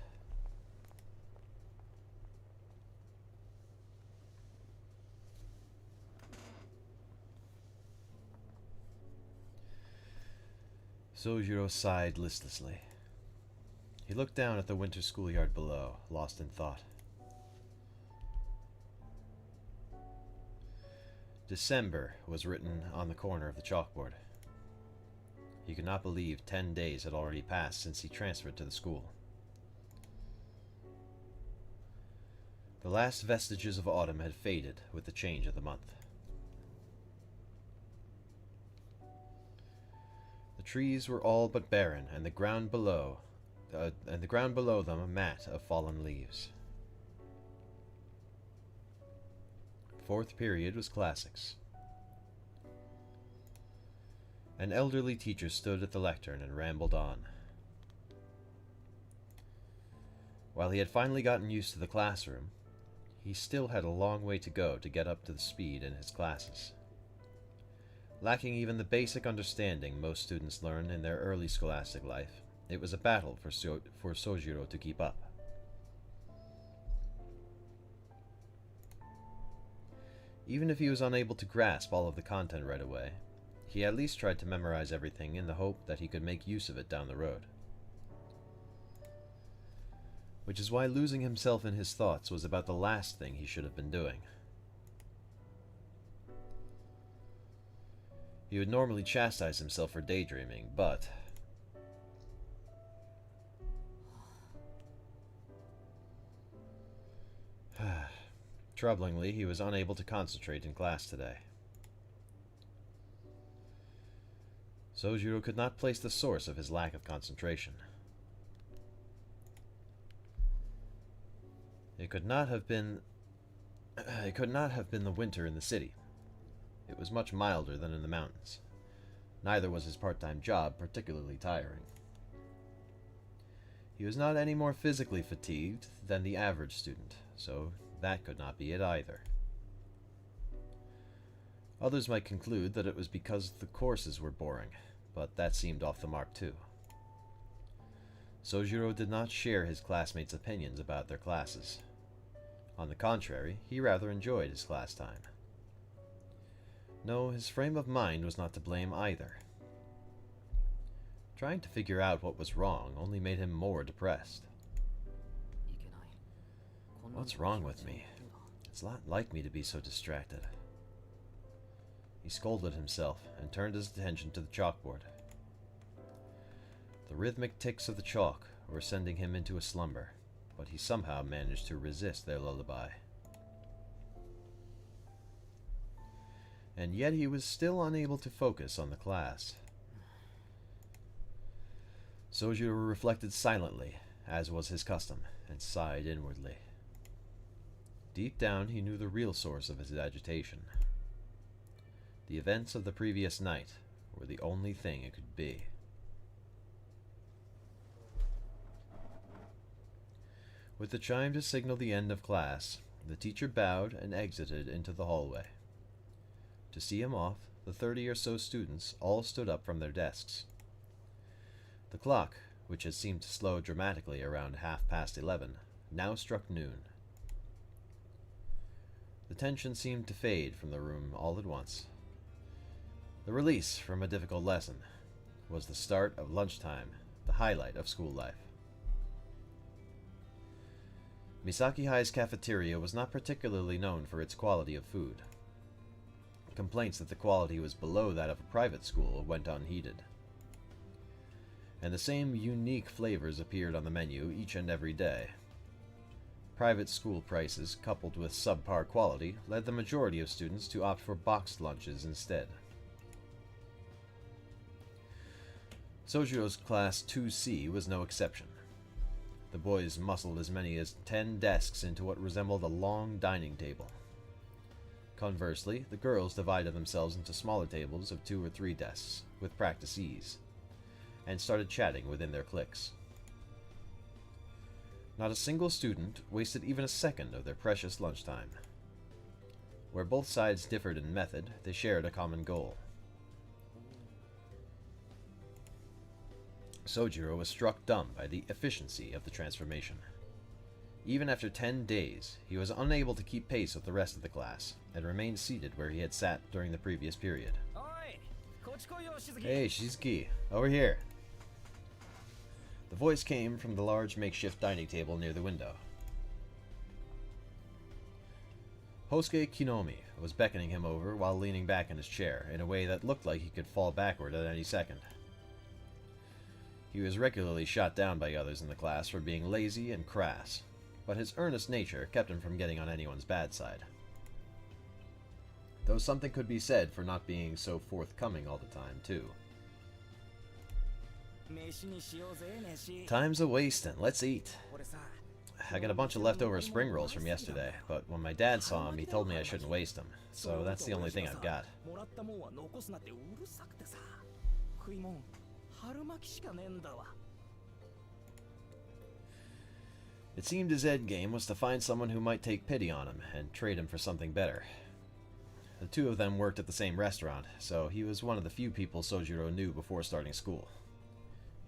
Sojiro sighed listlessly. He looked down at the winter schoolyard below, lost in thought. December was written on the corner of the chalkboard. He could not believe 10 days had already passed since he transferred to the school. The last vestiges of autumn had faded with the change of the month. The trees were all but barren, and the ground below them a mat of fallen leaves. Fourth period was classics. An elderly teacher stood at the lectern and rambled on. While he had finally gotten used to the classroom, he still had a long way to go to get up to the speed in his classes. Lacking even the basic understanding most students learn in their early scholastic life, it was a battle for Sojiro to keep up. Even if he was unable to grasp all of the content right away, he at least tried to memorize everything in the hope that he could make use of it down the road. Which is why losing himself in his thoughts was about the last thing he should have been doing. He would normally chastise himself for daydreaming, but troublingly, he was unable to concentrate in class today. Sojiro could not place the source of his lack of concentration. It could not have been the winter in the city. It was much milder than in the mountains. Neither was his part-time job particularly tiring. He was not any more physically fatigued than the average student, so that could not be it either. Others might conclude that it was because the courses were boring, but that seemed off the mark too. Sojiro did not share his classmates' opinions about their classes. On the contrary, he rather enjoyed his class time. No, his frame of mind was not to blame either. Trying to figure out what was wrong only made him more depressed. What's wrong with me? It's not like me to be so distracted. He scolded himself and turned his attention to the chalkboard. The rhythmic ticks of the chalk were sending him into a slumber, but he somehow managed to resist their lullaby. And yet he was still unable to focus on the class. Sojiro reflected silently, as was his custom, and sighed inwardly. Deep down, he knew the real source of his agitation. The events of the previous night were the only thing it could be. With the chime to signal the end of class, the teacher bowed and exited into the hallway. To see him off, the 30 or so students all stood up from their desks. The clock, which had seemed to slow dramatically around 11:30, now struck noon. The tension seemed to fade from the room all at once. The release from a difficult lesson was the start of lunchtime, the highlight of school life. Misaki High's cafeteria was not particularly known for its quality of food. Complaints that the quality was below that of a private school went unheeded. And the same unique flavors appeared on the menu each and every day. Private school prices, coupled with subpar quality, led the majority of students to opt for boxed lunches instead. Sojiro's Class 2C was no exception. The boys muscled as many as 10 desks into what resembled a long dining table. Conversely, the girls divided themselves into smaller tables of 2 or 3 desks, with practice ease, and started chatting within their cliques. Not a single student wasted even a second of their precious lunchtime. Where both sides differed in method, they shared a common goal. Sojiro was struck dumb by the efficiency of the transformation. Even after 10 days, he was unable to keep pace with the rest of the class, and remained seated where he had sat during the previous period. Hey, Shizuki, over here! The voice came from the large makeshift dining table near the window. Hosuke Kinomi was beckoning him over while leaning back in his chair in a way that looked like he could fall backward at any second. He was regularly shot down by others in the class for being lazy and crass, but his earnest nature kept him from getting on anyone's bad side. Though something could be said for not being so forthcoming all the time, too. Time's a wasting. Let's eat. I got a bunch of leftover spring rolls from yesterday, but when my dad saw them, he told me I shouldn't waste them, so that's the only thing I've got. It seemed his endgame was to find someone who might take pity on him and trade him for something better. The two of them worked at the same restaurant, so he was one of the few people Sojiro knew before starting school.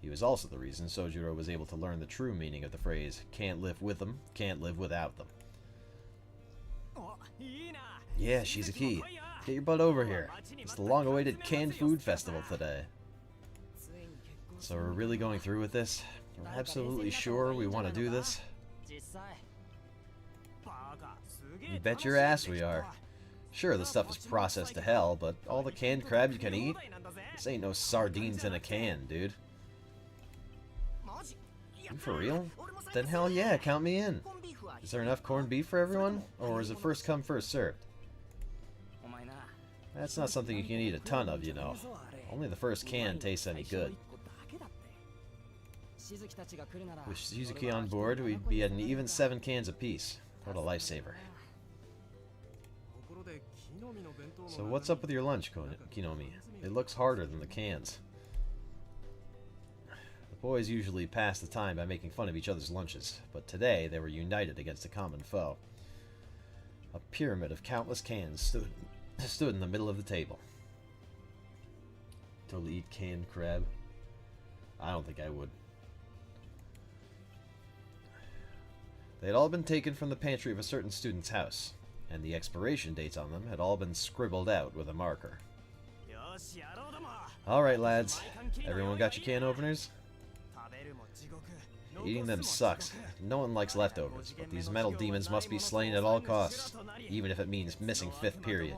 He was also the reason Sojiro was able to learn the true meaning of the phrase, can't live with them, can't live without them. Yeah, Shizuki. Get your butt over here. It's the long-awaited canned food festival today. So we're really going through with this? We're absolutely sure we want to do this? You bet your ass we are. Sure, the stuff is processed to hell, but all the canned crab you can eat? This ain't no sardines in a can, dude. You for real? Then hell yeah, count me in. Is there enough corned beef for everyone? Or is it first come, first served? That's not something you can eat a ton of, you know. Only the first can tastes any good. With Shizuki on board, we'd be at an even 7 cans apiece. What a lifesaver. So what's up with your lunch, Kinomi? It looks harder than the cans. The boys usually pass the time by making fun of each other's lunches, but today they were united against a common foe. A pyramid of countless cans stood in the middle of the table. Totally eat canned crab? I don't think I would. They had all been taken from the pantry of a certain student's house, and the expiration dates on them had all been scribbled out with a marker. Alright lads, everyone got your can openers? Eating them sucks. No one likes leftovers, but these metal demons must be slain at all costs, even if it means missing 5th period.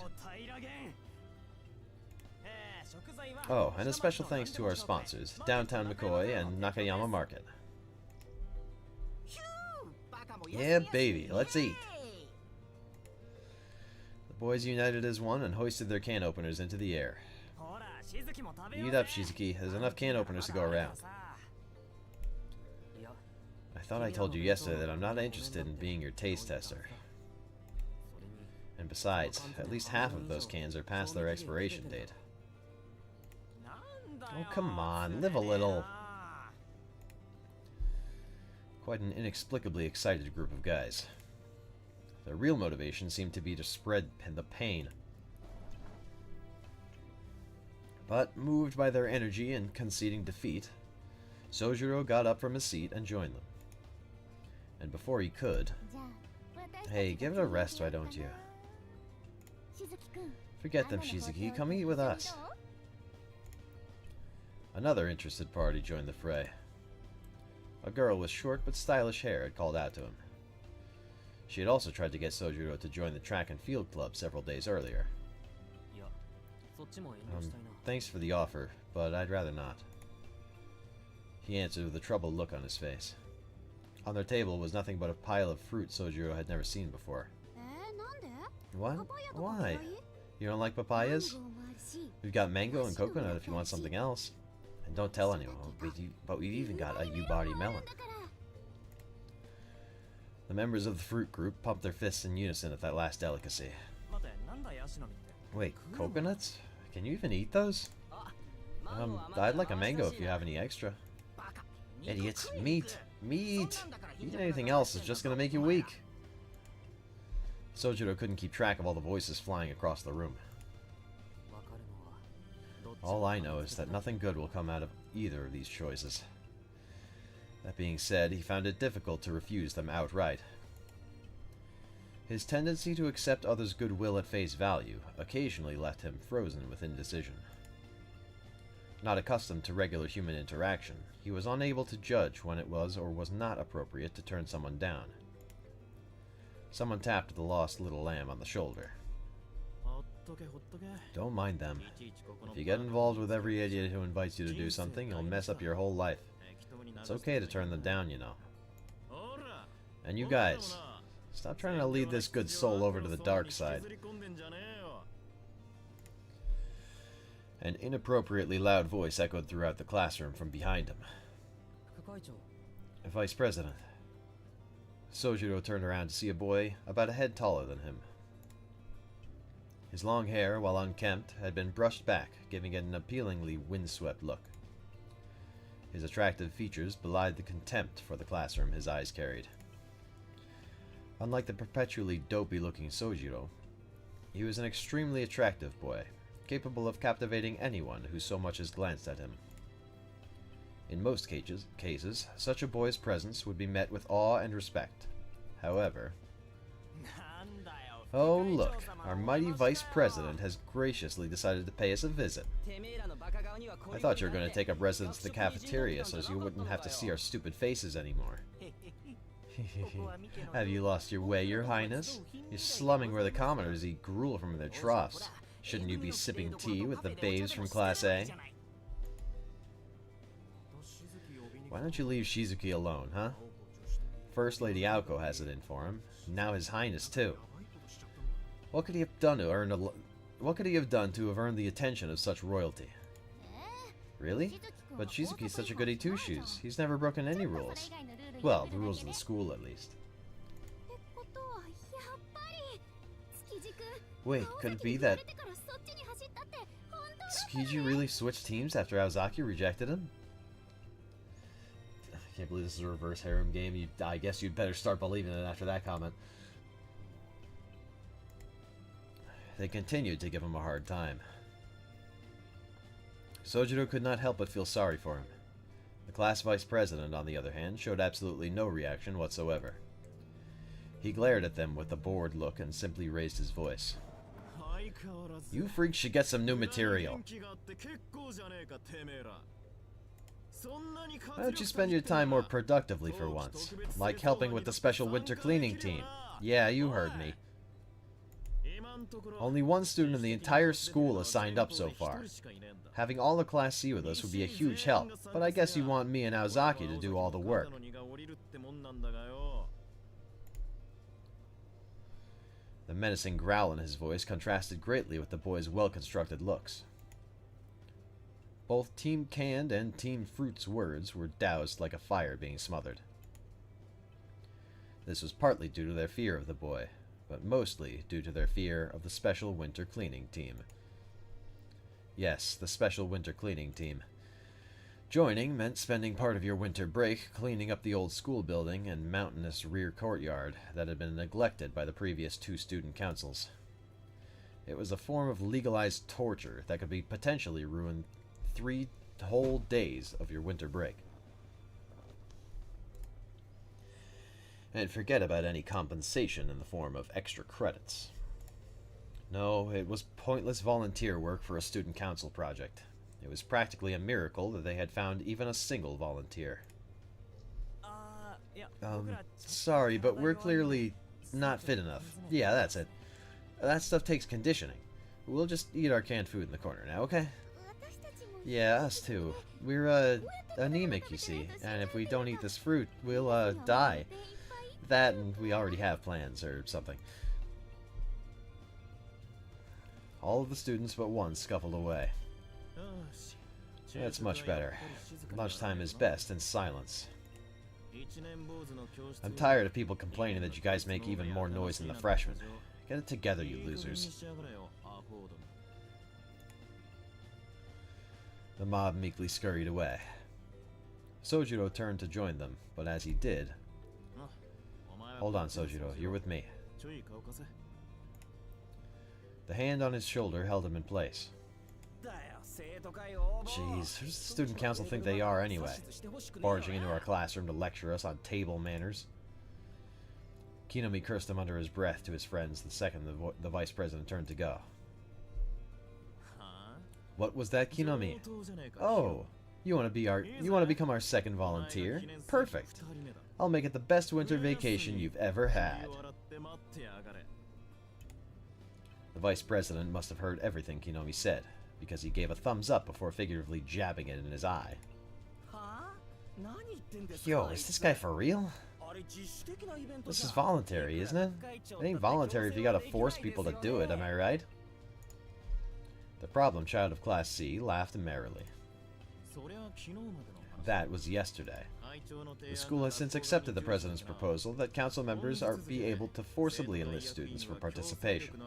Oh, and a special thanks to our sponsors, Downtown McCoy and Nakayama Market. Yeah, baby, let's eat. The boys united as one and hoisted their can openers into the air. Eat up, Shizuki. There's enough can openers to go around. I thought I told you yesterday that I'm not interested in being your taste tester. And besides, at least half of those cans are past their expiration date. Oh, come on, live a little. Quite an inexplicably excited group of guys. Their real motivation seemed to be to spread the pain. But, moved by their energy and conceding defeat, Sojiro got up from his seat and joined them. And before he could... Hey, give it a rest, why don't you? Forget them, Shizuki. Come eat with us. Another interested party joined the fray. A girl with short but stylish hair had called out to him. She had also tried to get Sojiro to join the track and field club several days earlier. Thanks for the offer, but I'd rather not. He answered with a troubled look on his face. On their table was nothing but a pile of fruit Sojiro had never seen before. What? Why? You don't like papayas? We've got mango and coconut if you want something else. And don't tell anyone, but we've even got a Yubari melon. The members of the fruit group pumped their fists in unison at that last delicacy. Wait, coconuts? Can you even eat those? I'd like a mango if you have any extra. Idiots. Meat! Meat! Eating anything else is just gonna make you weak. Sojiro couldn't keep track of all the voices flying across the room. All I know is that nothing good will come out of either of these choices. That being said, he found it difficult to refuse them outright. His tendency to accept others' goodwill at face value occasionally left him frozen with indecision. Not accustomed to regular human interaction, he was unable to judge when it was or was not appropriate to turn someone down. Someone tapped the lost little lamb on the shoulder. Don't mind them. If you get involved with every idiot who invites you to do something, you'll mess up your whole life. It's okay to turn them down, you know. And you guys, stop trying to lead this good soul over to the dark side. An inappropriately loud voice echoed throughout the classroom from behind him. Vice President. Sojiro turned around to see a boy about a head taller than him. His long hair, while unkempt, had been brushed back, giving it an appealingly windswept look. His attractive features belied the contempt for the classroom his eyes carried. Unlike the perpetually dopey-looking Sojiro, he was an extremely attractive boy, capable of captivating anyone who so much as glanced at him. In most cases, such a boy's presence would be met with awe and respect. However... Oh look, our mighty Vice President has graciously decided to pay us a visit. I thought you were going to take up residence at the cafeteria so you wouldn't have to see our stupid faces anymore. Have you lost your way, Your Highness? You're slumming where the commoners eat gruel from their troughs. Shouldn't you be sipping tea with the babes from Class A? Why don't you leave Shizuki alone, huh? First Lady Aoko has it in for him. Now His Highness, too. What could he have done to earn have earned the attention of such royalty? Really? But Shizuki's such a goody two-shoes. He's never broken any rules. Well, the rules of the school, at least. Wait, could it be that Tsukiji really switched teams after Aozaki rejected him? I can't believe this is a reverse harem game. I guess you'd better start believing it after that comment. They continued to give him a hard time. Sojiro could not help but feel sorry for him. The class vice president, on the other hand, showed absolutely no reaction whatsoever. He glared at them with a bored look and simply raised his voice. You freaks should get some new material. Why don't you spend your time more productively for once? Like helping with the special winter cleaning team. Yeah, you heard me. Only one student in the entire school has signed up so far. Having all of Class C with us would be a huge help, but I guess you want me and Aozaki to do all the work. The menacing growl in his voice contrasted greatly with the boy's well-constructed looks. Both Team Canned and Team Fruit's words were doused like a fire being smothered. This was partly due to their fear of the boy, but mostly due to their fear of the Special Winter Cleaning Team. Yes, the Special Winter Cleaning Team. Joining meant spending part of your winter break cleaning up the old school building and mountainous rear courtyard that had been neglected by the previous 2 student councils. It was a form of legalized torture that could be potentially ruin 3 whole days of your winter break. And forget about any compensation in the form of extra credits. No, it was pointless volunteer work for a student council project. It was practically a miracle that they had found even a single volunteer. Sorry, but we're clearly not fit enough. Yeah, that's it. That stuff takes conditioning. We'll just eat our canned food in the corner now, okay? Yeah, us too. We're, anemic, you see, and if we don't eat this fruit, we'll, die. That, and we already have plans, or something. All of the students but one scuffled away. That's much better. Lunchtime is best in silence. I'm tired of people complaining that you guys make even more noise than the freshmen. Get it together, you losers. The mob meekly scurried away. Sojiro turned to join them, but as he did... Hold on, Sojiro, you're with me. The hand on his shoulder held him in place. Jeez, who does the student council think they are anyway? Barging into our classroom to lecture us on table manners. Kinomi cursed him under his breath to his friends the second the vice president turned to go. What was that, Kinomi? Oh, you want to become our second volunteer? Perfect. I'll make it the best winter vacation you've ever had. The vice president must have heard everything Kinomi's said, because he gave a thumbs up before figuratively jabbing it in his eye. Yo, is this guy for real? This is voluntary, isn't it? It ain't voluntary if you gotta force people to do it, am I right? The problem child of Class C laughed merrily. That was yesterday. The school has since accepted the president's proposal that council members are be able to forcibly enlist students for participation.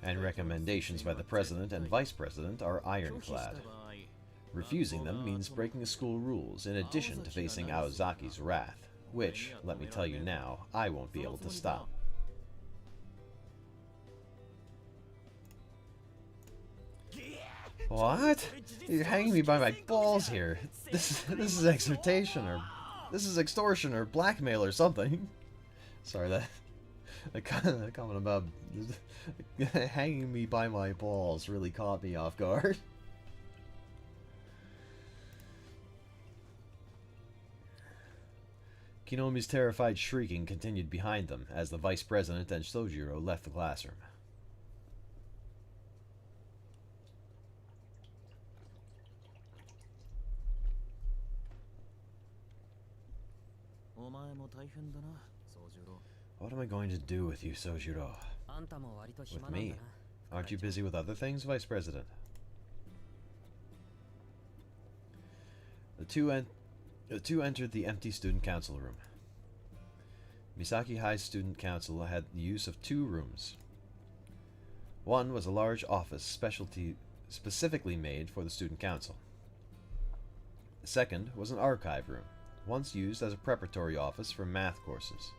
And recommendations by the president and vice president are ironclad. Refusing them means breaking the school rules, in addition to facing Aozaki's wrath, which, let me tell you now, I won't be able to stop. What? You're hanging me by my balls here. This is exhortation or this is extortion or blackmail or something. Sorry, that comment about hanging me by my balls really caught me off guard. Kinomi's terrified shrieking continued behind them as the vice president and Sojiro left the classroom. What am I going to do with you, Sojiro? With me? Aren't you busy with other things, Vice President? The two entered the empty student council room. Misaki High's student council had the use of two rooms. One was a large office specifically made for the student council. The second was an archive room, once used as a preparatory office for math courses.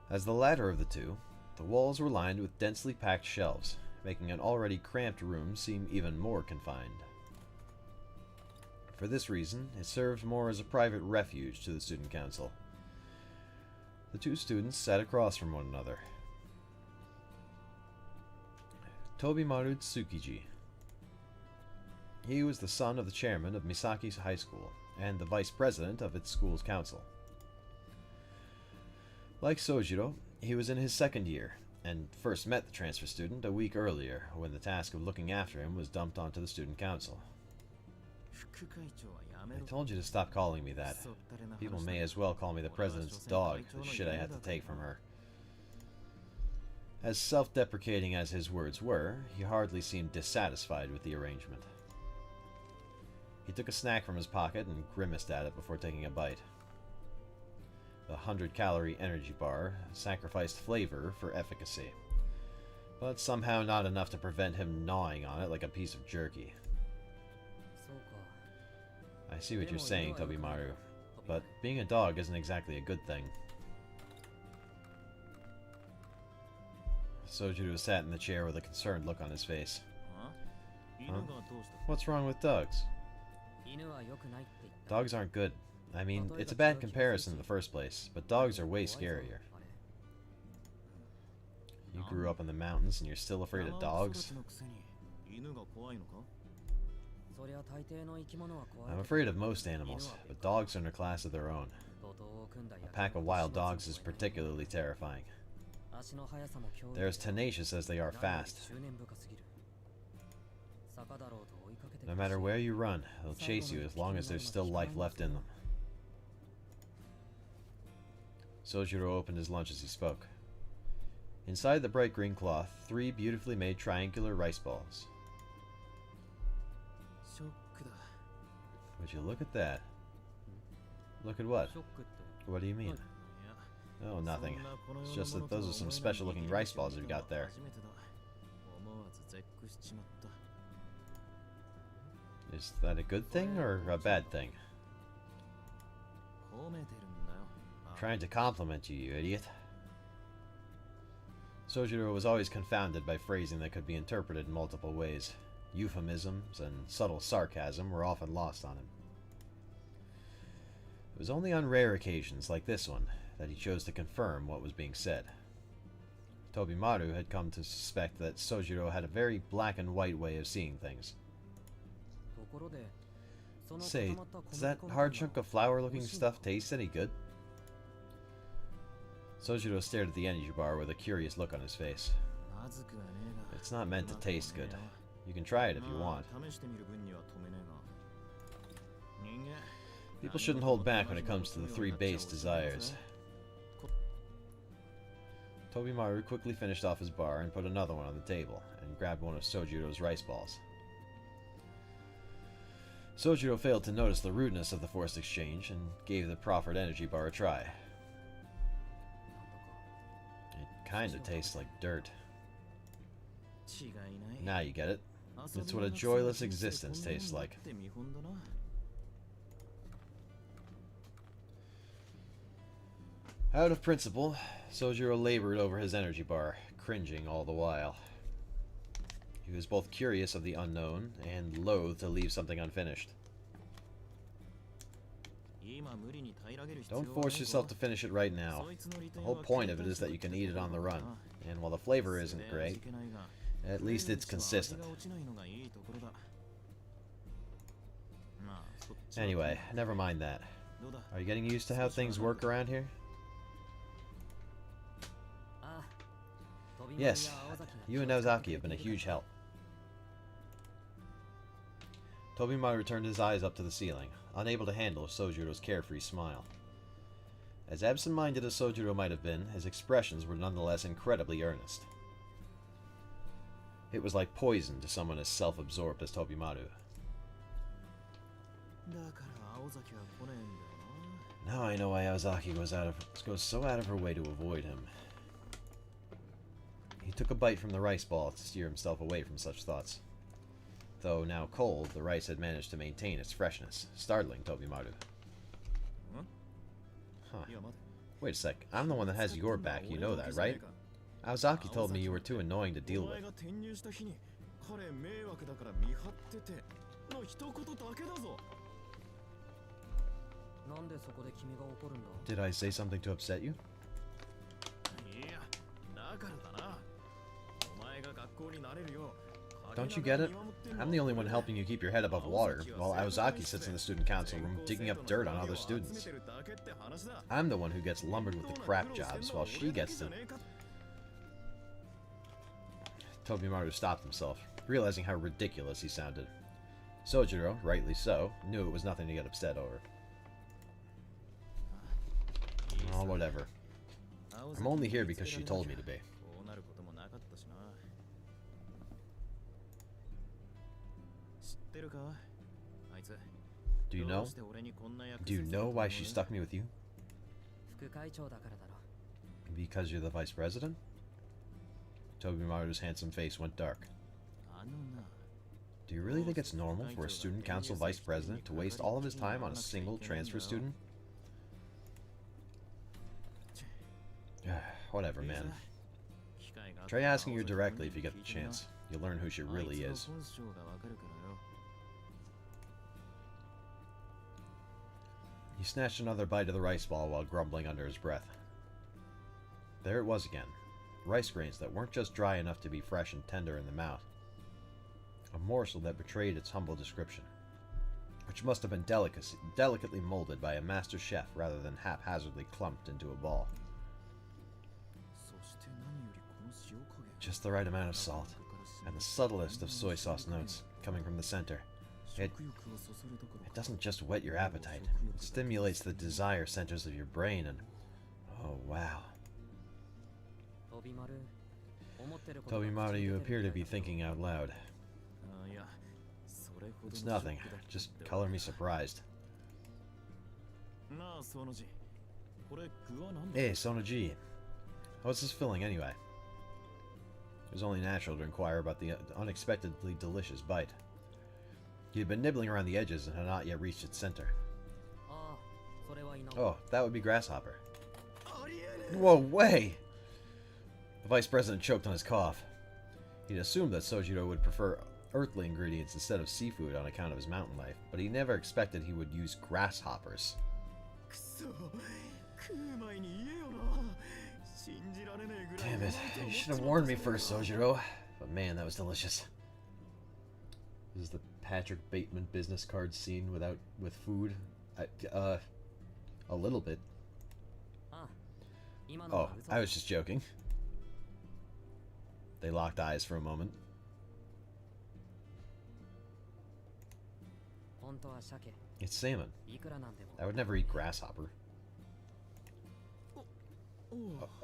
As the latter of the two, the walls were lined with densely packed shelves, making an already cramped room seem even more confined. For this reason, it served more as a private refuge to the student council. The two students sat across from one another. Tobimaru Tsukiji. He was the son of the chairman of Misaki's high school, and the vice president of its school's council. Like Sojiro, he was in his second year, and first met the transfer student a week earlier, when the task of looking after him was dumped onto the student council. I told you to stop calling me that. People may as well call me the president's dog, for the shit I had to take from her. As self-deprecating as his words were, he hardly seemed dissatisfied with the arrangement. He took a snack from his pocket and grimaced at it before taking a bite. The 100-calorie energy bar sacrificed flavor for efficacy, but somehow not enough to prevent him gnawing on it like a piece of jerky. I see what you're saying, Tobimaru, but being a dog isn't exactly a good thing. Sojiro sat in the chair with a concerned look on his face. Huh? What's wrong with dogs? Dogs aren't good. I mean, it's a bad comparison in the first place, but dogs are way scarier. You grew up in the mountains and you're still afraid of dogs? I'm afraid of most animals, but dogs are in a class of their own. A pack of wild dogs is particularly terrifying. They're as tenacious as they are fast. No matter where you run, they'll chase you as long as there's still life left in them. Sojiro opened his lunch as he spoke. Inside the bright green cloth, 3 beautifully made triangular rice balls. Would you look at that? Look at what? What do you mean? Oh, nothing. It's just that those are some special looking rice balls you've got there. Is that a good thing or a bad thing? Trying to compliment you, you idiot. Sojiro was always confounded by phrasing that could be interpreted in multiple ways. Euphemisms and subtle sarcasm were often lost on him. It was only on rare occasions, like this one, that he chose to confirm what was being said. Tobimaru had come to suspect that Sojiro had a very black and white way of seeing things. Say, does that hard chunk of flour-looking stuff taste any good? Sojiro stared at the energy bar with a curious look on his face. It's not meant to taste good. You can try it if you want. People shouldn't hold back when it comes to the three base desires. Tobimaru quickly finished off his bar and put another one on the table, and grabbed one of Sojiro's rice balls. Sojiro failed to notice the rudeness of the forced exchange, and gave the proffered energy bar a try. It kinda tastes like dirt. Now you get it. It's what a joyless existence tastes like. Out of principle, Sojiro labored over his energy bar, cringing all the while. He was both curious of the unknown and loath to leave something unfinished. Don't force yourself to finish it right now. The whole point of it is that you can eat it on the run, and while the flavor isn't great, at least it's consistent. Anyway, never mind that. Are you getting used to how things work around here? Yes, you and Naozaki have been a huge help. Tobimaru turned his eyes up to the ceiling, unable to handle Sojiro's carefree smile. As absent-minded as Sojiro might have been, his expressions were nonetheless incredibly earnest. It was like poison to someone as self-absorbed as Tobimaru. Now I know why Aozaki goes so out of her way to avoid him. He took a bite from the rice ball to steer himself away from such thoughts. Though now cold, the rice had managed to maintain its freshness, startling Tobimaru. Huh. Wait a sec, I'm the one that has your back, you know that, right? Aozaki told me you were too annoying to deal with. Did I say something to upset you? Don't you get it? I'm the only one helping you keep your head above water, while Aozaki sits in the student council room digging up dirt on other students. I'm the one who gets lumbered with the crap jobs, while she gets to... Tobimaru stopped himself, realizing how ridiculous he sounded. Sojiro, rightly so, knew it was nothing to get upset over. Oh, whatever. I'm only here because she told me to be. Do you know? Do you know why she stuck me with you? Because you're the vice president? Tobimaru's handsome face went dark. Do you really think it's normal for a student council vice president to waste all of his time on a single transfer student? Whatever, man. Try asking her directly if you get the chance. You'll learn who she really is. He snatched another bite of the rice ball while grumbling under his breath. There it was again. Rice grains that weren't just dry enough to be fresh and tender in the mouth. A morsel that betrayed its humble description, which must have been delicately molded by a master chef rather than haphazardly clumped into a ball. Just the right amount of salt, and the subtlest of soy sauce notes coming from the center. It doesn't just whet your appetite, it stimulates the desire centers of your brain and... Oh, wow. Tobimaru, you appear to be thinking out loud. It's nothing, just color me surprised. Hey, Sonoji. How's this filling anyway? It was only natural to inquire about the unexpectedly delicious bite. He had been nibbling around the edges and had not yet reached its center. Oh, that would be grasshopper. Whoa, way! The vice president choked on his cough. He'd assumed that Sojiro would prefer earthly ingredients instead of seafood on account of his mountain life, but he never expected he would use grasshoppers. Damn it, you should have warned me first, Sojiro. But man, that was delicious. This is the Patrick Bateman business card scene with food? A little bit. Oh, I was just joking. They locked eyes for a moment. It's salmon. I would never eat grasshopper.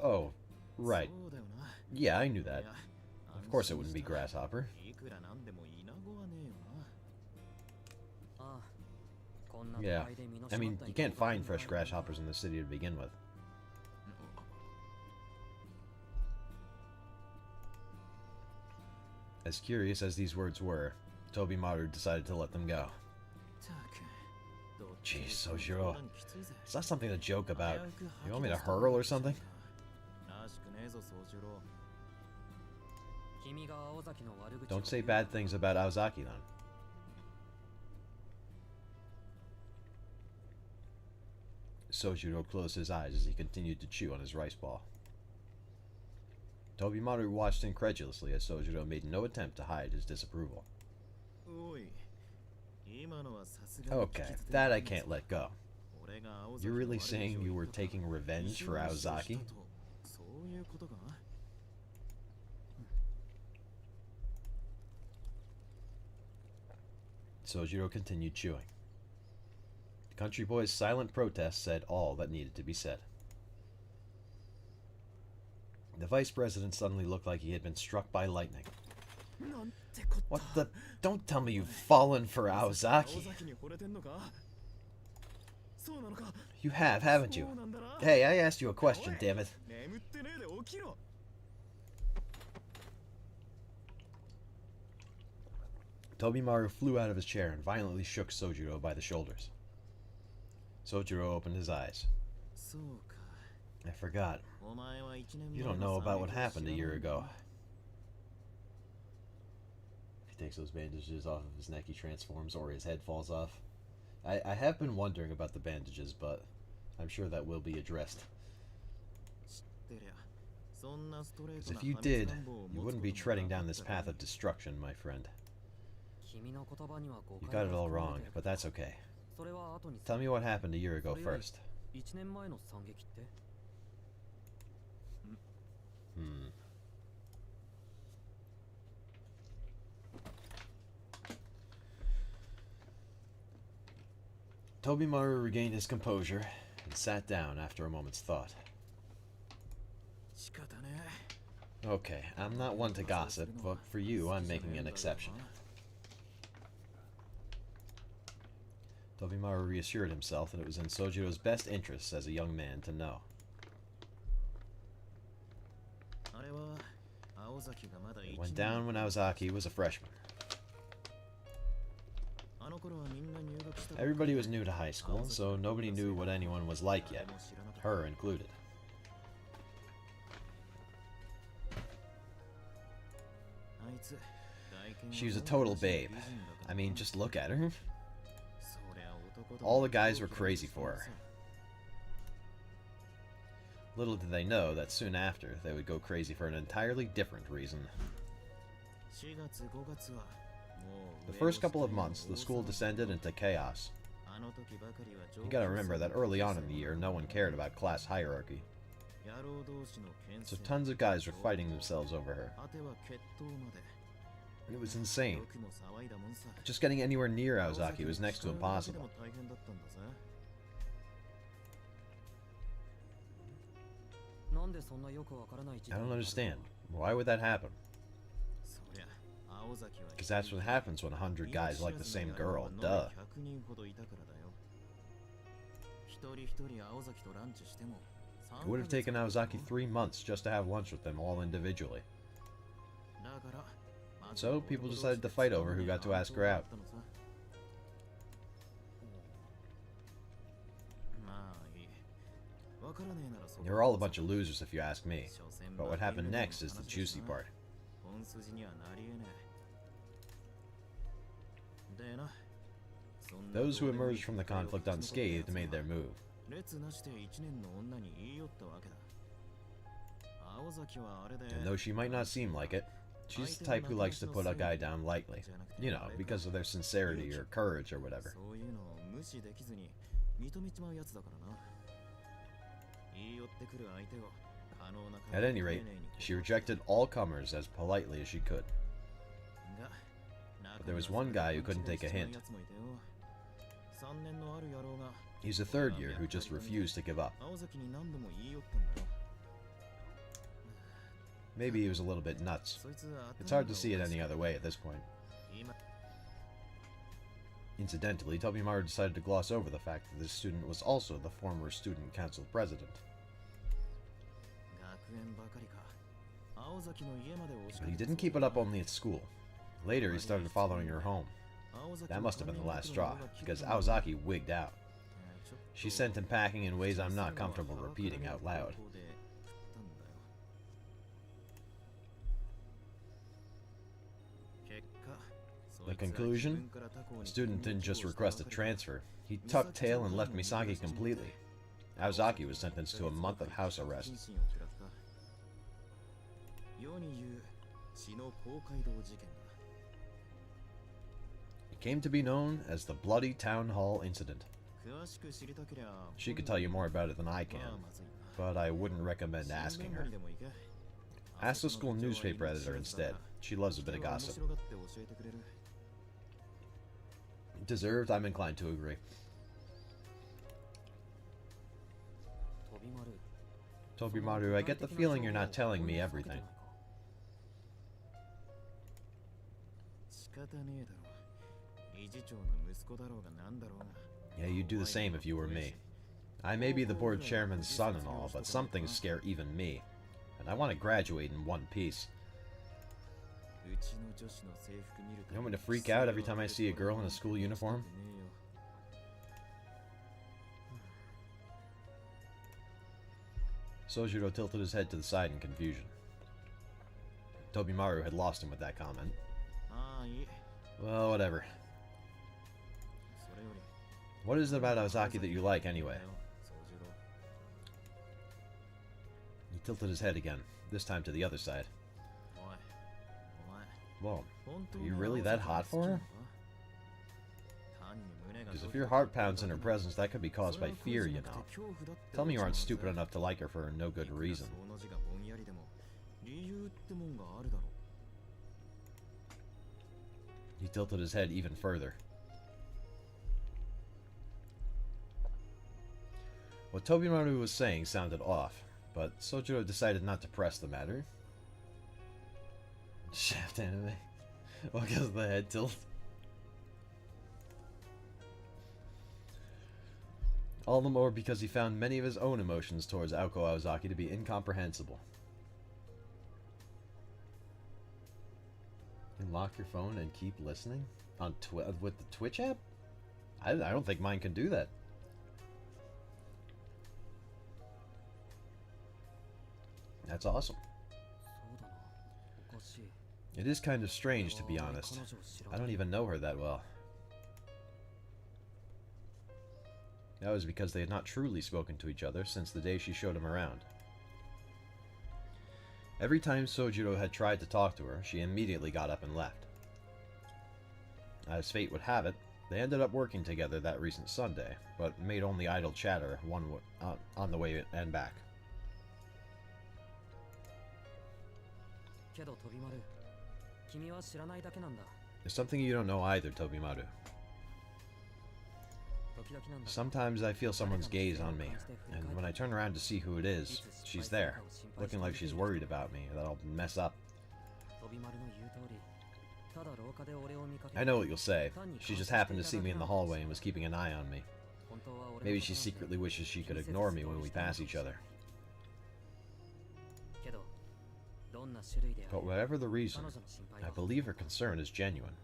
Oh, right. Yeah, I knew that. Of course it wouldn't be grasshopper. Yeah, I mean, you can't find fresh grasshoppers in the city to begin with. As curious as these words were, Tobimaru decided to let them go. Jeez, Sojiro. It's not something to joke about. You want me to hurl or something? Don't say bad things about Aozaki, then. Sojiro closed his eyes as he continued to chew on his rice ball. Tobimaru watched incredulously as Sojiro made no attempt to hide his disapproval. Okay, that I can't let go. You're really saying you were taking revenge for Aozaki? Sojiro continued chewing. The country boy's silent protest said all that needed to be said. The vice president suddenly looked like he had been struck by lightning. What the? Don't tell me you've fallen for Aozaki. You have, haven't you? Hey, I asked you a question, damn it. Tobimaru flew out of his chair and violently shook Sojiro by the shoulders. Sojiro opened his eyes. I forgot. You don't know about what happened a year ago. If he takes those bandages off of his neck, he transforms, or his head falls off. I have been wondering about the bandages, but I'm sure that will be addressed. Because if you did, you wouldn't be treading down this path of destruction, my friend. You got it all wrong, but that's okay. Tell me what happened a year ago first. Tobimaru regained his composure and sat down after a moment's thought. Okay, I'm not one to gossip, but for you, I'm making an exception. Tobimaru reassured himself that it was in Sojiro's best interests as a young man to know. It went down when Aozaki was a freshman. Everybody was new to high school, so nobody knew what anyone was like yet, her included. She was a total babe. I mean, just look at her. All the guys were crazy for her. Little did they know that soon after, they would go crazy for an entirely different reason. The first couple of months, the school descended into chaos. You gotta remember that early on in the year, no one cared about class hierarchy. So tons of guys were fighting themselves over her. It was insane. Just getting anywhere near Aozaki was next to impossible. I don't understand. Why would that happen? Because that's what happens when 100 guys like the same girl, duh. It would have taken Aozaki 3 months just to have lunch with them all individually. So, people decided to fight over who got to ask her out. You're all a bunch of losers if you ask me. But what happened next is the juicy part. Those who emerged from the conflict unscathed made their move. And though she might not seem like it, She's the type who likes to put a guy down lightly. You know, because of their sincerity or courage or whatever. そういうのを無視できずに認めちまうやつだからな。言い寄ってくる相手を可能な At any rate, she rejected all comers as politely as she could. But there was one guy who couldn't take a hint. He's a third year who just refused to give up. Maybe he was a little bit nuts. It's hard to see it any other way at this point. Incidentally, Tobimaru decided to gloss over the fact that this student was also the former student council president. But he didn't keep it up only at school. Later, he started following her home. That must have been the last straw, because Aozaki wigged out. She sent him packing in ways I'm not comfortable repeating out loud. The conclusion? The student didn't just request a transfer. He tucked tail and left Misaki completely. Aozaki was sentenced to a month of house arrest. It came to be known as the Bloody Town Hall Incident. She could tell you more about it than I can, but I wouldn't recommend asking her. Ask the school newspaper editor instead. She loves a bit of gossip. Deserved, I'm inclined to agree. Tobimaru, I get the feeling you're not telling me everything. Yeah, you'd do the same if you were me. I may be the board chairman's son and all, but some things scare even me. And I want to graduate in one piece. You want me to freak out every time I see a girl in a school uniform? Sojiro tilted his head to the side in confusion. Tobimaru had lost him with that comment. Well, whatever. What is it about Aozaki that you like, anyway? He tilted his head again, this time to the other side. Well, are you really that hot for her? Because if your heart pounds in her presence, that could be caused by fear, you know. Tell me you aren't stupid enough to like her for no good reason. He tilted his head even further. What Tobimaru was saying sounded off, but Sojiro decided not to press the matter. Shaft anime. Well, because of the head tilt. All the more because he found many of his own emotions towards Aoko Aozaki to be incomprehensible. You can lock your phone and keep listening? On with the Twitch app? I don't think mine can do that. That's awesome. It is kind of strange, to be honest. I don't even know her that well. That was because they had not truly spoken to each other since the day she showed him around. Every time Sojiro had tried to talk to her, she immediately got up and left. As fate would have it, they ended up working together that recent Sunday, but made only idle chatter on the way and back. There's something you don't know either, Tobimaru. Sometimes I feel someone's gaze on me, and when I turn around to see who it is, she's there, looking like she's worried about me, that I'll mess up. I know what you'll say. She just happened to see me in the hallway and was keeping an eye on me. Maybe she secretly wishes she could ignore me when we pass each other. But whatever the reason, I believe her concern is genuine.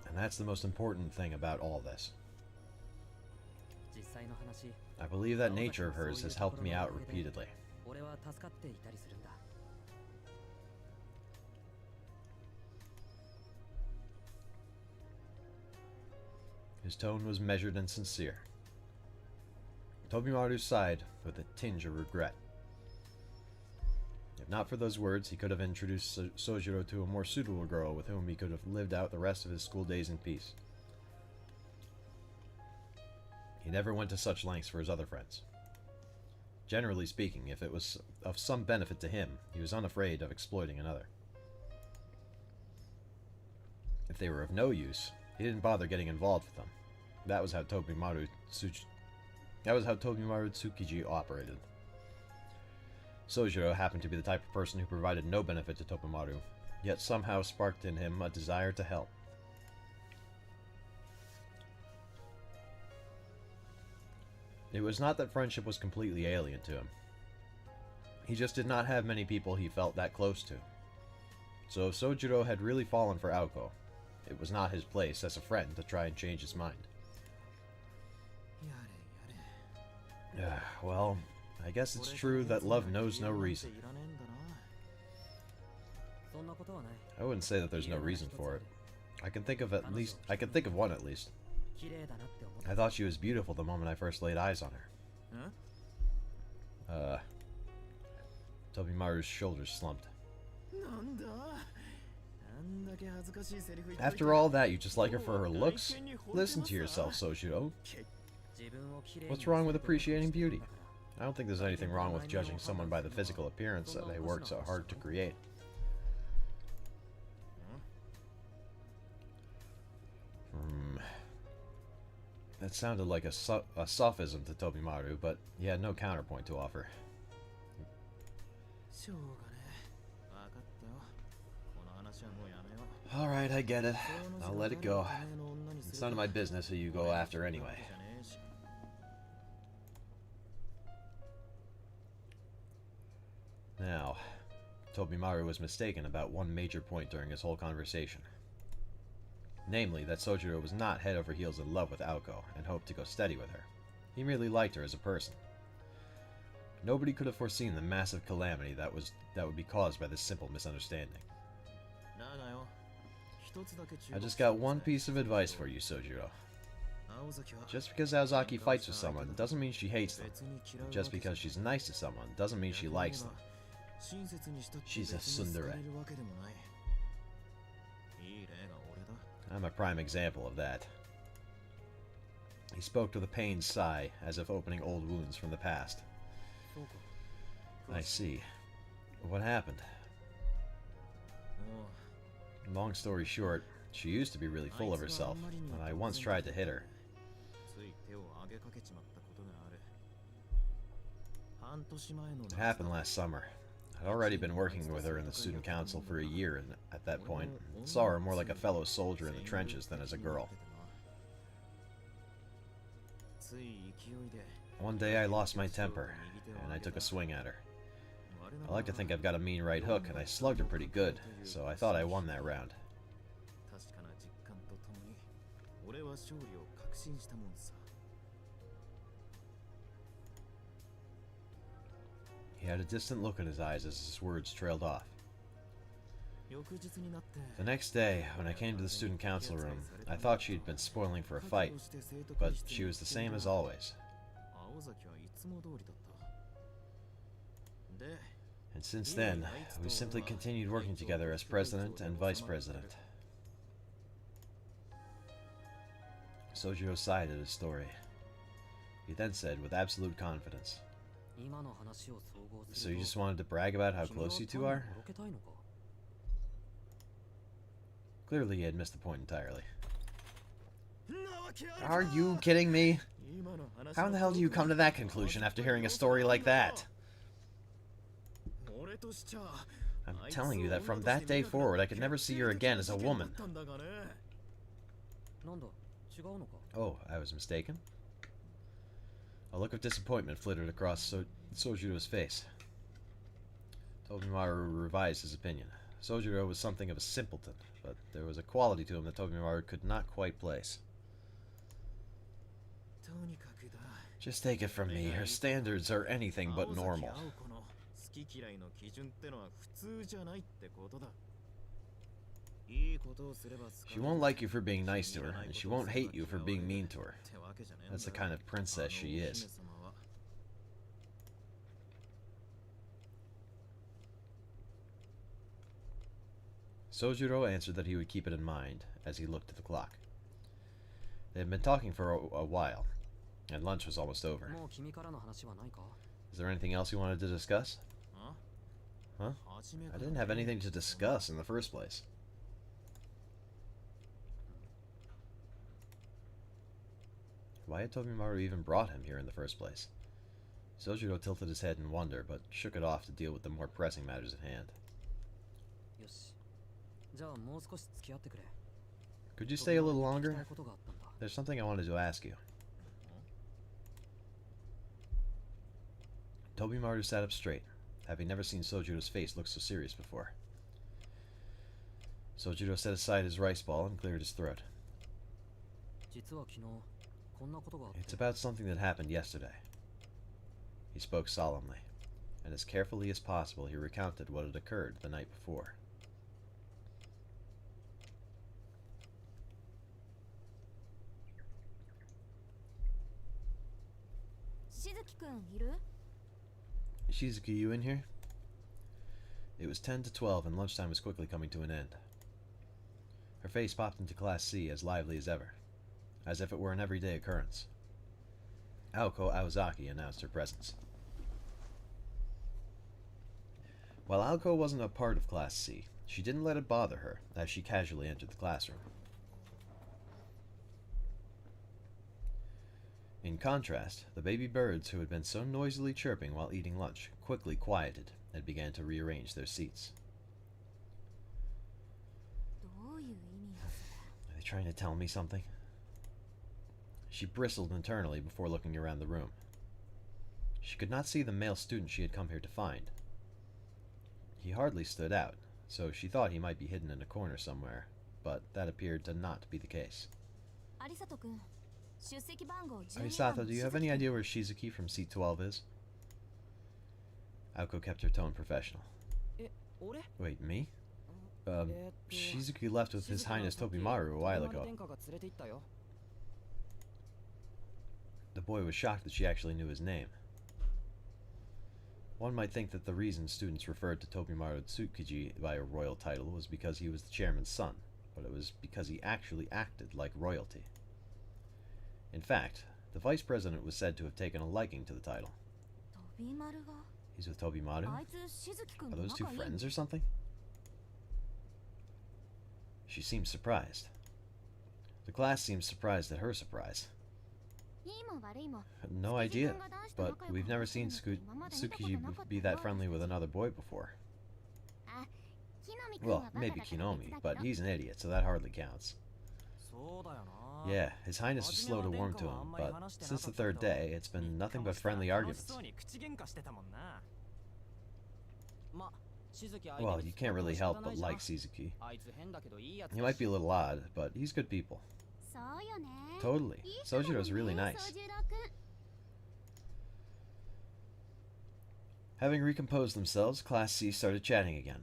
And that's the most important thing about all this. I believe that nature of hers has helped me out repeatedly. His tone was measured and sincere. Tobimaru sighed with a tinge of regret. If not for those words, he could have introduced Sojiro to a more suitable girl with whom he could have lived out the rest of his school days in peace. He never went to such lengths for his other friends. Generally speaking, if it was of some benefit to him, he was unafraid of exploiting another. If they were of no use, he didn't bother getting involved with them. That was how Tobimaru Tsukiji operated. Sojiro happened to be the type of person who provided no benefit to Tobimaru, yet somehow sparked in him a desire to help. It was not that friendship was completely alien to him. He just did not have many people he felt that close to. So if Sojiro had really fallen for Aoko, it was not his place as a friend to try and change his mind. Well, I guess it's true that love knows no reason. I wouldn't say that there's no reason for it. I can think of one at least. I thought she was beautiful the moment I first laid eyes on her. Tobimaru's shoulders slumped. After all that, you just like her for her looks? Listen to yourself, Sojiro. What's wrong with appreciating beauty? I don't think there's anything wrong with judging someone by the physical appearance that they worked so hard to create. That sounded like a sophism to Tobimaru, but he had no counterpoint to offer. Alright, I get it. I'll let it go. It's none of my business who you go after anyway. Now, Tobimaru was mistaken about one major point during his whole conversation. Namely, that Sojiro was not head over heels in love with Aoko and hoped to go steady with her. He merely liked her as a person. Nobody could have foreseen the massive calamity that would be caused by this simple misunderstanding. I just got one piece of advice for you, Sojiro. Just because Aozaki fights with someone doesn't mean she hates them. Just because she's nice to someone doesn't mean she likes them. She's a tsundere. I'm a prime example of that. He spoke with a pained sigh, as if opening old wounds from the past. I see. What happened? Long story short, she used to be really full of herself, and I once tried to hit her. It happened last summer. I'd already been working with her in the student council for a year, and at that point, saw her more like a fellow soldier in the trenches than as a girl. One day I lost my temper, and I took a swing at her. I like to think I've got a mean right hook, and I slugged her pretty good, so I thought I won that round. He had a distant look in his eyes as his words trailed off. The next day, when I came to the student council room, I thought she had been spoiling for a fight, but she was the same as always. And since then, we simply continued working together as president and vice president. Sojiro sighed at his story. He then said with absolute confidence, "So you just wanted to brag about how close you two are?" Clearly he had missed the point entirely. Are you kidding me? How in the hell do you come to that conclusion after hearing a story like that? I'm telling you that from that day forward, I could never see her again as a woman. Oh, I was mistaken? A look of disappointment flitted across Sojiro's face. Tobimaru revised his opinion. Sojiro was something of a simpleton, but there was a quality to him that Tobimaru could not quite place. Just take it from me, her standards are anything but normal. She won't like you for being nice to her, and she won't hate you for being mean to her. That's the kind of princess she is. Sojiro answered that he would keep it in mind as he looked at the clock. They had been talking for a while, and lunch was almost over. Is there anything else you wanted to discuss? Huh? I didn't have anything to discuss in the first place. Why had Tobimaru even brought him here in the first place? Sojiro tilted his head in wonder, but shook it off to deal with the more pressing matters at hand. Could you stay a little longer? There's something I wanted to ask you. Tobimaru sat up straight, having never seen Sojiro's face look so serious before. Sojiro set aside his rice ball and cleared his throat. It's about something that happened yesterday. He spoke solemnly, and as carefully as possible he recounted what had occurred the night before. Shizuki, you in here? It was 10 to 12 and lunchtime was quickly coming to an end. Her face popped into Class C as lively as ever, as if it were an everyday occurrence. Aoko Aozaki announced her presence. While Aoko wasn't a part of Class C, she didn't let it bother her as she casually entered the classroom. In contrast, the baby birds who had been so noisily chirping while eating lunch quickly quieted and began to rearrange their seats. Are they trying to tell me something? She bristled internally before looking around the room. She could not see the male student she had come here to find. He hardly stood out, so she thought he might be hidden in a corner somewhere, but that appeared to not be the case. Arisato, do you have any idea where Shizuki from C12 is? Aoko kept her tone professional. Wait, me? Shizuki left with His Highness Tobimaru a while ago. The boy was shocked that she actually knew his name. One might think that the reason students referred to Tobimaru Tsukiji by a royal title was because he was the chairman's son, but it was because he actually acted like royalty. In fact, the vice president was said to have taken a liking to the title. He's with Tobimaru? Are those two friends or something? She seemed surprised. The class seemed surprised at her surprise. No idea, but we've never seen Tsukiji be that friendly with another boy before. Well, maybe Kinomi, but he's an idiot, so that hardly counts. Yeah, His Highness was slow to warm to him, but since the third day, it's been nothing but friendly arguments. Well, you can't really help but like Shizuki. He might be a little odd, but he's good people. Totally. Sojiro's really nice. Having recomposed themselves, Class C started chatting again.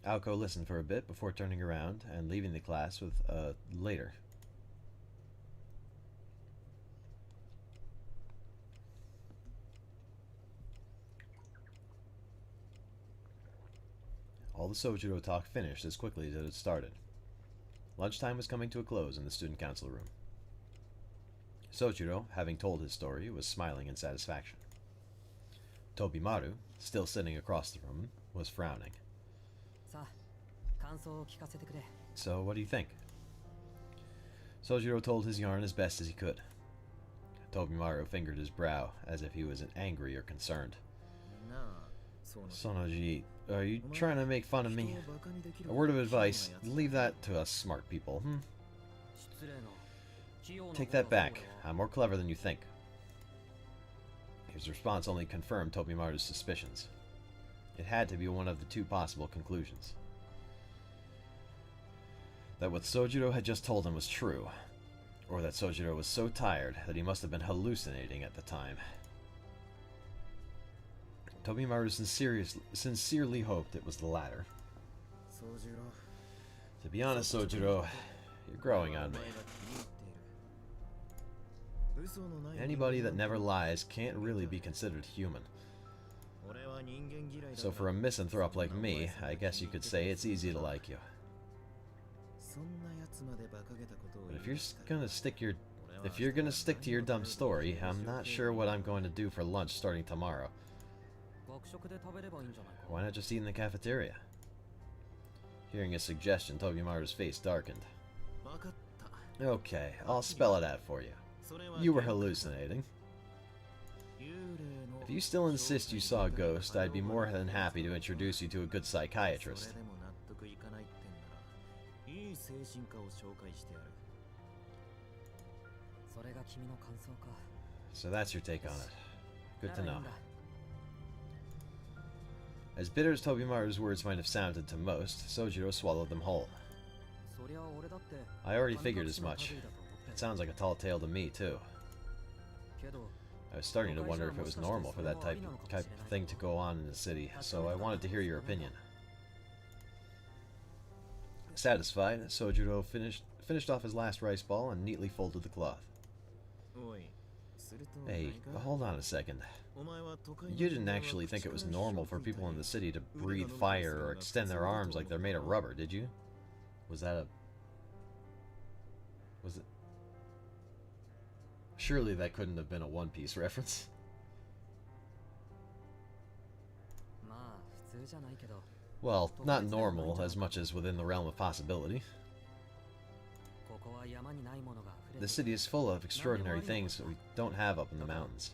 Aoko listened for a bit before turning around and leaving the class with later. All the Sojiro talk finished as quickly as it had started. Lunchtime was coming to a close in the student council room. Sojiro, having told his story, was smiling in satisfaction. Tobimaru, still sitting across the room, was frowning. So, what do you think? Sojiro told his yarn as best as he could. Tobimaru fingered his brow, as if he was angry or concerned. Sonoji, are you trying to make fun of me? A word of advice, leave that to us smart people, Take that back. I'm more clever than you think. His response only confirmed Tobimaru's suspicions. It had to be one of the two possible conclusions. That what Sojiro had just told him was true, or that Sojiro was so tired that he must have been hallucinating at the time. Tobimaru sincerely hoped it was the latter. To be honest, Sojiro, you're growing on me. Anybody that never lies can't really be considered human. So for a misanthrope like me, I guess you could say it's easy to like you. But if you're gonna stick to your dumb story, I'm not sure what I'm going to do for lunch starting tomorrow. Why not just eat in the cafeteria? Hearing his suggestion, Tobimaru's face darkened. Okay, I'll spell it out for you. You were hallucinating. If you still insist you saw a ghost, I'd be more than happy to introduce you to a good psychiatrist. So that's your take on it. Good to know. As bitter as Tobimaru's words might have sounded to most, Sojiro swallowed them whole. I already figured as much. It sounds like a tall tale to me, too. I was starting to wonder if it was normal for that type of thing to go on in the city, so I wanted to hear your opinion. Satisfied, Sojiro finished off his last rice ball and neatly folded the cloth. Hey, hold on a second. You didn't actually think it was normal for people in the city to breathe fire or extend their arms like they're made of rubber, did you? Was it... Surely that couldn't have been a One Piece reference. Well, not normal as much as within the realm of possibility. The city is full of extraordinary things that we don't have up in the mountains.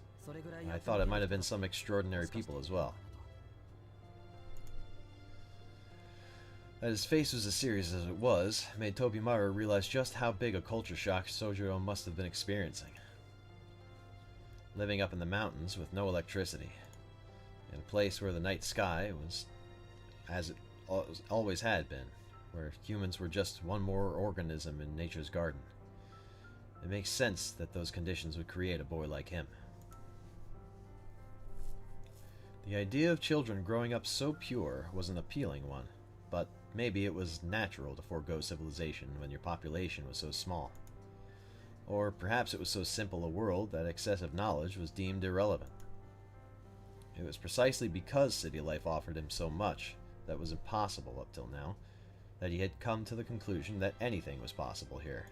I thought it might have been some extraordinary people as well. That his face was as serious as it was made Tobimaru realize just how big a culture shock Sojiro must have been experiencing. Living up in the mountains with no electricity, in a place where the night sky was as it always had been, where humans were just one more organism in nature's garden. It makes sense that those conditions would create a boy like him. The idea of children growing up so pure was an appealing one, but maybe it was natural to forego civilization when your population was so small. Or perhaps it was so simple a world that excessive knowledge was deemed irrelevant. It was precisely because city life offered him so much that was impossible up till now that he had come to the conclusion that anything was possible here.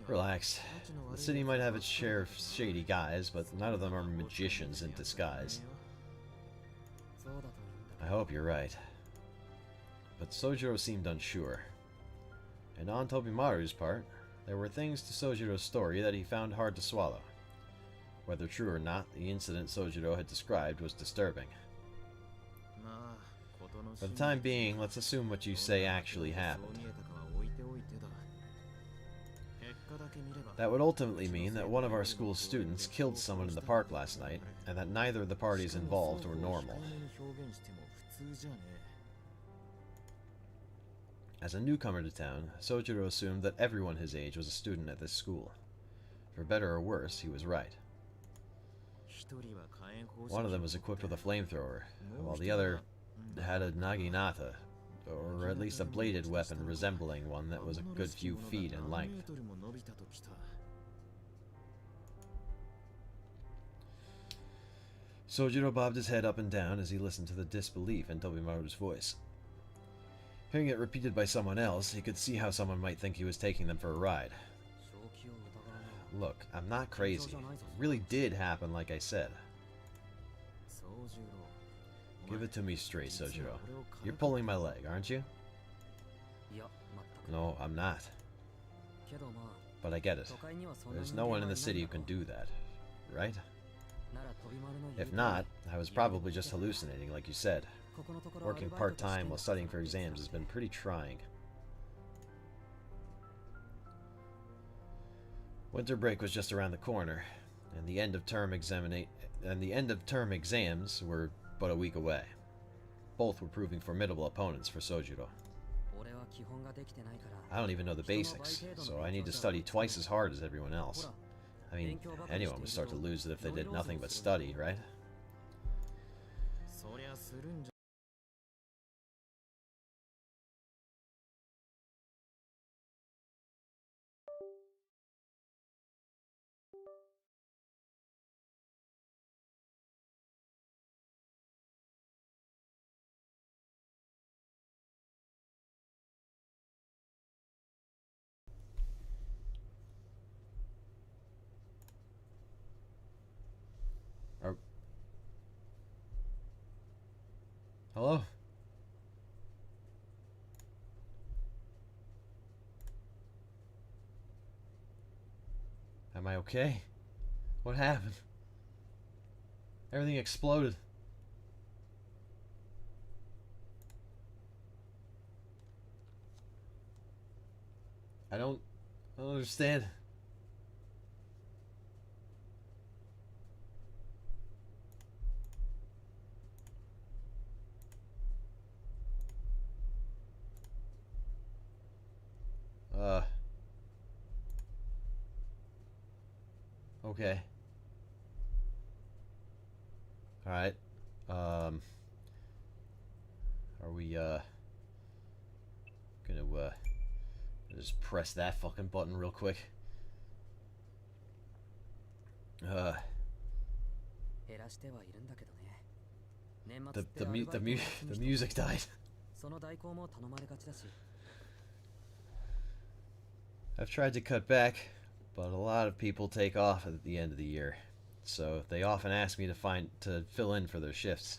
Relax. The city might have its share of shady guys, but none of them are magicians in disguise. I hope you're right. But Sojiro seemed unsure. And on Tobimaru's part, there were things to Sojiro's story that he found hard to swallow. Whether true or not, the incident Sojiro had described was disturbing. For the time being, let's assume what you say actually happened. That would ultimately mean that one of our school's students killed someone in the park last night, and that neither of the parties involved were normal. As a newcomer to town, Sojiro assumed that everyone his age was a student at this school. For better or worse, he was right. One of them was equipped with a flamethrower, while the other had a naginata, or at least a bladed weapon resembling one that was a good few feet in length. Sojiro bobbed his head up and down as he listened to the disbelief in Tobimaru's voice. Hearing it repeated by someone else, he could see how someone might think he was taking them for a ride. Look, I'm not crazy. It really did happen like I said. Give it to me straight, Sojiro. You're pulling my leg, aren't you? No, I'm not. But I get it. There's no one in the city who can do that, right? If not, I was probably just hallucinating, like you said. Working part-time while studying for exams has been pretty trying. Winter break was just around the corner, and the end of term exams were but a week away. Both were proving formidable opponents for Sojiro. I don't even know the basics, so I need to study twice as hard as everyone else. I mean, anyone would start to lose it if they did nothing but study, right? Hello? Am I okay? What happened? Everything exploded. I don't understand. Okay. Alright. Are we, gonna, just press that fucking button real quick? The music died. I've tried to cut back, but a lot of people take off at the end of the year, so they often ask me to fill in for their shifts.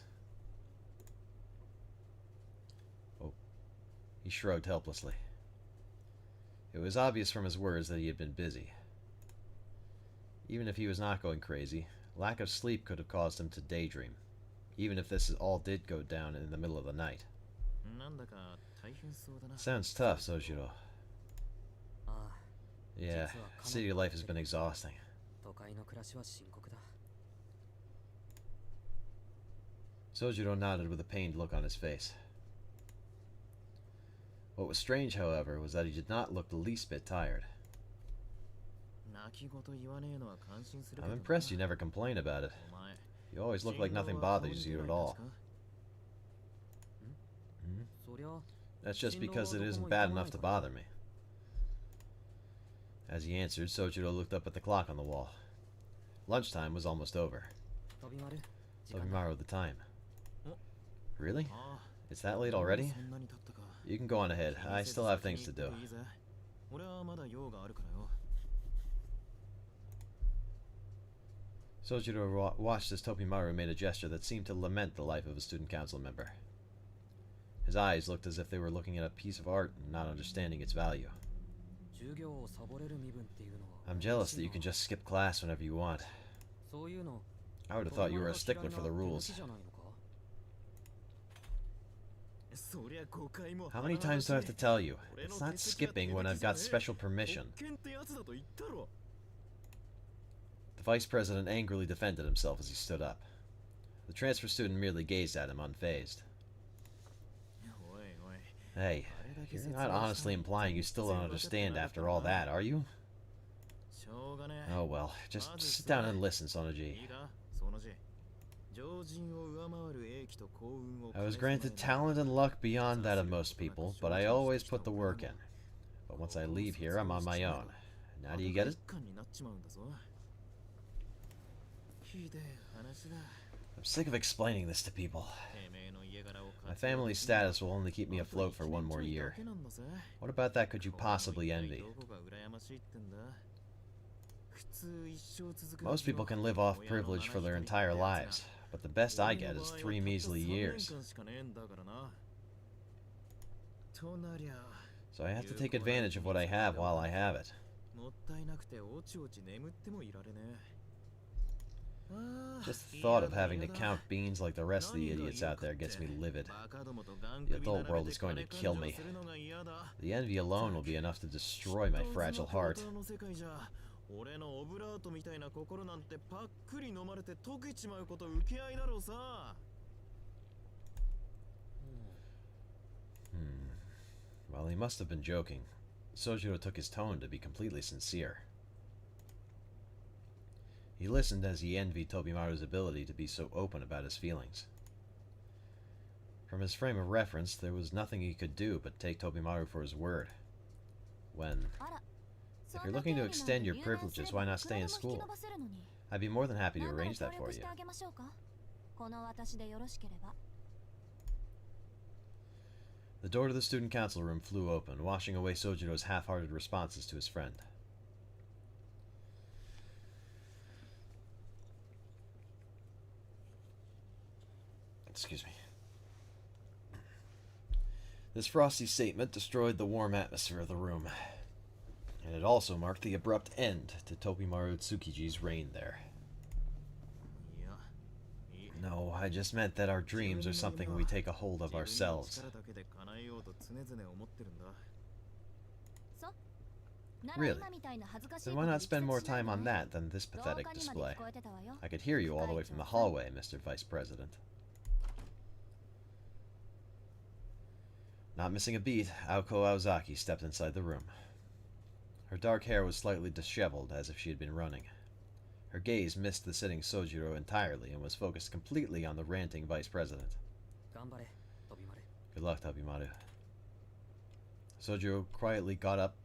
Oh, he shrugged helplessly. It was obvious from his words that he had been busy. Even if he was not going crazy, lack of sleep could have caused him to daydream, even if this all did go down in the middle of the night. Sounds tough, Sojiro. Yeah, city life has been exhausting. Sojiro nodded with a pained look on his face. What was strange, however, was that he did not look the least bit tired. I'm impressed you never complain about it. You always look like nothing bothers you at all. That's just because it isn't bad enough to bother me. As he answered, Sojiro looked up at the clock on the wall. Lunchtime was almost over. Tobimaru, the time. Really? It's that late already? You can go on ahead. I still have things to do. Sojiro watched as Tobimaru made a gesture that seemed to lament the life of a student council member. His eyes looked as if they were looking at a piece of art and not understanding its value. I'm jealous that you can just skip class whenever you want. I would have thought you were a stickler for the rules. How many times do I have to tell you? It's not skipping when I've got special permission. The vice president angrily defended himself as he stood up. The transfer student merely gazed at him, unfazed. Hey, you're not honestly implying you still don't understand after all that, are you? Oh well, just sit down and listen, Sonoji. I was granted talent and luck beyond that of most people, but I always put the work in. But once I leave here, I'm on my own. Now do you get it? I'm sick of explaining this to people. My family's status will only keep me afloat for one more year. What about that could you possibly envy? Most people can live off privilege for their entire lives, but the best I get is 3 measly years. So I have to take advantage of what I have while I have it. Just the thought of having to count beans like the rest of the idiots out there gets me livid. The adult world is going to kill me. The envy alone will be enough to destroy my fragile heart. Well, he must have been joking. Sojiro took his tone to be completely sincere. He listened as he envied Tobimaru's ability to be so open about his feelings. From his frame of reference, there was nothing he could do but take Tobimaru for his word. If you're looking to extend your privileges, why not stay in school? I'd be more than happy to arrange that for you. The door to the student council room flew open, washing away Sojiro's half-hearted responses to his friend. Excuse me. This frosty statement destroyed the warm atmosphere of the room, and it also marked the abrupt end to Tobimaru Tsukiji's reign there. No, I just meant that our dreams are something we take a hold of ourselves. Really? Then why not spend more time on that than this pathetic display? I could hear you all the way from the hallway, Mr. Vice President. Not missing a beat, Aoko Aozaki stepped inside the room. Her dark hair was slightly disheveled, as if she had been running. Her gaze missed the sitting Sojiro entirely and was focused completely on the ranting Vice President. Good luck, Tobimaru. Sojiro quietly got up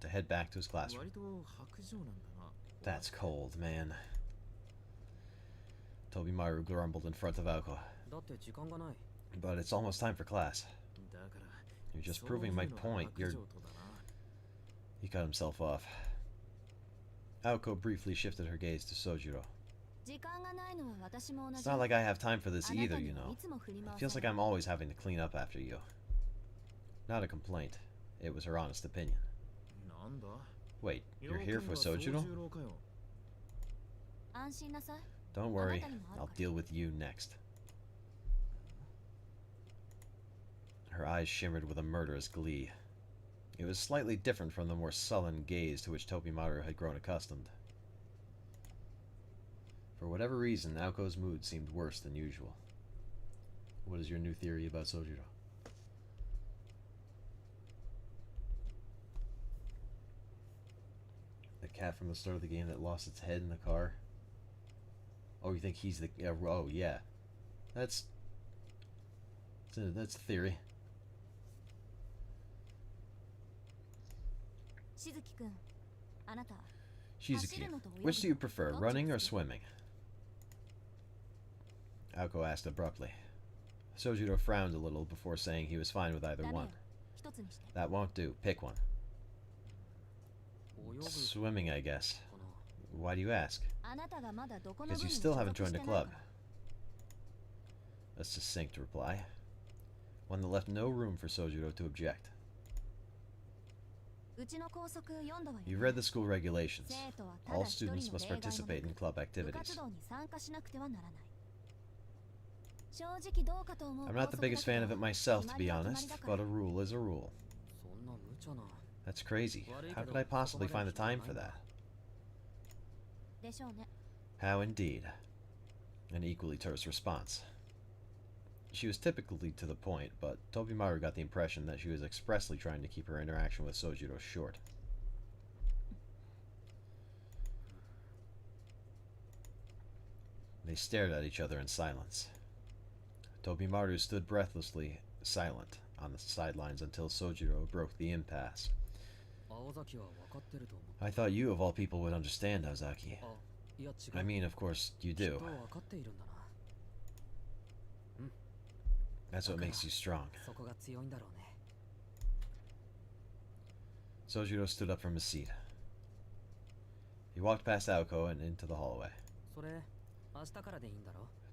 to head back to his classroom. That's cold, man. Tobimaru grumbled in front of Aoko. But it's almost time for class. You're just proving my point. He cut himself off. Aoko briefly shifted her gaze to Sojiro. It's not like I have time for this either, you know. It feels like I'm always having to clean up after you. Not a complaint. It was her honest opinion. Wait, you're here for Sojiro? Don't worry, I'll deal with you next. Her eyes shimmered with a murderous glee. It was slightly different from the more sullen gaze to which Tobimaru had grown accustomed. For whatever reason, Aoko's mood seemed worse than usual. What is your new theory about Sojiro? The cat from the start of the game that lost its head in the car? Oh, you think he's the... oh, yeah. That's a theory. Shizuki, which do you prefer, running or swimming? Aoko asked abruptly. Sojiro frowned a little before saying he was fine with either one. That won't do. Pick one. Swimming, I guess. Why do you ask? Because you still haven't joined the club. A succinct reply. One that left no room for Sojiro to object. You've read the school regulations. All students must participate in club activities. I'm not the biggest fan of it myself, to be honest, but a rule is a rule. That's crazy. How could I possibly find the time for that? How indeed. An equally terse response. She was typically to the point, but Tobimaru got the impression that she was expressly trying to keep her interaction with Sojiro short. They stared at each other in silence. Tobimaru stood breathlessly silent on the sidelines until Sojiro broke the impasse. I thought you, of all people, would understand, Aozaki. I mean, of course, you do. That's what makes you strong. Sojiro stood up from his seat. He walked past Aoko and into the hallway. Do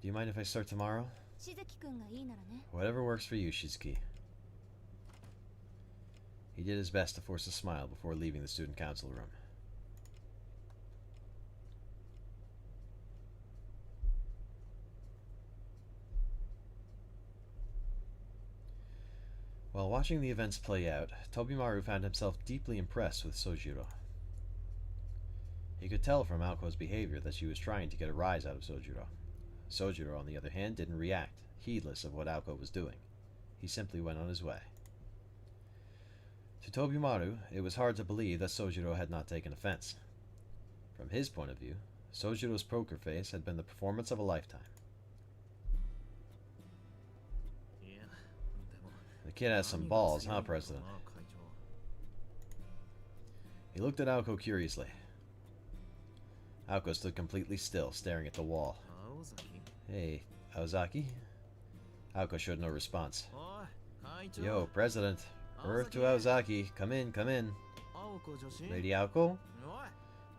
you mind if I start tomorrow? Whatever works for you, Shizuki. He did his best to force a smile before leaving the student council room. While watching the events play out, Tobimaru found himself deeply impressed with Sojiro. He could tell from Aoko's behavior that she was trying to get a rise out of Sojiro. Sojiro, on the other hand, didn't react, heedless of what Aoko was doing. He simply went on his way. To Tobimaru, it was hard to believe that Sojiro had not taken offense. From his point of view, Sojiro's poker face had been the performance of a lifetime. The kid has some balls, huh, President? He looked at Aoko curiously. Aoko stood completely still, staring at the wall. Hey, Aozaki? Aoko showed no response. Yo, President. Earth to Aozaki. Come in, come in. Lady Aoko?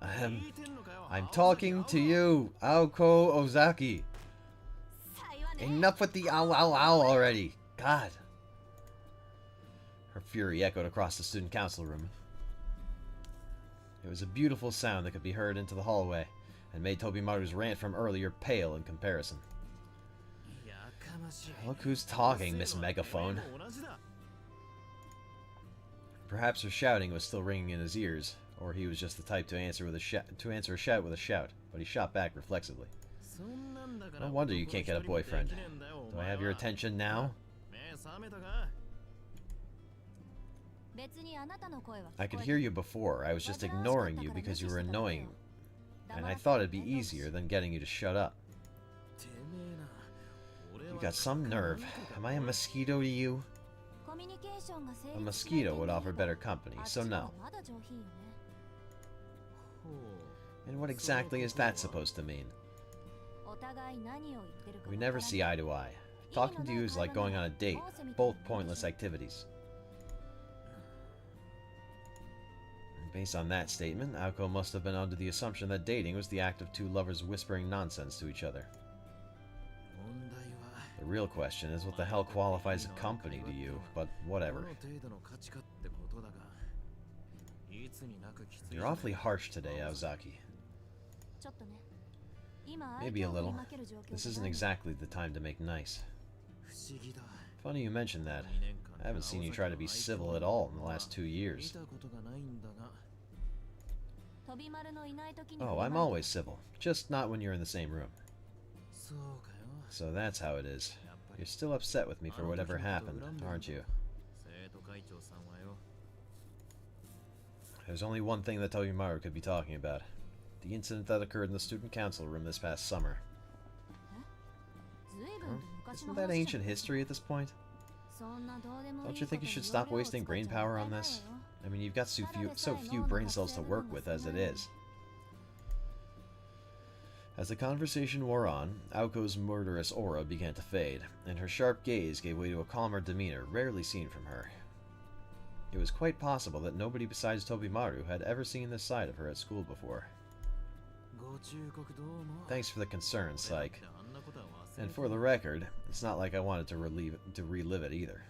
I'm talking to you, Aoko Ozaki. Enough with the ow ow ow already. God. fury echoed across the student council room. It was a beautiful sound that could be heard into the hallway, and made Tobimaru's rant from earlier pale in comparison. Look who's talking, Miss Megaphone. Perhaps her shouting was still ringing in his ears, or he was just the type to answer a shout with a shout, but he shot back reflexively. No wonder you can't get a boyfriend. Do I have your attention now? I could hear you before. I was just ignoring you because you were annoying, and I thought it'd be easier than getting you to shut up. You got some nerve. Am I a mosquito to you? A mosquito would offer better company, so no. And what exactly is that supposed to mean? We never see eye to eye. Talking to you is like going on a date, both pointless activities. Based on that statement, Aoko must have been under the assumption that dating was the act of two lovers whispering nonsense to each other. The real question is what the hell qualifies a company to you, but whatever. You're awfully harsh today, Aozaki. Maybe a little. This isn't exactly the time to make nice. Funny you mention that. I haven't seen you try to be civil at all in the last 2 years. Oh, I'm always civil. Just not when you're in the same room. So that's how it is. You're still upset with me for whatever happened, aren't you? There's only one thing that Tobimaru could be talking about. The incident that occurred in the student council room this past summer. Huh? Isn't that ancient history at this point? Don't you think you should stop wasting brain power on this? I mean, you've got so few brain cells to work with as it is. As the conversation wore on, Aoko's murderous aura began to fade, and her sharp gaze gave way to a calmer demeanor rarely seen from her. It was quite possible that nobody besides Tobimaru had ever seen this side of her at school before. Thanks for the concern, Psyche. And for the record, it's not like I wanted to relive it either.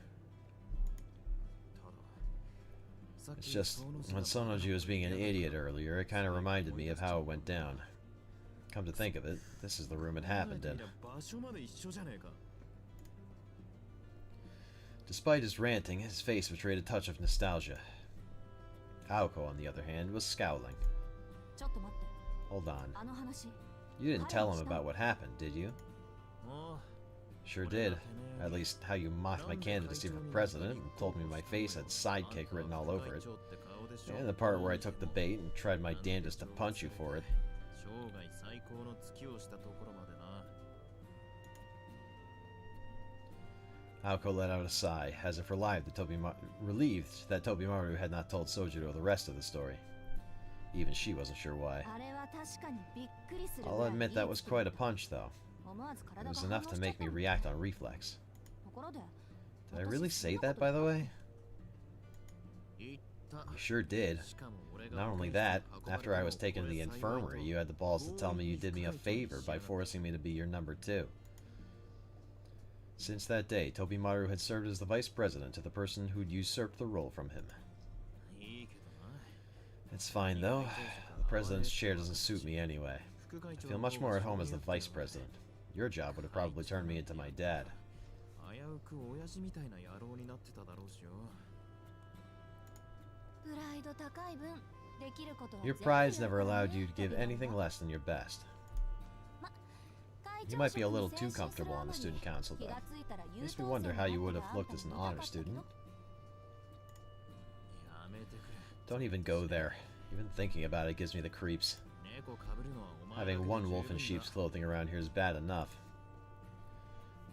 It's just, when Sonoji was being an idiot earlier, it kind of reminded me of how it went down. Come to think of it, this is the room it happened in. Despite his ranting, his face betrayed a touch of nostalgia. Aoko, on the other hand, was scowling. Hold on. You didn't tell him about what happened, did you? Sure did. At least how you mocked my candidacy for president and told me my face had sidekick written all over it. And the part where I took the bait and tried my damnedest to punch you for it. Aoko let out a sigh, as if relieved that Tobimaru had not told Sojiro the rest of the story. Even she wasn't sure why. I'll admit that was quite a punch, though. It was enough to make me react on reflex. Did I really say that, by the way? You sure did. Not only that, after I was taken to the infirmary, you had the balls to tell me you did me a favor by forcing me to be your number 2. Since that day, Tobimaru had served as the vice president to the person who'd usurped the role from him. It's fine, though. The president's chair doesn't suit me anyway. I feel much more at home as the vice president. Your job would have probably turned me into my dad. Your pride's never allowed you to give anything less than your best. You might be a little too comfortable on the student council, though. Makes me wonder how you would have looked as an honor student. Don't even go there. Even thinking about it gives me the creeps. Having one wolf in sheep's clothing around here is bad enough.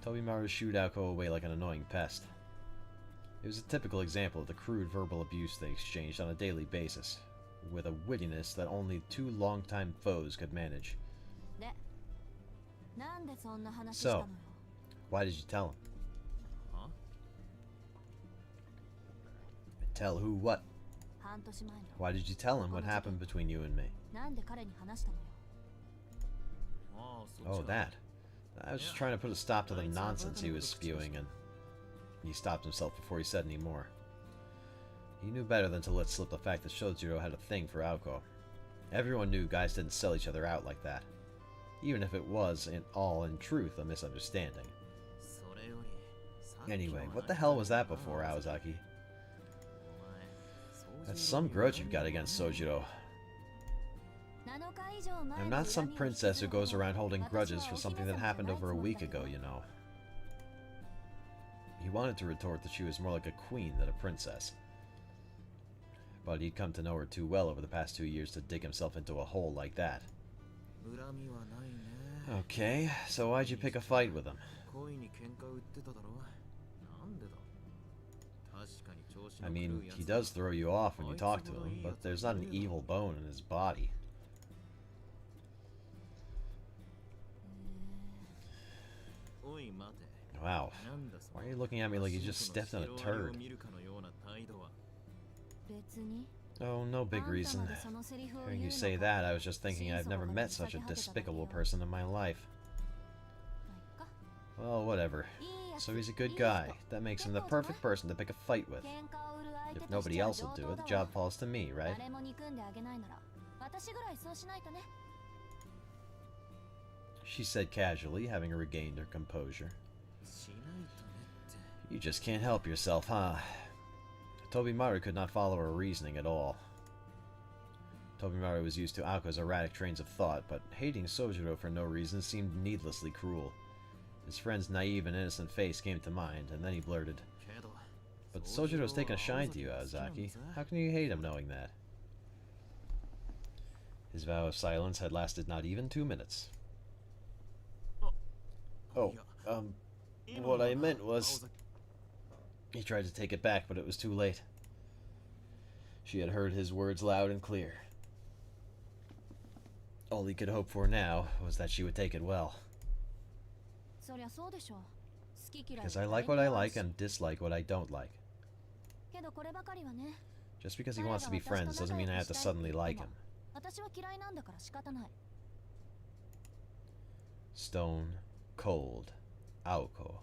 Tobimaru shooed Aoko away like an annoying pest. It was a typical example of the crude verbal abuse they exchanged on a daily basis, with a wittiness that only 2 longtime foes could manage. So, why did you tell him? Tell who what? Why did you tell him what happened between you and me? Oh, that. I was just trying to put a stop to the nonsense he was spewing, and he stopped himself before he said any more. He knew better than to let slip the fact that Shojiro had a thing for Aoko. Everyone knew guys didn't sell each other out like that, even if it was, in truth, a misunderstanding. Anyway, what the hell was that before, Aozaki? That's some grudge you've got against Sojiro. I'm not some princess who goes around holding grudges for something that happened over a week ago, you know. He wanted to retort that she was more like a queen than a princess. But he'd come to know her too well over the past 2 years to dig himself into a hole like that. Okay, so why'd you pick a fight with him? I mean, he does throw you off when you talk to him, but there's not an evil bone in his body. Wow. Why are you looking at me like you just stepped on a turd? Oh, no big reason. Hearing you say that, I was just thinking I've never met such a despicable person in my life. Well, whatever. So he's a good guy. That makes him the perfect person to pick a fight with. If nobody else will do it, the job falls to me, right? She said casually, having regained her composure. You just can't help yourself, huh? Tobimaru could not follow her reasoning at all. Tobimaru was used to Aoko's erratic trains of thought, but hating Sojiro for no reason seemed needlessly cruel. His friend's naive and innocent face came to mind, and then he blurted, "But Sojiro's taken a shine to you, Aozaki. How can you hate him knowing that?" His vow of silence had lasted not even 2 minutes. Oh, what I meant was... He tried to take it back, but it was too late. She had heard his words loud and clear. All he could hope for now was that she would take it well. Because I like what I like and dislike what I don't like. Just because he wants to be friends doesn't mean I have to suddenly like him. Stone Cold Aoko.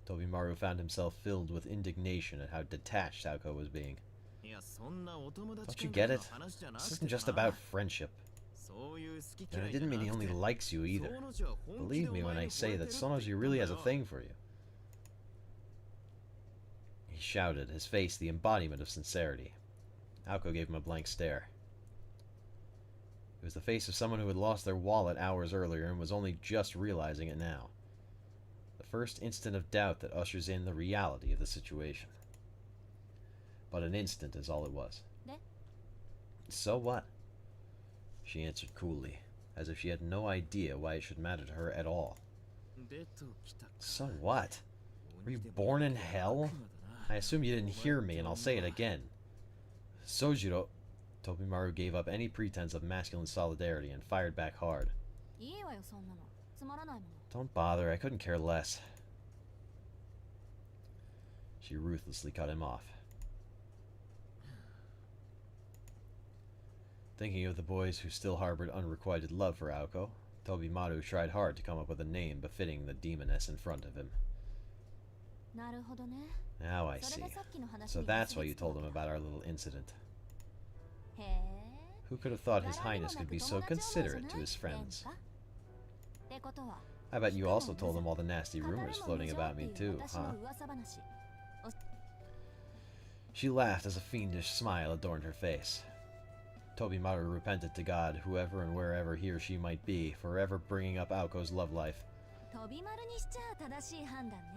Tobimaru found himself filled with indignation at how detached Aoko was being. Don't you get it? This isn't just about friendship. And I didn't mean he only likes you either. Believe me when I say that Sonoji really has a thing for you. He shouted, his face the embodiment of sincerity. Aoko gave him a blank stare. It was the face of someone who had lost their wallet hours earlier and was only just realizing it now. The first instant of doubt that ushers in the reality of the situation. But an instant is all it was. So what? She answered coolly, as if she had no idea why it should matter to her at all. So what? Were you born in hell? I assume you didn't hear me, and I'll say it again. Sojiro... Tobimaru gave up any pretense of masculine solidarity and fired back hard. Don't bother, I couldn't care less. She ruthlessly cut him off. Thinking of the boys who still harbored unrequited love for Aoko, Tobimaru tried hard to come up with a name befitting the demoness in front of him. Now I see. So that's why you told him about our little incident. Who could have thought His Highness could be so considerate to his friends? I bet you also told him all the nasty rumors floating about me too, huh? She laughed as a fiendish smile adorned her face. Tobimaru repented to God, whoever and wherever he or she might be, for ever bringing up Aoko's love life. You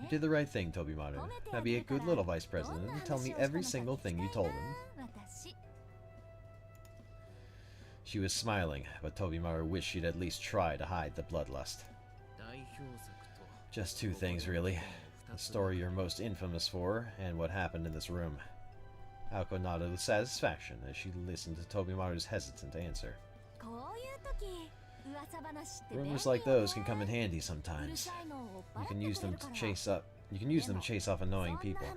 did the right thing, Tobimaru. Now be a good little vice president and tell me every single thing you told him. She was smiling, but Tobimaru wished she'd at least try to hide the bloodlust. Just 2 things, really. The story you're most infamous for, and what happened in this room. Aoko nodded with satisfaction as she listened to Tobimaru's hesitant answer. Rumors like those can come in handy sometimes. You can use them to chase off annoying people.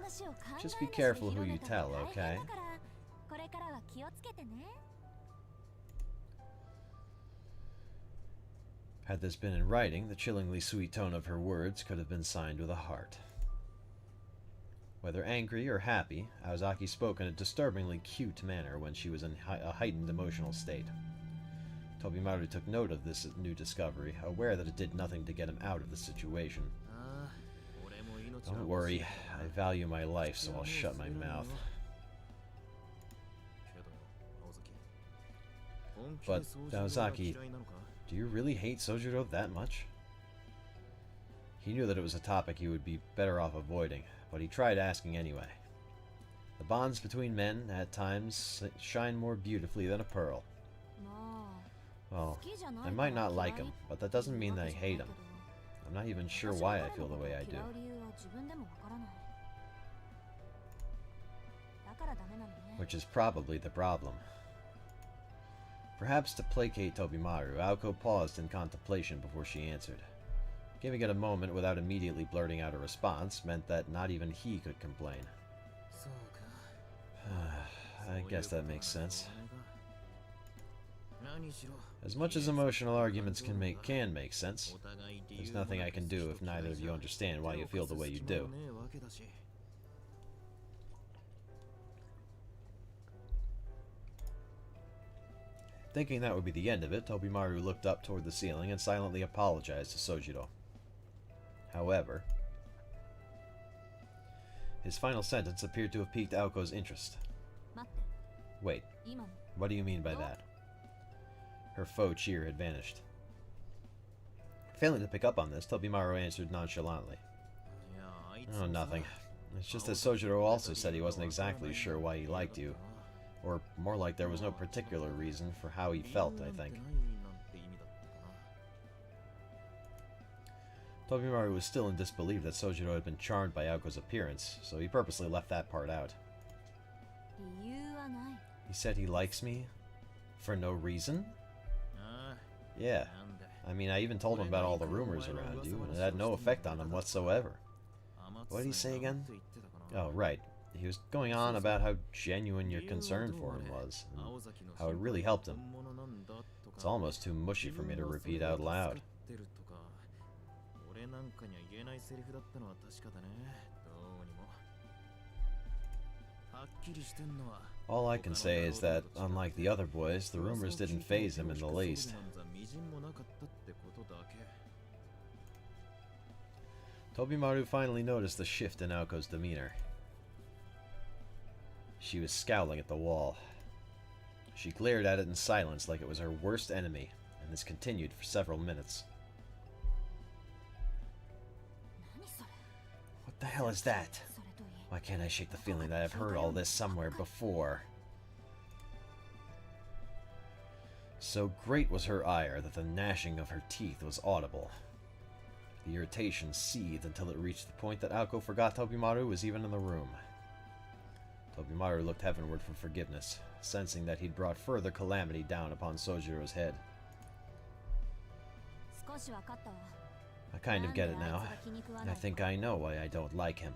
Just be careful who you tell, okay? Had this been in writing, the chillingly sweet tone of her words could have been signed with a heart. Whether angry or happy, Aozaki spoke in a disturbingly cute manner when she was in a heightened emotional state. Tobimaru took note of this new discovery, aware that it did nothing to get him out of the situation. Don't worry, I value my life, so I'll shut my mouth. But, Aozaki, do you really hate Sojiro that much? He knew that it was a topic he would be better off avoiding, but he tried asking anyway. The bonds between men, at times, shine more beautifully than a pearl. Well, I might not like him, but that doesn't mean that I hate him. I'm not even sure why I feel the way I do. Which is probably the problem. Perhaps to placate Tobimaru, Aoko paused in contemplation before she answered. Giving it a moment without immediately blurting out a response meant that not even he could complain. I guess that makes sense. As much as emotional arguments can make sense, there's nothing I can do if neither of you understand why you feel the way you do. Thinking that would be the end of it, Tobimaru looked up toward the ceiling and silently apologized to Sojiro. However, his final sentence appeared to have piqued Aoko's interest. Wait, what do you mean by that? Her faux cheer had vanished. Failing to pick up on this, Tobimaru answered nonchalantly. Oh, nothing. It's just that Sojiro also said he wasn't exactly sure why he liked you. Or more like there was no particular reason for how he felt, I think. Tobimaru was still in disbelief that Sojiro had been charmed by Aoko's appearance, so he purposely left that part out. He said he likes me? For no reason? Yeah. I mean, I even told him about all the rumors around you, and it had no effect on him whatsoever. What did he say again? Oh, right. He was going on about how genuine your concern for him was, and how it really helped him. It's almost too mushy for me to repeat out loud. All I can say is that, unlike the other boys, the rumors didn't faze him in the least. Tobimaru finally noticed the shift in Aoko's demeanor. She was scowling at the wall. She glared at it in silence like it was her worst enemy, and this continued for several minutes. What the hell is that? Why can't I shake the feeling that I've heard all this somewhere before? So great was her ire that the gnashing of her teeth was audible. The irritation seethed until it reached the point that Aoko forgot Tobimaru was even in the room. Tobimaru looked heavenward for forgiveness, sensing that he'd brought further calamity down upon Sojiro's head. I kind of get it now. I think I know why I don't like him.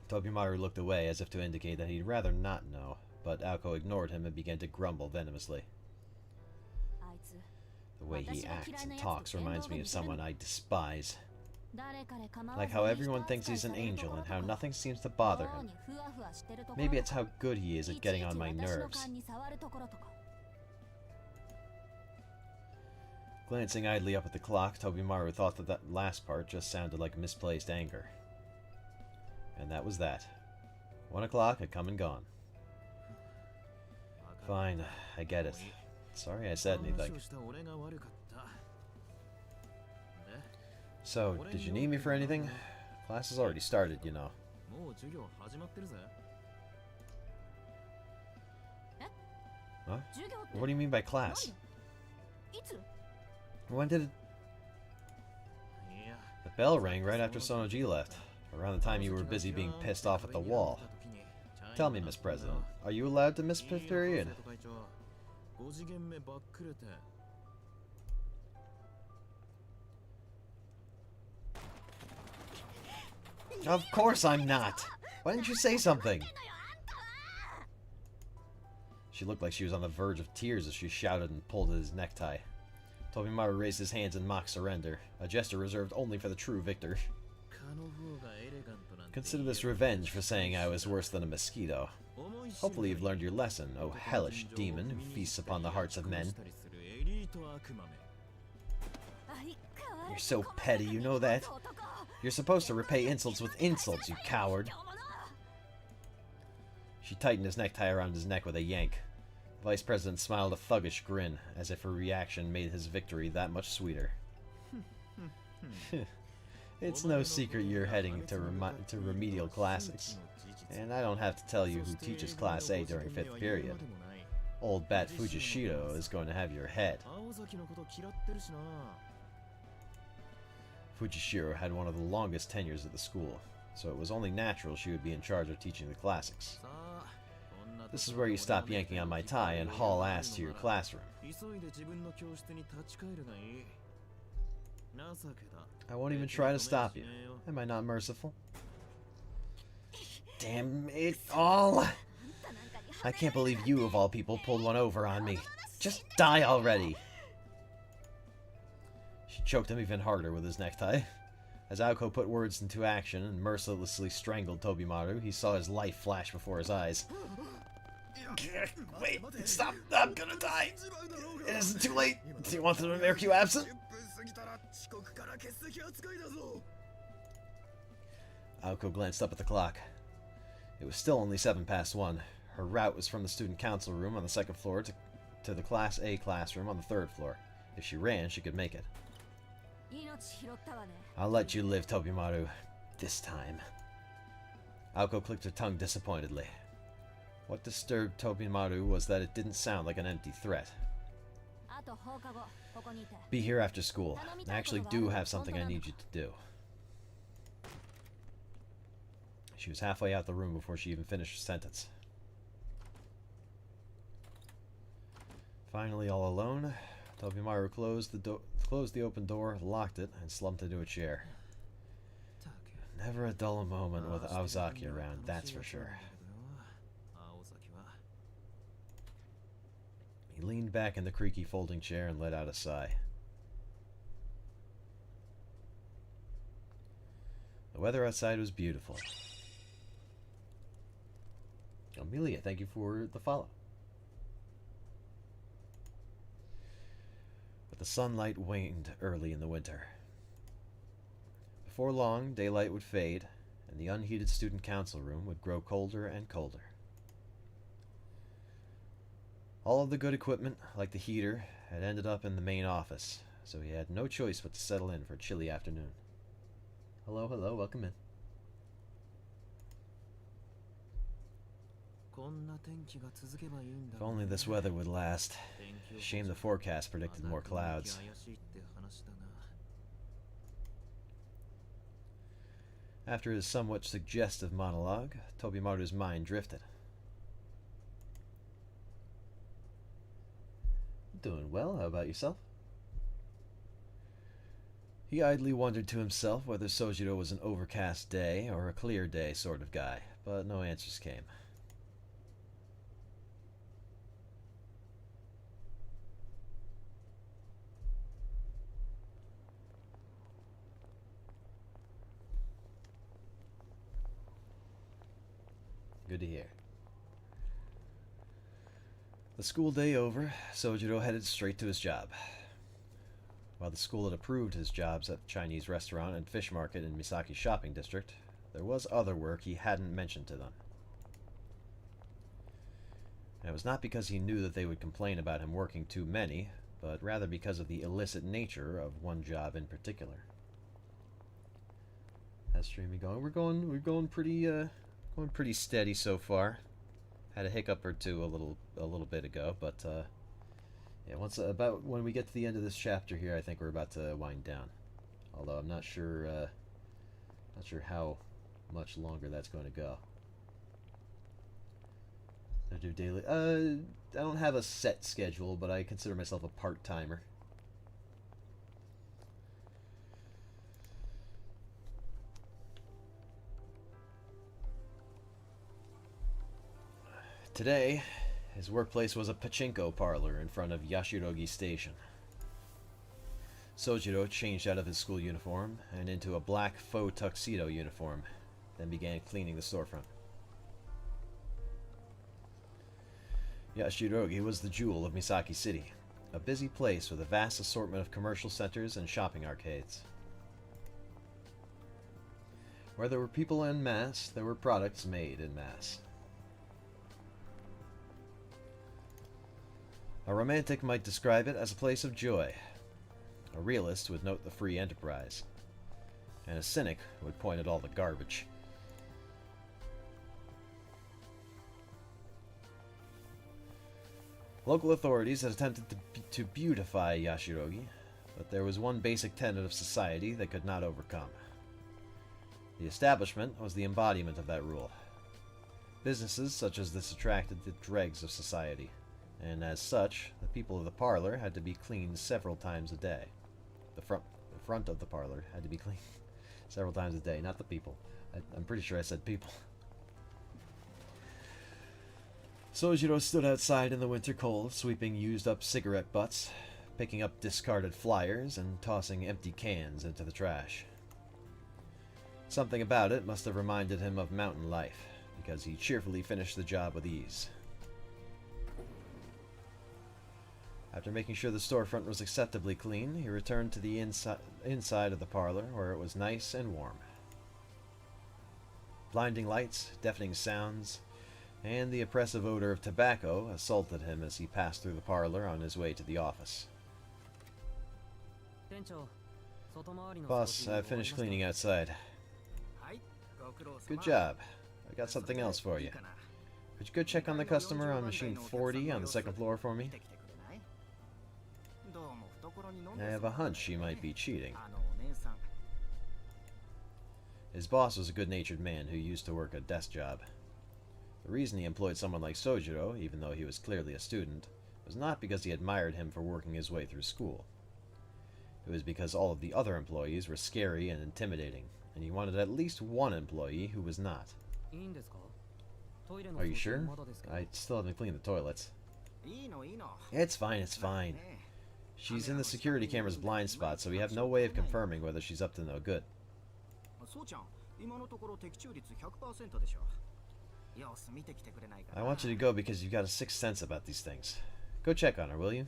Tobimaru looked away as if to indicate that he'd rather not know, but Aoko ignored him and began to grumble venomously. The way he acts and talks reminds me of someone I despise. Like how everyone thinks he's an angel and how nothing seems to bother him. Maybe it's how good he is at getting on my nerves. Glancing idly up at the clock, Tobimaru thought that that last part just sounded like misplaced anger. And that was that. 1 o'clock had come and gone. Fine, I get it. Sorry I said anything. So, did you need me for anything? Class has already started, you know. Huh? What do you mean by class? When did it... The bell rang right after Sonoji left, around the time you were busy being pissed off at the wall. Tell me, Miss President, are you allowed to miss fifth period? Of course I'm not! Why didn't you say something? She looked like she was on the verge of tears as she shouted and pulled at his necktie. Tobimaru raised his hands in mock surrender, a gesture reserved only for the true victor. Consider this revenge for saying I was worse than a mosquito. Hopefully you've learned your lesson, O hellish demon who feasts upon the hearts of men. You're so petty, you know that? You're supposed to repay insults with insults, you coward. She tightened his necktie around his neck with a yank. The Vice President smiled a thuggish grin, as if her reaction made his victory that much sweeter. It's no secret you're heading to remedial classics. And I don't have to tell you who teaches Class A during 5th period. Old Bat Fujishiro is going to have your head. Fujishiro had one of the longest tenures at the school, so it was only natural she would be in charge of teaching the classics. This is where you stop yanking on my tie and haul ass to your classroom. I won't even try to stop you. Am I not merciful? Damn it all! I can't believe you, of all people, pulled one over on me. Just die already! She choked him even harder with his necktie. As Aoko put words into action and mercilessly strangled Tobimaru, he saw his life flash before his eyes. Wait, stop! I'm gonna die! It isn't too late! Do you want them to make you absent? Aoko glanced up at the clock. It was still only 1:07. Her route was from the student council room on the 2nd floor to the Class A classroom on the 3rd floor. If she ran, she could make it. I'll let you live, Tobimaru. This time. Aoko clicked her tongue disappointedly. What disturbed Tobimaru was that it didn't sound like an empty threat. Be here after school. I actually do have something I need you to do. She was halfway out the room before she even finished her sentence. Finally all alone, Tobimaru closed the open door, locked it, and slumped into a chair. Never a dull moment with Aozaki around, that's for sure. He leaned back in the creaky folding chair and let out a sigh. The weather outside was beautiful. Amelia, thank you for the follow. But the sunlight waned early in the winter. Before long, daylight would fade, and the unheated student council room would grow colder and colder. All of the good equipment, like the heater, had ended up in the main office, so he had no choice but to settle in for a chilly afternoon. Hello, hello, welcome in. If only this weather would last. Shame the forecast predicted more clouds. After his somewhat suggestive monologue, Tobimaru's mind drifted. Doing well, how about yourself? He idly wondered to himself whether Sojiro was an overcast day or a clear day sort of guy, but no answers came. Good to hear. The school day over, Sojiro headed straight to his job. While the school had approved his jobs at the Chinese restaurant and fish market in Misaki's shopping district, there was other work he hadn't mentioned to them. And it was not because he knew that they would complain about him working too many, but rather because of the illicit nature of one job in particular. How's streaming going? We're going pretty steady so far. Had a hiccup or two a little bit ago, but yeah, about when we get to the end of this chapter here, I think we're about to wind down. Although I'm not sure how much longer that's going to go. I do daily. I don't have a set schedule, but I consider myself a part-timer. Today, his workplace was a pachinko parlor in front of Yashirogi Station. Sojiro changed out of his school uniform and into a black faux tuxedo uniform, then began cleaning the storefront. Yashirogi was the jewel of Misaki City, a busy place with a vast assortment of commercial centers and shopping arcades. Where there were people en masse, there were products made en masse. A romantic might describe it as a place of joy. A realist would note the free enterprise. And a cynic would point at all the garbage. Local authorities had attempted to beautify Yashirogi, but there was one basic tenet of society they could not overcome. The establishment was the embodiment of that rule. Businesses such as this attracted the dregs of society, and as such, the people of the parlor had to be cleaned several times a day. The front of the parlor had to be cleaned several times a day, not the people. I'm pretty sure I said people. Sojiro stood outside in the winter cold, sweeping used-up cigarette butts, picking up discarded flyers, and tossing empty cans into the trash. Something about it must have reminded him of mountain life, because he cheerfully finished the job with ease. After making sure the storefront was acceptably clean, he returned to the inside of the parlor, where it was nice and warm. Blinding lights, deafening sounds, and the oppressive odor of tobacco assaulted him as he passed through the parlor on his way to the office. Boss, I finished cleaning outside. Good job. I got something else for you. Could you go check on the customer on machine 40 on the second floor for me? I have a hunch she might be cheating. His boss was a good-natured man who used to work a desk job. The reason he employed someone like Sojiro, even though he was clearly a student, was not because he admired him for working his way through school. It was because all of the other employees were scary and intimidating, and he wanted at least one employee who was not. Are you sure? I still haven't cleaned the toilets. It's fine, it's fine. She's in the security camera's blind spot, so we have no way of confirming whether she's up to no good. I want you to go because you've got a sixth sense about these things. Go check on her, will you?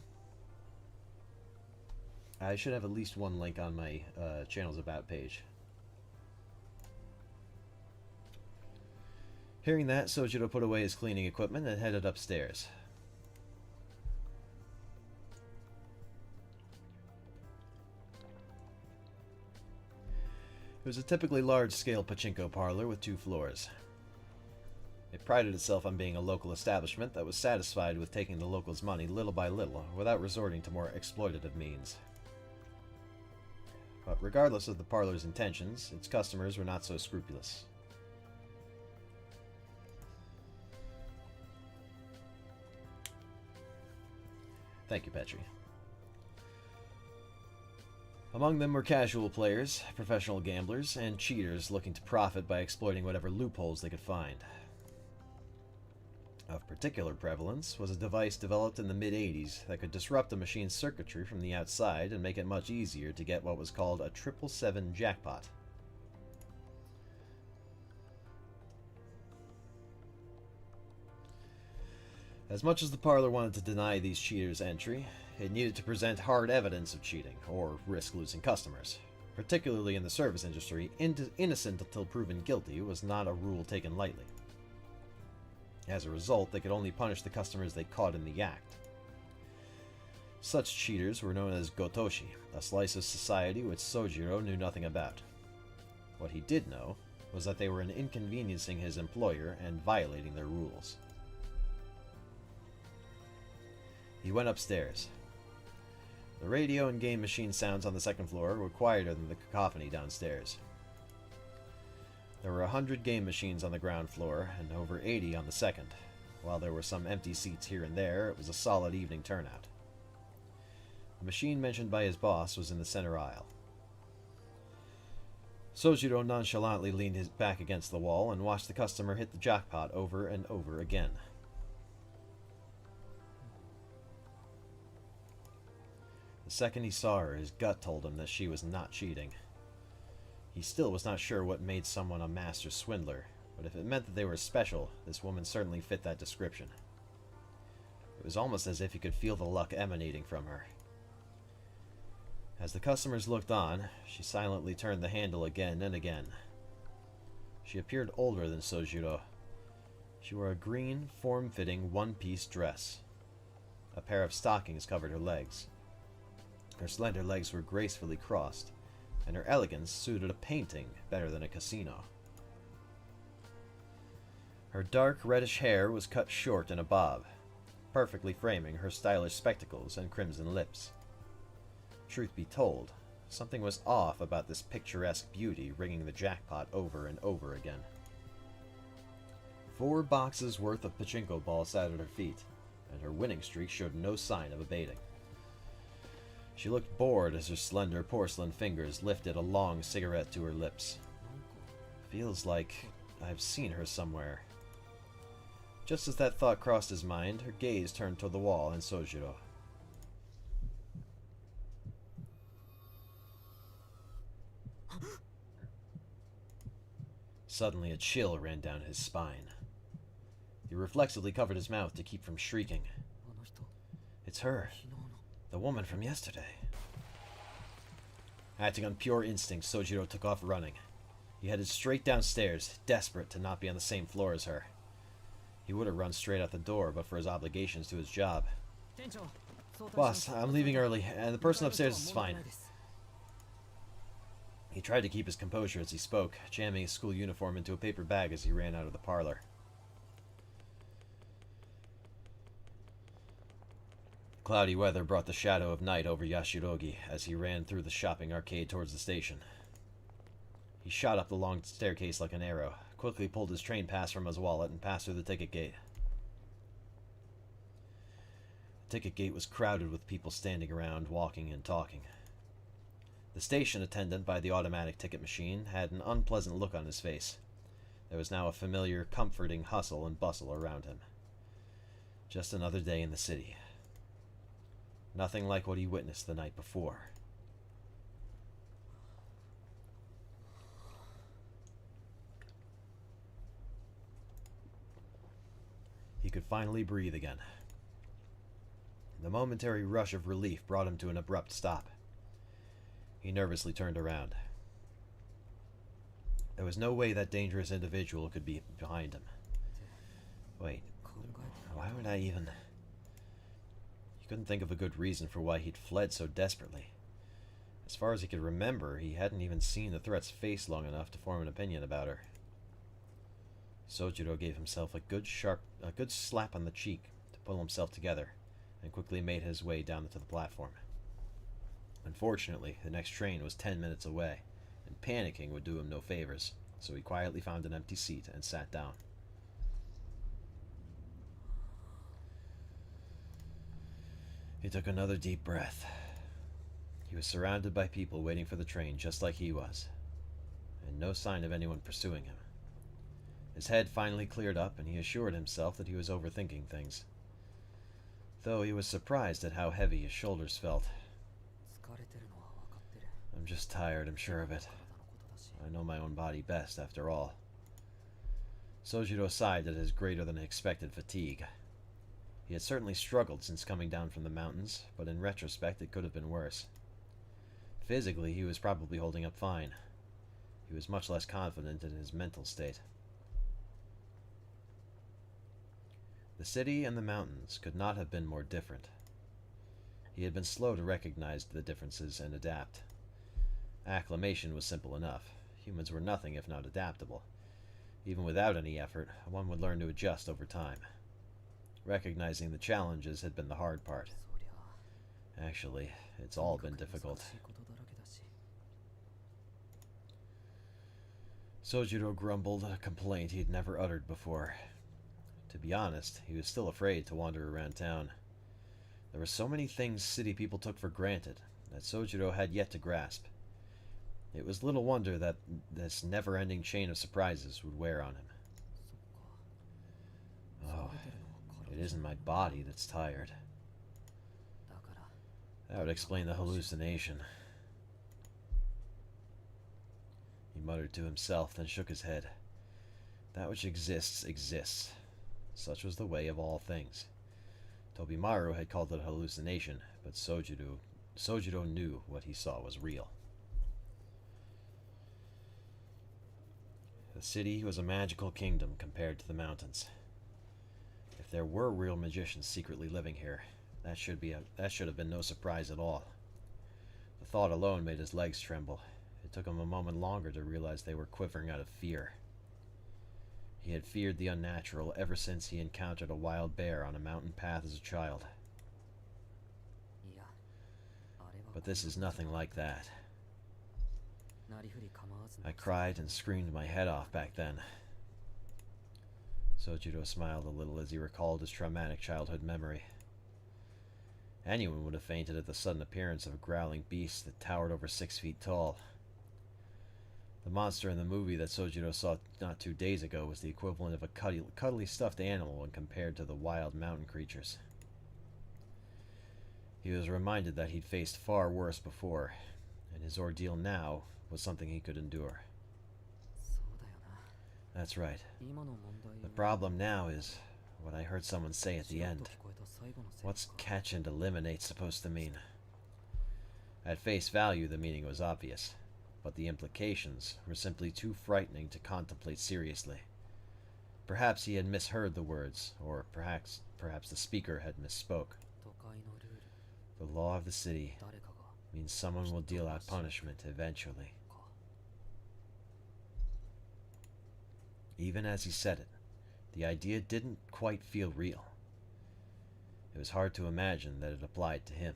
I should have at least one link on my channel's About page. Hearing that, Sojiro put away his cleaning equipment and headed upstairs. It was a typically large-scale pachinko parlor with 2 floors. It prided itself on being a local establishment that was satisfied with taking the locals' money little by little without resorting to more exploitative means. But regardless of the parlor's intentions, its customers were not so scrupulous. Thank you, Petri. Among them were casual players, professional gamblers, and cheaters looking to profit by exploiting whatever loopholes they could find. Of particular prevalence was a device developed in the mid-80s that could disrupt a machine's circuitry from the outside and make it much easier to get what was called a 777 jackpot. As much as the parlor wanted to deny these cheaters entry, it needed to present hard evidence of cheating, or risk losing customers. Particularly in the service industry, innocent until proven guilty was not a rule taken lightly. As a result, they could only punish the customers they caught in the act. Such cheaters were known as gotoshi, a slice of society which Sojiro knew nothing about. What he did know was that they were inconveniencing his employer and violating their rules. He went upstairs. The radio and game machine sounds on the second floor were quieter than the cacophony downstairs. There were 100 game machines on the ground floor and over 80 on the second. While there were some empty seats here and there, it was a solid evening turnout. The machine mentioned by his boss was in the center aisle. Sojiro nonchalantly leaned his back against the wall and watched the customer hit the jackpot over and over again. The second he saw her, his gut told him that she was not cheating. He still was not sure what made someone a master swindler, but if it meant that they were special, this woman certainly fit that description. It was almost as if he could feel the luck emanating from her. As the customers looked on, she silently turned the handle again and again. She appeared older than Sojiro. She wore a green, form-fitting, one-piece dress. A pair of stockings covered her legs. Her slender legs were gracefully crossed, and her elegance suited a painting better than a casino. Her dark, reddish hair was cut short in a bob, perfectly framing her stylish spectacles and crimson lips. Truth be told, something was off about this picturesque beauty ringing the jackpot over and over again. 4 boxes worth of pachinko balls sat at her feet, and her winning streak showed no sign of abating. She looked bored as her slender porcelain fingers lifted a long cigarette to her lips. Feels like I've seen her somewhere. Just as that thought crossed his mind, her gaze turned toward the wall and Sojiro. Suddenly a chill ran down his spine. He reflexively covered his mouth to keep from shrieking. It's her. The woman from yesterday. Acting on pure instinct, Sojiro took off running. He headed straight downstairs, desperate to not be on the same floor as her. He would have run straight out the door, but for his obligations to his job. Boss, I'm leaving early, and the person upstairs is fine. He tried to keep his composure as he spoke, jamming his school uniform into a paper bag as he ran out of the parlor. Cloudy weather brought the shadow of night over Yashirogi as he ran through the shopping arcade towards the station. He shot up the long staircase like an arrow, quickly pulled his train pass from his wallet, and passed through the ticket gate. The ticket gate was crowded with people standing around, walking and talking. The station attendant by the automatic ticket machine had an unpleasant look on his face. There was now a familiar, comforting hustle and bustle around him. Just another day in the city. Nothing like what he witnessed the night before. He could finally breathe again. The momentary rush of relief brought him to an abrupt stop. He nervously turned around. There was no way that dangerous individual could be behind him. Wait, why would I even... He couldn't think of a good reason for why he'd fled so desperately. As far as he could remember, he hadn't even seen the threat's face long enough to form an opinion about her. Sojiro gave himself a good slap on the cheek to pull himself together, and quickly made his way down to the platform. Unfortunately, the next train was 10 minutes away, and panicking would do him no favors, so he quietly found an empty seat and sat down. He took another deep breath. He was surrounded by people waiting for the train just like he was, and no sign of anyone pursuing him. His head finally cleared up, and he assured himself that he was overthinking things, though he was surprised at how heavy his shoulders felt. I'm just tired, I'm sure of it. I know my own body best, after all. Sojiro sighed at his greater than expected fatigue. He had certainly struggled since coming down from the mountains, but in retrospect it could have been worse. Physically, he was probably holding up fine. He was much less confident in his mental state. The city and the mountains could not have been more different. He had been slow to recognize the differences and adapt. Acclimation was simple enough. Humans were nothing if not adaptable. Even without any effort, one would learn to adjust over time. Recognizing the challenges had been the hard part. Actually, it's all been difficult. Sojiro grumbled a complaint he'd never uttered before. To be honest, he was still afraid to wander around town. There were so many things city people took for granted that Sojiro had yet to grasp. It was little wonder that this never-ending chain of surprises would wear on him. Oh, it isn't my body that's tired. That would explain the hallucination. muttered to himself, then shook his head. That which exists, exists. Such was the way of all things. Tobimaru had called it a hallucination, but Sojiro knew what he saw was real. The city was a magical kingdom compared to the mountains. If there were real magicians secretly living here, that should have been no surprise at all. The thought alone made his legs tremble. It took him a moment longer to realize they were quivering out of fear. He had feared the unnatural ever since he encountered a wild bear on a mountain path as a child. But this is nothing like that. I cried and screamed my head off back then. Sojiro smiled a little as he recalled his traumatic childhood memory. Anyone would have fainted at the sudden appearance of a growling beast that towered over 6 feet tall. The monster in the movie that Sojiro saw not 2 days ago was the equivalent of a cuddly stuffed animal when compared to the wild mountain creatures. He was reminded that he'd faced far worse before, and his ordeal now was something he could endure. That's right. The problem now is what I heard someone say at the end. What's catch and eliminate supposed to mean? At face value, the meaning was obvious, but the implications were simply too frightening to contemplate seriously. Perhaps he had misheard the words, or perhaps the speaker had misspoke. The law of the city means someone will deal out punishment eventually. Even as he said it, the idea didn't quite feel real. It was hard to imagine that it applied to him.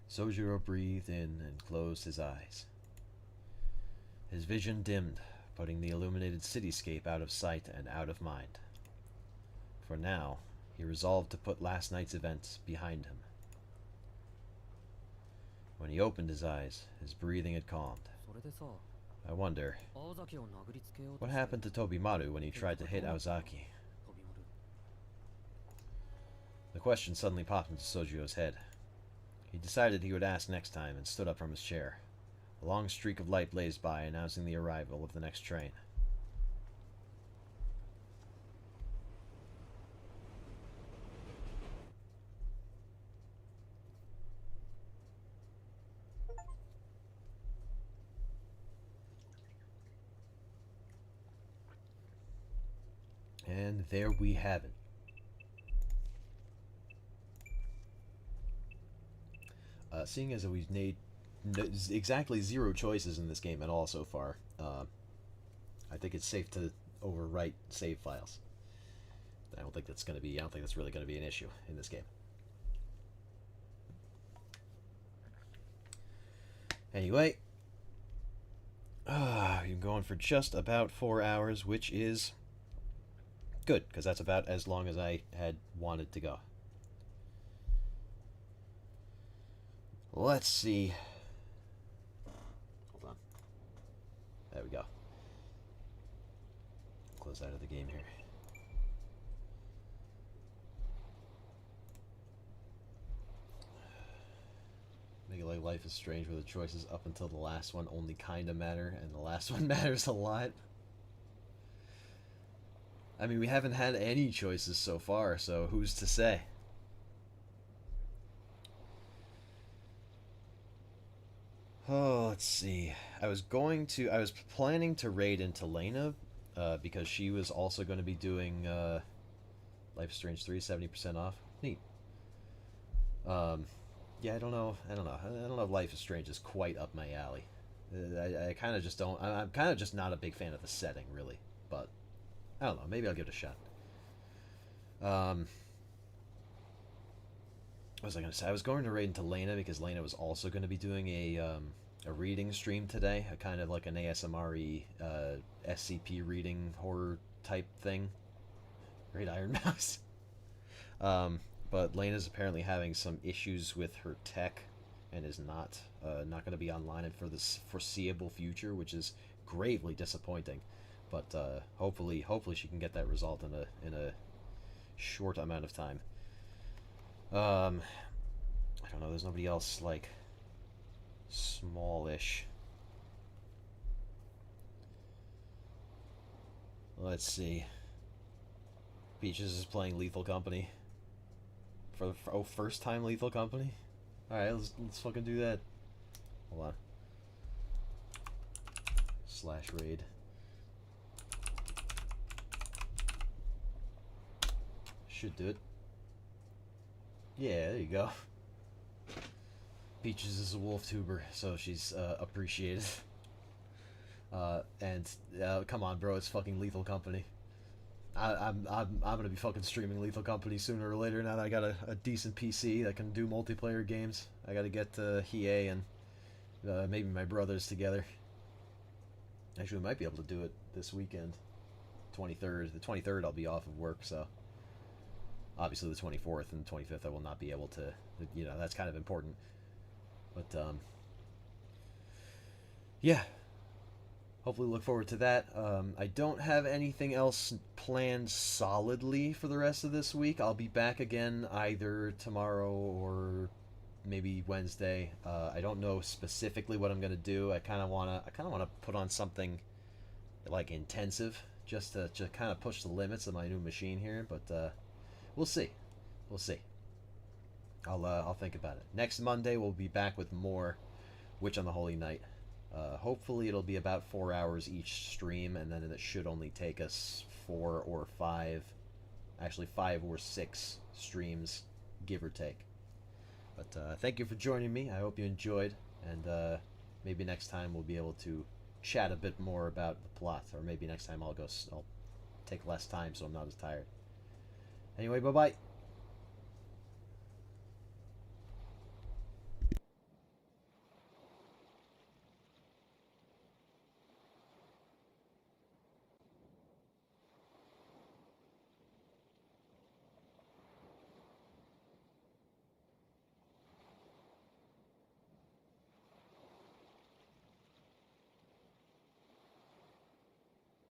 Sojiro breathed in and closed his eyes. His vision dimmed, putting the illuminated cityscape out of sight and out of mind. For now, he resolved to put last night's events behind him. When he opened his eyes, his breathing had calmed. I wonder, what happened to Tobimaru when he tried to hit Aozaki? The question suddenly popped into Sojiro's head. He decided he would ask next time and stood up from his chair. A long streak of light blazed by, announcing the arrival of the next train. And there we have it. Seeing as we've made exactly 0 choices in this game at all so far, I think it's safe to overwrite save files. I don't think that's really going to be an issue in this game. Anyway, you're going for just about 4 hours, which is good, because that's about as long as I had wanted to go. Let's see. Hold on. There we go. Close out of the game here. Make it like Life is Strange, where the choices up until the last one only kind of matter, and the last one matters a lot. I mean, we haven't had any choices so far, so who's to say? Oh, let's see. I was planning to raid into Lena, because she was also going to be doing Life is Strange 3, 70% off. Neat. Yeah, I don't know if Life is Strange is quite up my alley. I kind of just don't. I'm kind of just not a big fan of the setting, really. But I don't know. Maybe I'll give it a shot. What was I going to say? I was going to raid into Lena because Lena was also going to be doing a reading stream today, a kind of like an ASMR-y SCP reading horror type thing. Great Iron Mouse. But Lena's apparently having some issues with her tech and is not going to be online for this foreseeable future, which is gravely disappointing. But hopefully she can get that resolved in a short amount of time. I don't know. There's nobody else like smallish Let's see. Peaches is playing Lethal Company. First time Lethal Company? Alright, let's fucking do that. Hold on. / raid. Should do it. Yeah, there you go. Peaches is a wolf tuber, so she's appreciated. And come on, bro, it's fucking Lethal Company. I'm gonna be fucking streaming Lethal Company sooner or later. Now that I got a decent PC that can do multiplayer games, I gotta get Hiei and maybe my brothers together. Actually, we might be able to do it this weekend. 23rd. The 23rd I'll be off of work, so obviously the 24th and 25th I will not be able to. You know, that's kind of important. But yeah. Hopefully look forward to that. I don't have anything else planned solidly for the rest of this week. I'll be back again either tomorrow or maybe Wednesday. I don't know specifically what I'm gonna do. I kind of wanna put on something like intensive just to kind of push the limits of my new machine here. But we'll see. We'll see. I'll think about it. Next Monday we'll be back with more Witch on the Holy Night. Hopefully it'll be about 4 hours each stream, and then it should only take us 4 or 5, actually 5 or 6 streams, give or take. But thank you for joining me. I hope you enjoyed, and maybe next time we'll be able to chat a bit more about the plot, or maybe next time I'll take less time so I'm not as tired. Anyway, bye-bye.